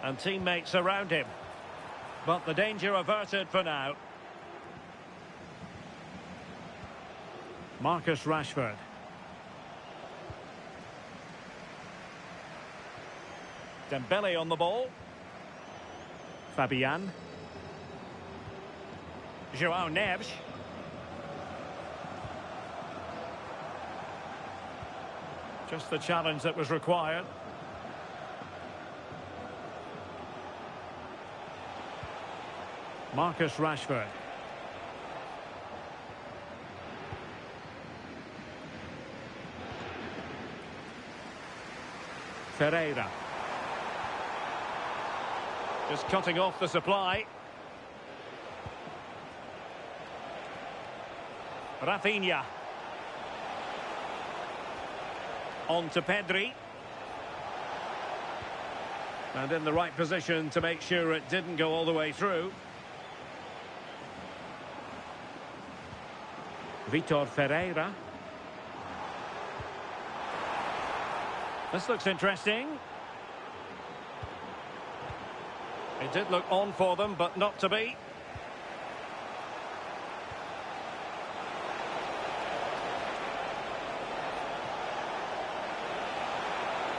And teammates around him. But the danger averted for now. Marcus Rashford. Dembele on the ball. Fabian. João Neves. Just the challenge that was required. Marcus Rashford. Ferreira. Just cutting off the supply. Rafinha. On to Pedri. And in the right position to make sure it didn't go all the way through. Vitor Ferreira. This looks interesting. It did look on for them, but not to be.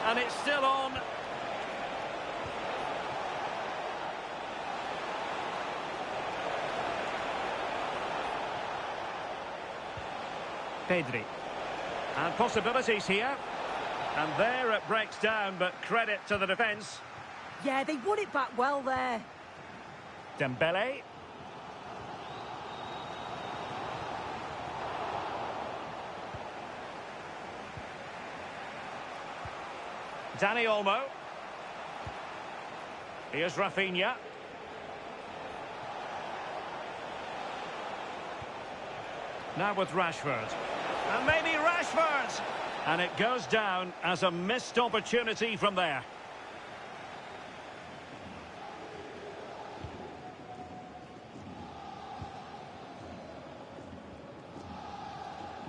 And it's still on. Pedri. And possibilities here. And there it breaks down, but credit to the defence. Yeah, they won it back well there. Dembele. Dani Olmo. Here's Rafinha. Now with Rashford. And maybe Rashford! And it goes down as a missed opportunity from there.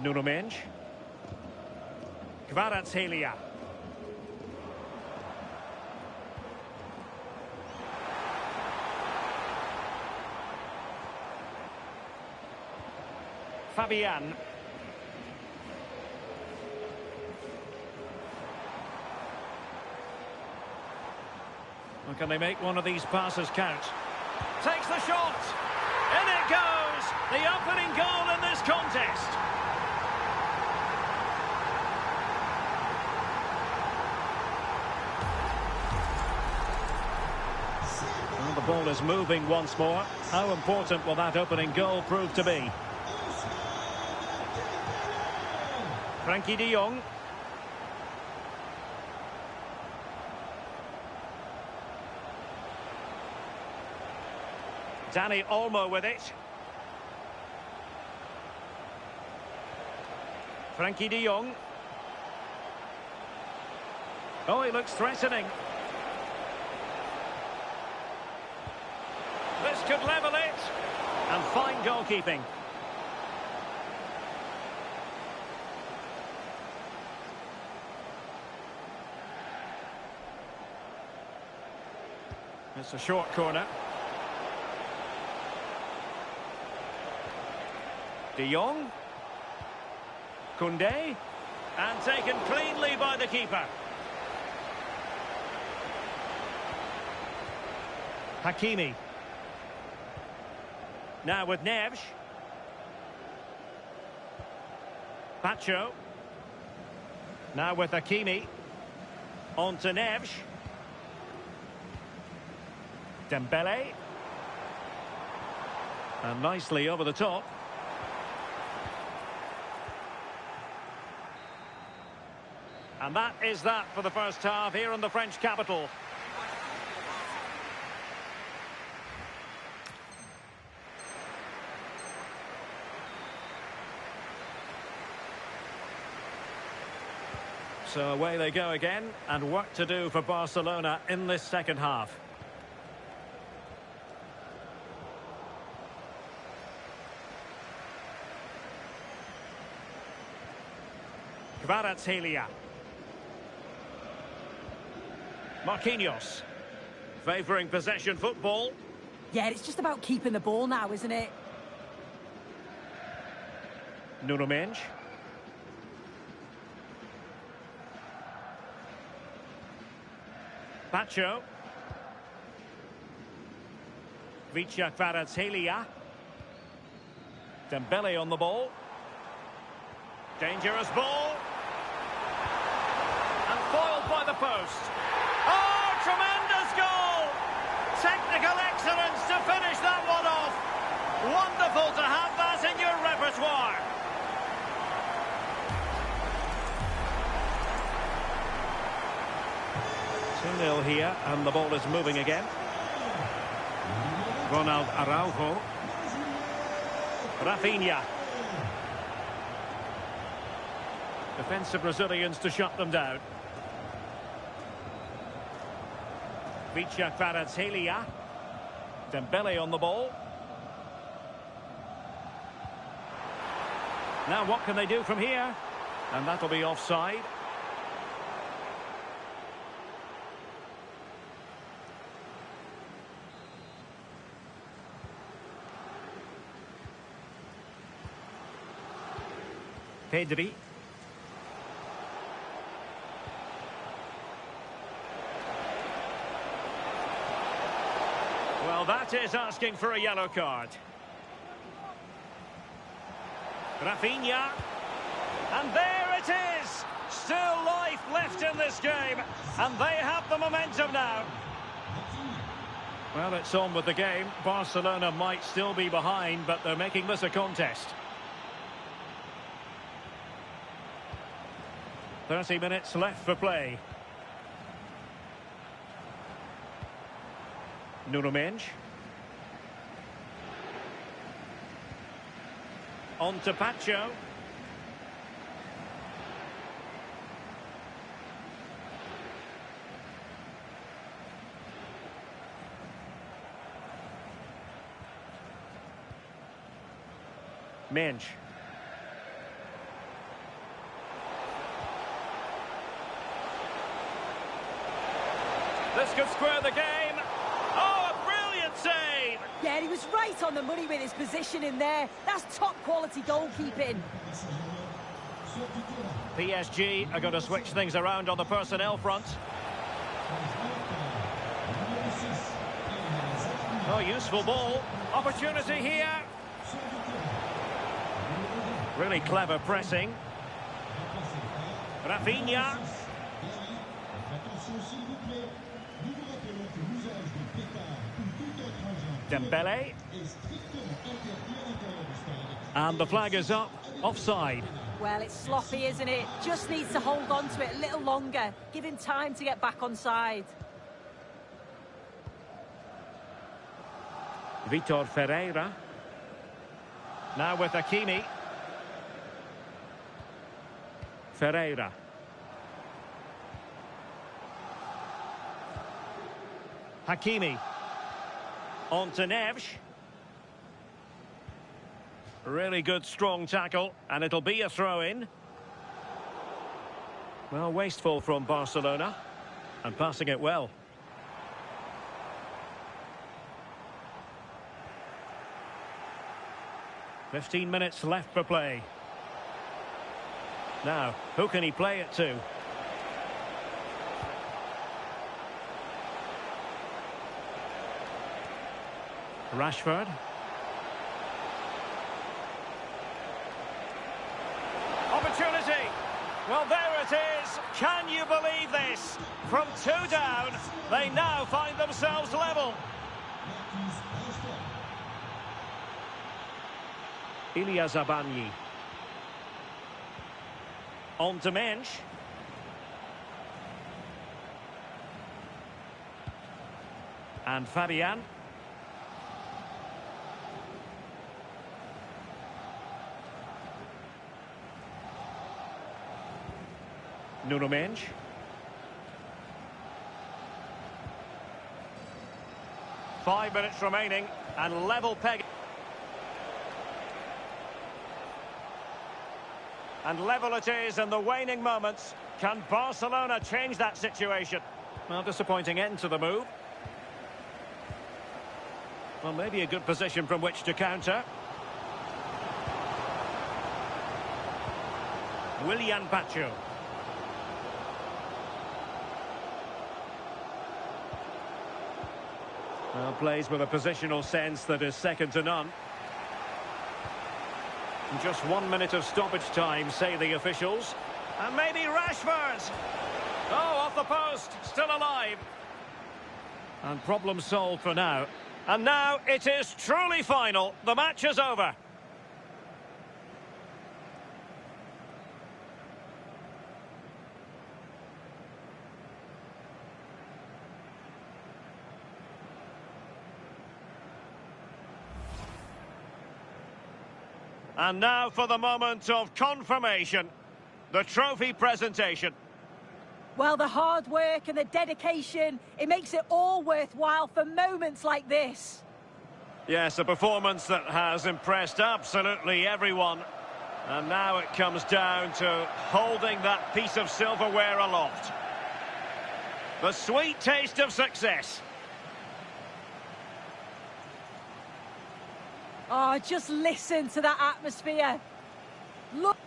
Nuno Mendes. Kvaratskhelia. Fabian. Well, can they make one of these passes count? Takes the shot! In it goes! The opening goal in this contest! Well, the ball is moving once more. How important will that opening goal prove to be? Frankie de Jong. Dani Olmo with it. Frankie de Jong. Oh, he looks threatening. could level it. And fine goalkeeping. It's a short corner. De Jong. Koundé. And taken cleanly by the keeper. Hakimi. Now with Neves. Pacho. Now with Hakimi. On to Neves. Dembele. And nicely over the top. And that is that for the first half here in the French capital. So away they go again, and work to do for Barcelona in this second half. Kvaratskhelia. Marquinhos. Favouring possession football. Yeah, it's just about keeping the ball now, isn't it? Nuno Mendes. Pacho. Vicha Kvaratskhelia. Dembele on the ball. Dangerous ball. And foiled by the post. Oh, tremendous goal! Technical excellence to finish that one off. Wonderful to have that in your repertoire. Two 0 here, and the ball is moving again. Ronald Araujo. Rafinha. Defensive Brazilians to shut them down. Vicha Kvaratskhelia. Dembele on the ball. Now what can they do from here? And that'll be offside. Pedri. Well, that is asking for a yellow card. Rafinha. And there it is! Still life left in this game. And they have the momentum now. Well, it's on with the game. Barcelona might still be behind, but they're making this a contest. 30 minutes left for play. Nuno Mendes. On to Pacho. Mendes. This could square the game. Oh, a brilliant save! Yeah, he was right on the money with his position in there. That's top quality goalkeeping. PSG are going to switch things around on the personnel front. Oh, useful ball. Opportunity here. Really clever pressing. Rafinha. Dembele. And the flag is up. Offside. Well, it's sloppy, isn't it? Just needs to hold on to it a little longer. Give him time to get back on side. Vitor Ferreira. Now with Hakimi. Ferreira. Hakimi. On to Neves. Really good, strong tackle, and it'll be a throw-in. Well, wasteful from Barcelona, and passing it well. "15 minutes left for play. Now, who can he play it to? Rashford. Opportunity. Well, there it is. Can you believe this? From 2 down, they now find themselves level. Ilya Zabanyi. On to Mensch. And Fabian. Nuno Mensch. Five minutes remaining and level peg. And level it is in the waning moments. Can Barcelona change that situation? Well, disappointing end to the move. Well, maybe a good position from which to counter. Willian Pacho. Well, plays with a positional sense that is second to none. And just 1 minute of stoppage time, say the officials. And maybe Rashford. Oh, off the post, still alive. And problem solved for now. And now it is truly final. The match is over. And now for the moment of confirmation, the trophy presentation. Well, the hard work and the dedication, it makes it all worthwhile for moments like this. Yes, a performance that has impressed absolutely everyone. And now it comes down to holding that piece of silverware aloft. The sweet taste of success. Oh, just listen to that atmosphere. Look.